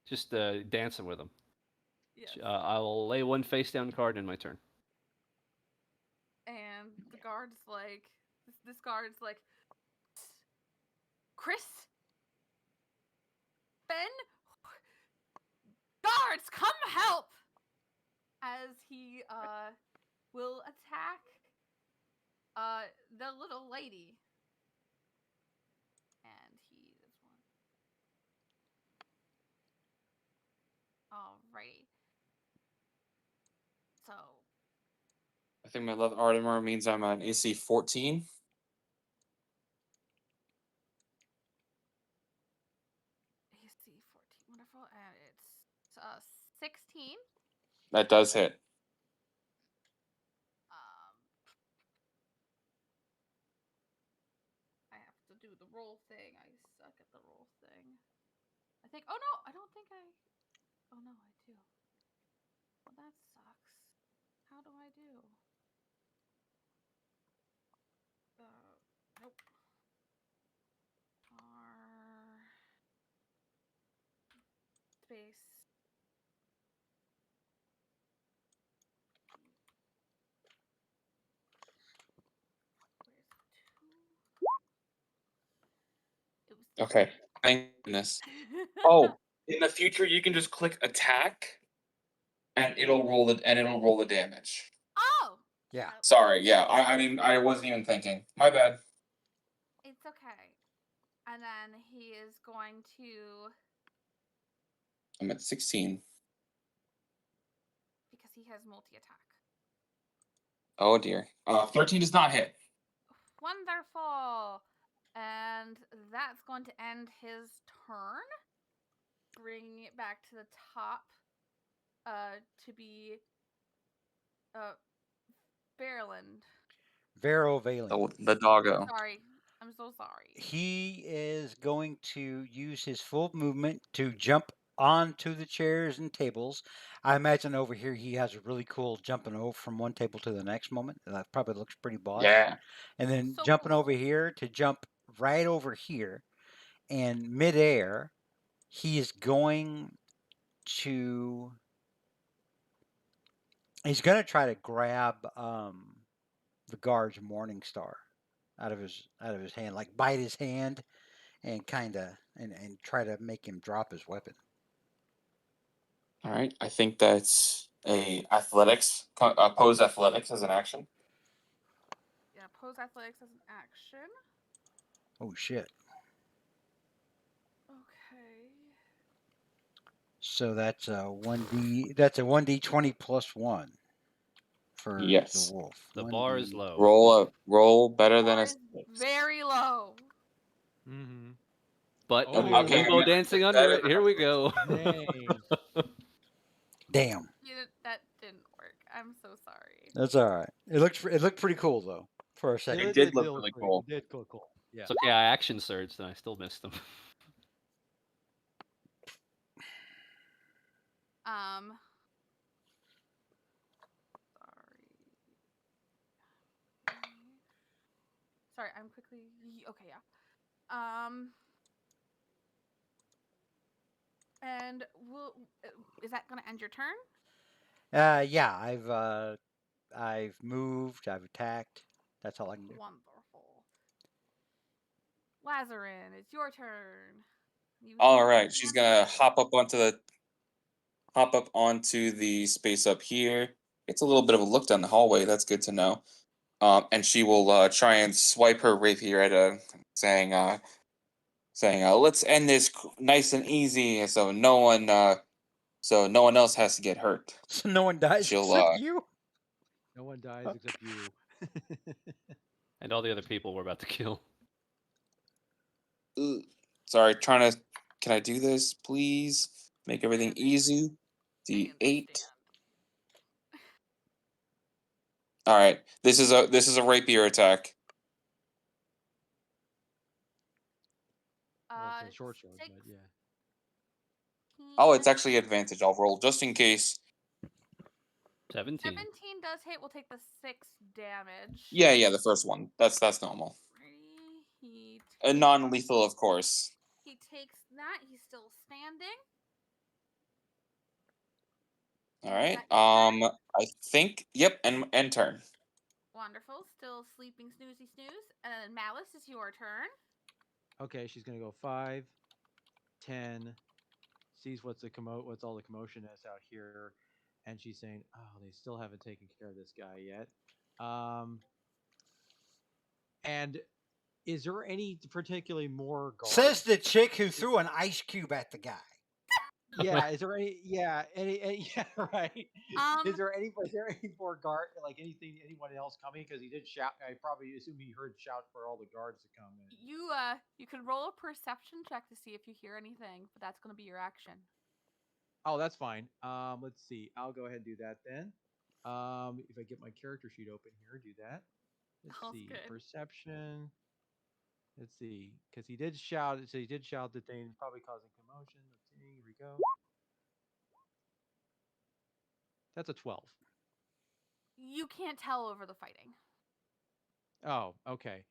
Just dancing with him. Yes. I'll lay 1 face down card in my turn. And the guard's like, this guard's like, Chris, Ben, guards, come help! As he will attack the little lady. And he is one. Alrighty. So I think my leather armor means I'm on AC 14. AC 14, wonderful, and it's 16. That does hit. think. Oh no, I don't think I. Oh no, I do. Well, that sucks. How do I do? Nope. R space. Where's two? It was Okay. Thank goodness. Oh, in the future, you can just click attack, and it'll roll the damage. Oh. Yeah. Sorry. Yeah. I mean, I wasn't even thinking. My bad. It's okay. And then he is going to, I'm at 16. because he has multi attack. Oh dear. 13 does not hit. Wonderful. And that's going to end his turn, bringing it back to the top to be Fairland. Vero Valiant. The doggo. Sorry. I'm so sorry. He is going to use his full movement to jump onto the chairs and tables. I imagine over here he has a really cool jumping over from one table to the next moment. That probably looks pretty boss. Yeah. And then So jumping cool. over here to jump right over here. And midair, he is going to. He's going to try to grab the guard's Morning Star out of his hand, like bite his hand and kind of and try to make him drop his weapon. All right. I think that's a athletics pose athletics as an action. Yeah, pose athletics as an action. Oh shit! Okay. So that's a 1d. That's a 1d20 plus 1 for the Yes. wolf. The bar is 1d. low. Roll better than Bar a is 6. very low. Mm-hmm. But Oh, Okay, limbo yeah, dancing under better it. than Here a we 6. go. Dang. Damn. That didn't work. I'm so sorry. That's all right. It looked pretty cool though for a second. It did look really pretty- cool. It did look cool. Yeah. It's okay. I action surged and I still missed them. Sorry. Sorry, I'm quickly. Okay, yeah. And is that gonna end your turn? Yeah, I've moved. I've attacked. That's all I can do. Wonderful. Lazarin, it's your turn. You All hear right, the she's dancing gonna voice. hop up onto the space up here. It's a little bit of a look down the hallway. That's good to know. And she will try and swipe her rapier at saying, "Let's end this nice and easy, so no one else has to get hurt." So no one dies She'll except you. No one dies except you. And all the other people we're about to kill. sorry, trying to. Can I do this, please? Make everything easy. I D8. understand. All right. This is a rapier attack. Well, it's a short sword, but 16. yeah. Oh, it's actually advantage. I'll roll just in case. 17. 17 does hit. We'll take the 6 damage. Yeah, the first one. That's normal. He A non-lethal, of course. He takes that. He's still standing. All And is right. that your turn? I think. Yep. And turn. Wonderful. Still sleeping, snoozy, snooze. And then Malice, is your turn. Okay, she's gonna go 5, 10, sees what's all the commotion is out here, and she's saying, "Oh, they still haven't taken care of this guy yet." And is there any particularly more guards? Says the chick who threw an ice cube at the guy. Yeah, is there any? Yeah, any yeah, right. Um, Is there any more guard? Like anyone else coming? Because he did shout. I probably assume he heard shout for all the guards to come in. you can roll a perception check to see if you hear anything, but that's going to be your action. Oh, that's fine. Let's see. I'll go ahead and do that then. If I get my character sheet open here, do that. Let's All's see. good. Perception. Let's see, because he did shout. So he did shout the thing, probably causing commotion. Let's see. Here we go. That's a 12. You can't tell over the fighting. Oh, okay.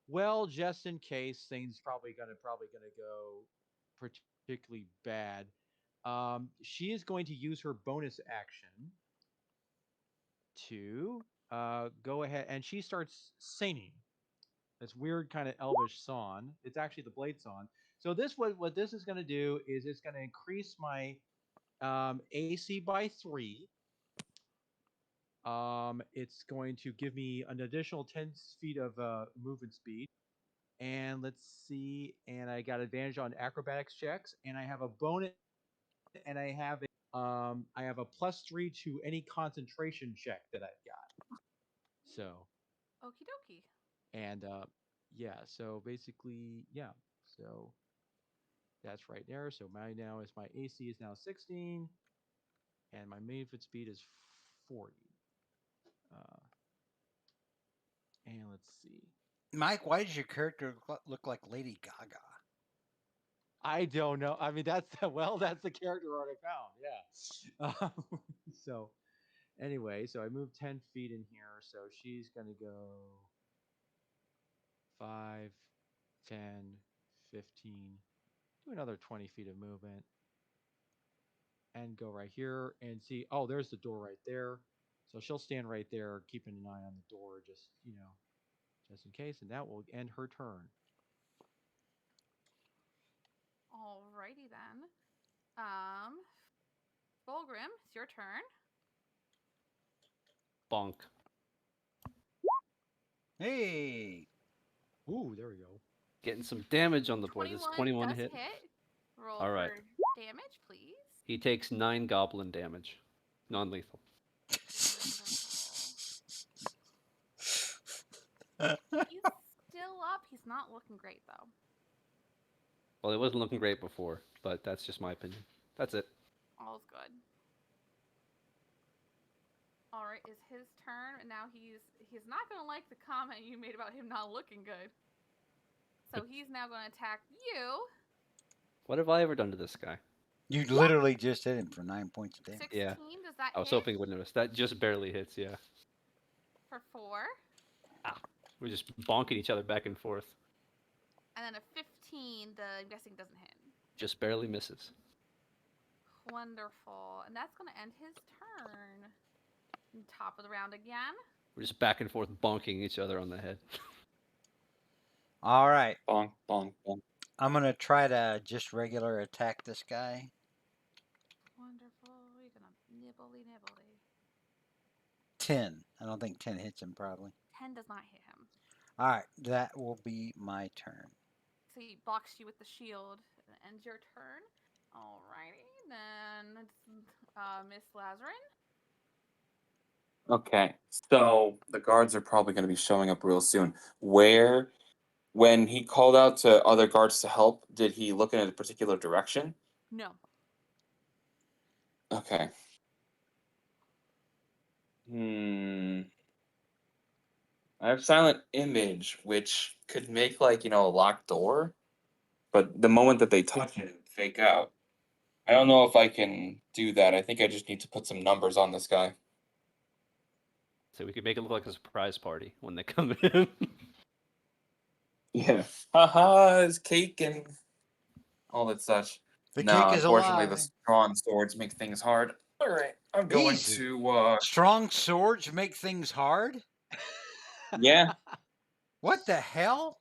Well, just in case things probably gonna go particularly bad, she is going to use her bonus action to go ahead and she starts singing this weird kind of elvish song. It's actually the blade song. So this what this is going to do is it's going to increase my AC by 3. It's going to give me an additional 10 feet of movement speed. And let's see, and I got advantage on acrobatics checks, and I have a bonus, and I have a +3 to any concentration check that I've got. So Okie dokie. and yeah, so basically, yeah, so that's right there. So my AC is now 16, and my movement speed is 40. Uh, and let's see. Mike, why does your character look like Lady Gaga? I don't know. I mean, that's well, that's the character art I found. Yeah. So anyway, so I moved 10 feet in here. So she's gonna go 5, 10, 15. Do another 20 feet of movement, and go right here and see. Oh, there's the door right there. So she'll stand right there, keeping an eye on the door, just in case, and that will end her turn. Alrighty then. Um, Fulgrim, it's your turn. Bonk. Hey, Ooh, there we go. Getting some damage on the board. This 21 does hit. hit. Roll All right. for damage, please. He takes 9 goblin damage. Non-lethal. Wonderful. He's still up. He's not looking great though. Well, it wasn't looking great before, but that's just my opinion. That's it. All's good. All right, is his turn, and now he's not gonna like the comment you made about him not looking good. So he's now gonna attack you. What have I ever done to this guy? you literally just hit him for 9 points of damage. 16. Yeah. Does that I was hit hoping it would notice. That just barely hits, yeah. for 4? We're just bonking each other back and forth. And then a 15. I'm guessing doesn't hit. Just barely misses. Wonderful, and that's gonna end his turn. Top of the round again. We're just back and forth bonking each other on the head. All right, Bonk, bonk, bonk. I'm gonna try to just regular attack this guy. Wonderful. You're gonna nibbly nibbly. 10. I don't think 10 hits him probably. 10 does not hit him. All right, that will be my turn. So he blocks you with the shield and ends your turn. Alrighty, then it's Miss Lazarin. Okay, so the guards are probably going to be showing up real soon. When he called out to other guards to help, did he look in a particular direction? No. Okay. I have silent image, which could make a locked door, but the moment that they touch it, it would fake out. I don't know if I can do that. I think I just need to put some numbers on this guy. So we could make it look like a surprise party when they come in. Yeah. Haha, it's cake and all that such. The No, cake is a unfortunately, lie. the strong swords make things hard. All right, I'm going Easy. to. Strong swords make things hard? Yeah. What the hell?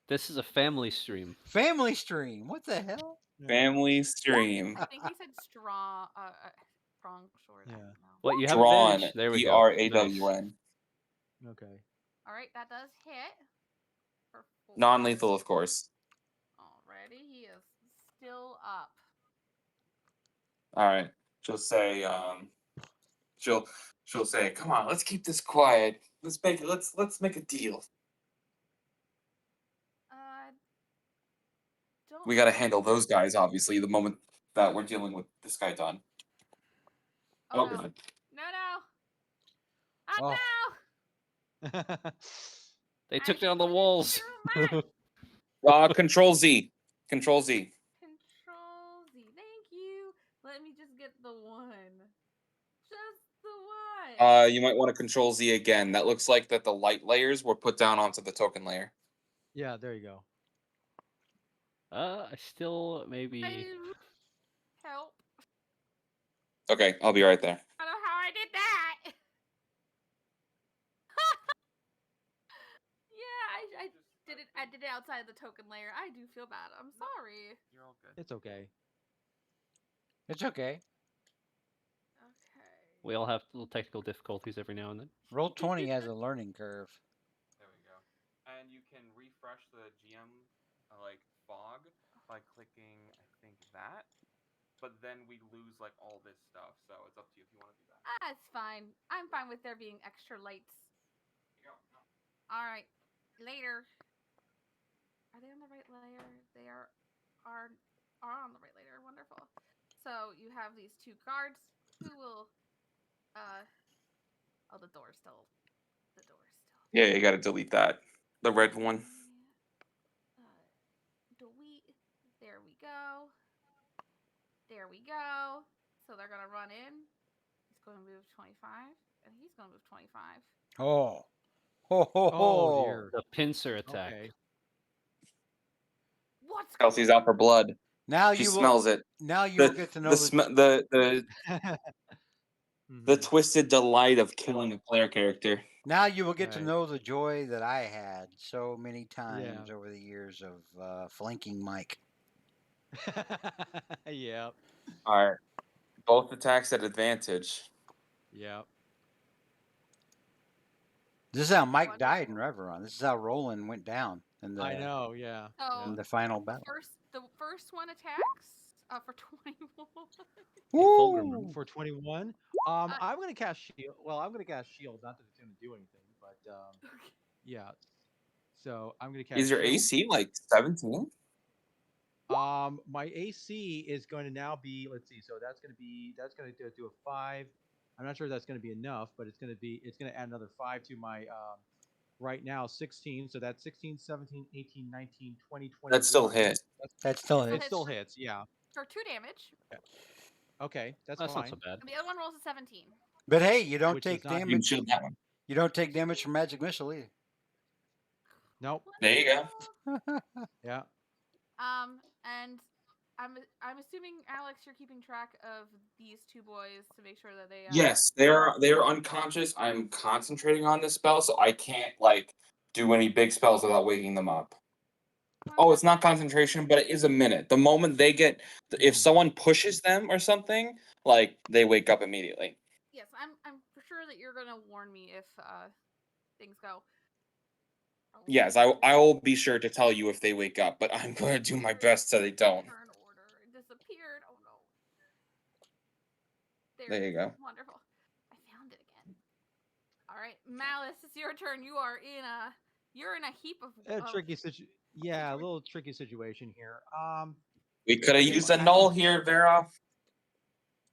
This is a family stream. Family stream. What the hell? Family stream. I think he said strong sword. I Yeah. don't know. What, you have Drawn. advantage? There we go. Drawn. Okay. Alright, that does hit. For 4. Non-lethal, of course. Alrighty, he is still up. All right. She'll say. She'll say, "Come on, let's keep this quiet. Let's make a deal. Don't We got to handle those guys, obviously, the moment that we're dealing with this guy done." Oh, Oh, no. God. Not Oh. now! They I took down the shouldn't walls. do that. Control Z. Control Z. Control Z. Thank you. Let me just get the one. Just the one. You might want to Control Z again. That looks like that the light layers were put down onto the token layer. Yeah, there you go. I still maybe. Help. Okay, I'll be right there. I don't know how I did that. Yeah, I did it. I did it outside the token layer. I do feel bad. I'm sorry. You're all good. It's okay. It's okay. Okay. We all have little technical difficulties every now and then. Roll 20 has a learning curve. There we go. And you can refresh the GM like fog by clicking, I think that. But then we lose like all this stuff, so it's up to you if you want to do that. It's fine. I'm fine with there being extra lights. Here you go. All right. Later. Are they on the right layer? They are on the right layer. Wonderful. So you have these two guards who will oh, the door's still Yeah, you gotta delete that. The red one. Delete. There we go. There we go. So they're gonna run in. He's gonna move 25, and he's gonna move 25. Oh. Ho, ho, ho. Oh dear. The pincer attack. Okay. What's Kelsey's out for blood. Now She you will. smells it. Now you will get to know The Mhm. twisted delight of killing a player character. Now you will get to Right. know the joy that I had so many times Yeah. over the years of flanking Mike. Yeah. All right. Both attacks at advantage. Yeah. This is how Mike Wonderful. died in Reveron. This is how Roland went down in I the know. Yeah. So in the final battle. the first one attacks for 21. Woo! For 21. I'm gonna cast shield. Well, I'm gonna cast shield. Not that it's gonna do anything, but yeah. So I'm gonna cast Is your shield. AC like 17? My AC is going to now be. Let's see. So that's going to do a 5. I'm not sure if that's going to be enough, but it's going to add another 5 to my right now 16. So that's 16, 17, 18, 19, 20, 21. That still hit. That's still It it. It still hits. Yeah. for 2 damage. Okay, that's That's not fine. so bad. And the other one rolls a 17. But hey, you don't Which does take not hit. You can damage. shield that one. You don't take damage from magic missile either. Nope. There you go. Yeah. And I'm assuming, Alex, you're keeping track of these two boys to make sure that they Yes, they're unconscious. I'm concentrating on this spell, so I can't like do any big spells without waking them up. Oh, it's not concentration, but it is a minute. The moment they get, if Mhm. someone pushes them or something, like they wake up immediately. Yes, I'm for sure that you're gonna warn me if things go. Yes, I will be sure to tell you if they wake up, but I'm going to do my best so they don't. Turn order. It disappeared. Oh no. There you it is. go. Wonderful. I found it again. All right, Malice, it's your turn. You're in a heap of A tricky Yeah, a situation. little tricky situation here. We could have if used a I- null here, Vera.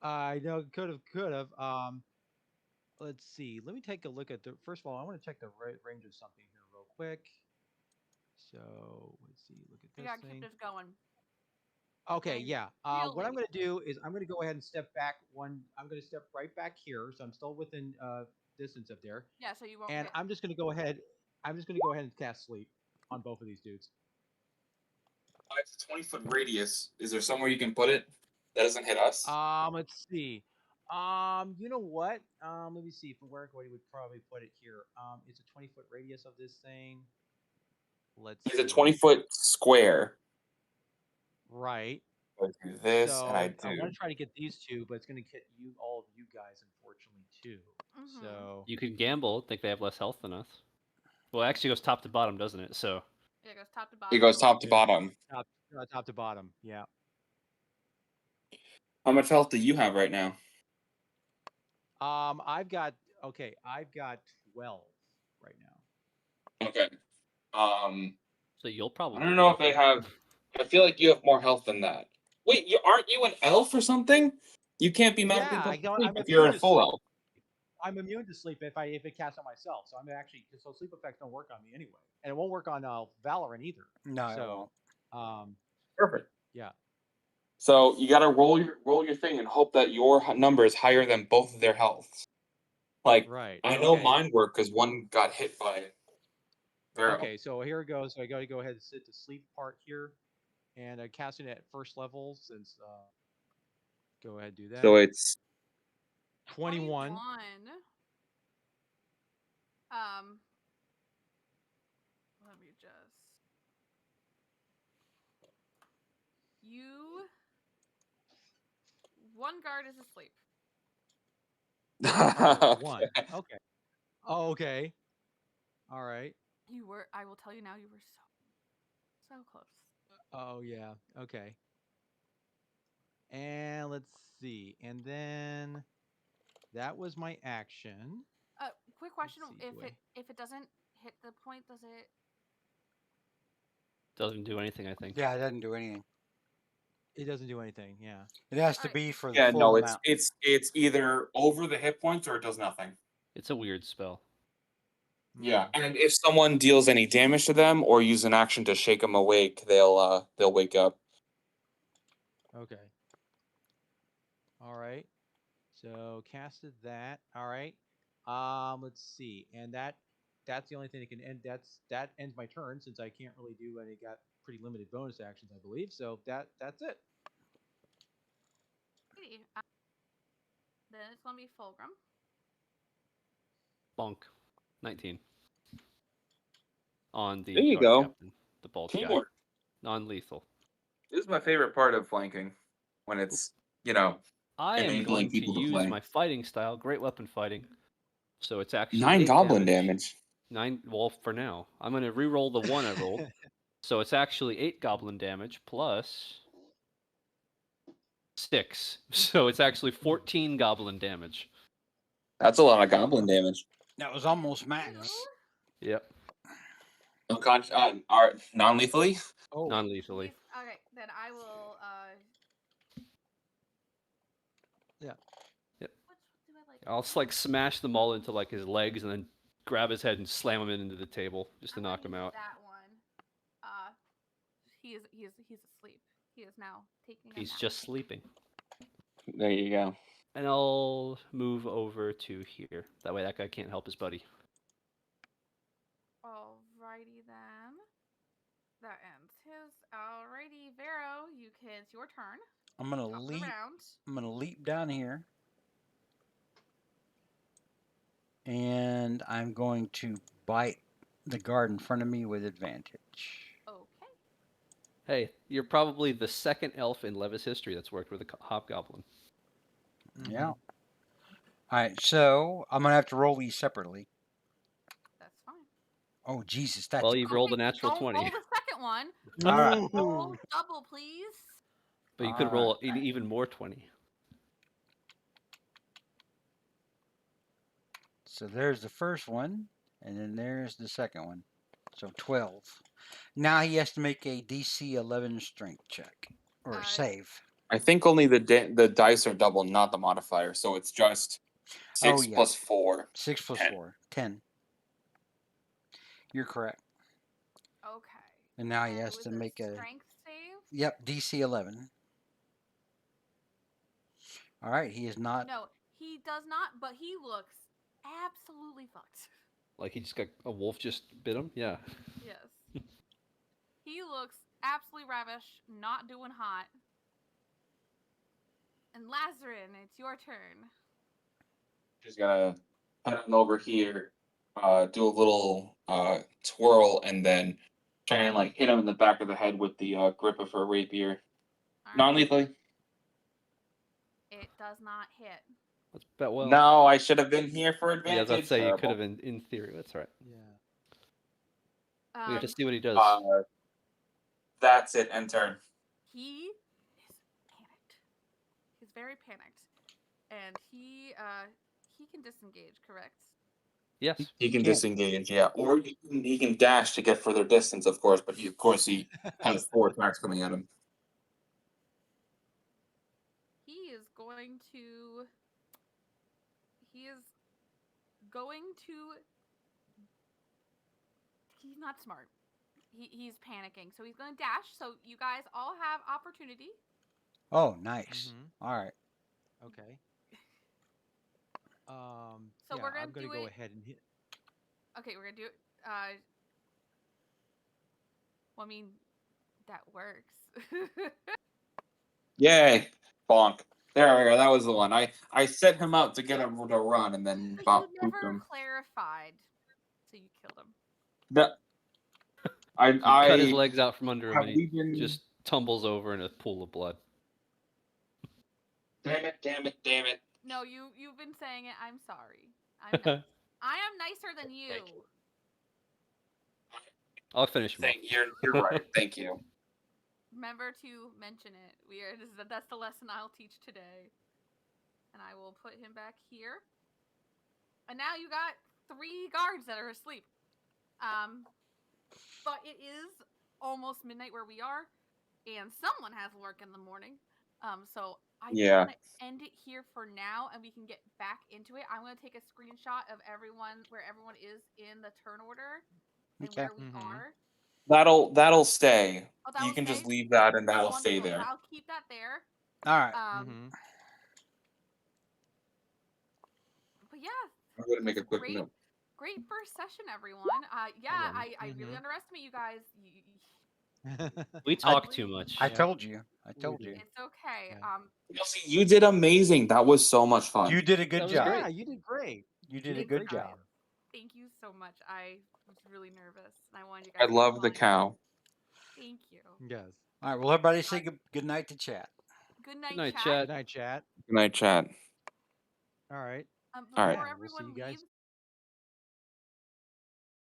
I know could have. Let's see. Let me take a look at the. First of all, I want to check the range of something here real quick. So let's see. Look at I this gotta thing. keep this going. Okay, Like, yeah. What I'm really. going to do is I'm going to go ahead and step back one. I'm going to step right back here, so I'm still within distance up there. Yeah, so you won't. And Get... I'm just going to go ahead. I'm just going to go ahead and cast sleep on both of these dudes. It's a 20-foot radius. Is there somewhere you can put it that doesn't hit us? Let's see. You know what? Let me see if where we would probably put it here. It's a 20-foot radius of this thing. Let's It's see. a 20-foot square. Right. I do this, So and I I want do. to try to get these two, but it's going to get all of you guys, unfortunately, too. Mhm. So You can gamble, think they have less health than us. Well, it actually goes top to bottom, doesn't it? So Yeah, it goes top to bottom. It goes so- top to Yeah. bottom. top to bottom. Yeah. How much health do you have right now? I've got 12 right now. Okay. so you'll probably. I don't know if they have. I feel like you have more health than that. Wait, aren't you an elf or something? You can't be magically Yeah, put to sleep I'm if you're immune a to full sleep. elf. I'm immune to sleep if it casts on myself. So I'm actually so sleep effects don't work on me anyway, and it won't work on Valorant either. No, it So, won't. Perfect. yeah. So you gotta roll your thing and hope that your number is higher than both of their healths. Like Right. I know Okay. mine worked because one got hit by Vero. Okay. So here it goes. So I got to go ahead and sit the sleep part here, and casting it at first level since. Go ahead, do that. So it's 21. Let me just. You. One guard is asleep. Oh, one. Okay. Oh, okay. All right. You were. I will tell you now. You were so close. Oh yeah. Okay. And let's see. And then that was my action. Quick question: see, do I- if it doesn't hit the point, does it? Doesn't do anything, I think. Yeah, it doesn't do anything. It doesn't do anything. Yeah. It has to Alright. be for the yeah, full no, amount. it's either over the hit points or it does nothing. It's a weird spell. Yeah, Mm, and if someone deals any damage to them or use an action to shake them awake, they'll wake up. Okay. All right. So casted that. All right. Let's see. And that's the only thing that can end. That ends my turn since I can't really do any. Got pretty limited bonus actions, I believe. So that's it. Then it's gonna be Fulgrim. Bonk. 19. On the There you guard go. captain, the bald guy. Teamwork. Non-lethal. This is my favorite part of flanking, when it's I am enabling going to people to use play. my fighting style, great weapon fighting. So it's actually 9 8 goblin damage. 9, well, for now. I'm going to re-roll the 1 I rolled. So it's actually 8 goblin damage plus 6. So it's actually 14 goblin damage. That's a lot of goblin damage. That was almost max. Yep, Are non-lethally? Oh. non-lethally. Okay, then I will. Yeah. Yep. Which do I like? I'll just like smash them all into like his legs and then grab his head and slam him into the table just to I'm knock gonna him use out. That one. He's asleep. He is now taking a He's nap. just sleeping. There you go. And I'll move over to here. That way that guy can't help his buddy. Alrighty then. That ends his. Alrighty, Vero, it's your turn. I'm gonna Top of the leap. round. I'm gonna leap down here, and I'm going to bite the guard in front of me with advantage. Okay. Hey, you're probably the second elf in Levis history that's worked with a hobgoblin. Yeah. All right, so I'm gonna have to roll these separately. That's fine. Oh Jesus, that's Well, you've rolled a Okay, natural don't 20. roll the second one. all right. Roll double, please. But you could All roll an even more 20. So there's the first one, and then there's the second one. So 12. Now he has to make a DC 11 strength check or save. I think only the dice are double, not the modifier. So it's just 6 yeah. plus 4. 6 plus 10. 4, 10. You're correct. Okay. And now he And it has was to make a strength save. Yep, DC 11. All right, he is not. No, he does not. But he looks absolutely fucked. Like he just got a wolf just bit him? Yeah. Yes. He looks absolutely ravish, not doing hot. And Lazarin, it's your turn. Just gotta head on over here, do a little twirl, and then try and like hit him in the back of the head with the grip of her rapier. All right. Non-lethally. It does not hit. That's bet well. No, I should have been here for Yeah, I advantage. was about to say you Terrible. could have in theory. That's right. Yeah. We have to see what he does. That's it. End turn. He is panicked. He's very panicked, and he can disengage. Correct? Yes. He can Can. disengage, yeah, or he can dash to get further distance, of course. But he has 4 attacks coming at him. He is going to. He is going to. He's not smart. He's panicking, so he's going to dash. So you guys all have opportunity. Oh, nice. Mhm. All right. Okay. So Yeah, we're gonna I'm gonna do go it. ahead and hit. Okay, we're gonna do it. Well, I mean, that works. Yay! Bonk. There we go. That was the one. I set him up to get him to run, and then But bop, you booped never him. clarified, so you killed him. The, You cut his I legs out from under him, have and we he been? just tumbles over in a pool of blood. Damn it! Damn it! Damn it! No, you've been saying it. I'm sorry. I'm nice. I am nicer than you. Thank you. I'll finish him off. You're right. Thank you. Remember to mention it. That's the lesson I'll teach today. And I will put him back here. And now you got 3 guards that are asleep. But it is almost midnight where we are, and someone has work in the morning. So I think Yeah. I'm gonna end it here for now, and we can get back into it. I'm gonna take a screenshot of where everyone is in the turn order and Okay. where we Mhm. are. That'll stay. Oh, that You will can stay? just leave that, and that'll stay Wonderful. So there. I'll keep that there. All right. Mhm. But yeah, I'm gonna make it's a quick note. great first session, everyone. Yeah, Alright. I really Mhm. underestimate you guys. We talk too much. I Yeah. told you. I We told do. you. It's okay. Yeah. Kelsey, you did amazing. That was so much fun. You did a That good was job. great. Yeah, you did great. You You did a did good great, job. Brian. Thank you so much. I was really nervous, and I wanted you I guys to have love the fun. cow. Thank you. Yes. All right. Well, everybody say good night to chat. Good Good night, night, chat. chat. Good night, chat. Good night, chat. All right. All right. Before Yeah, we'll see everyone you guys leaves,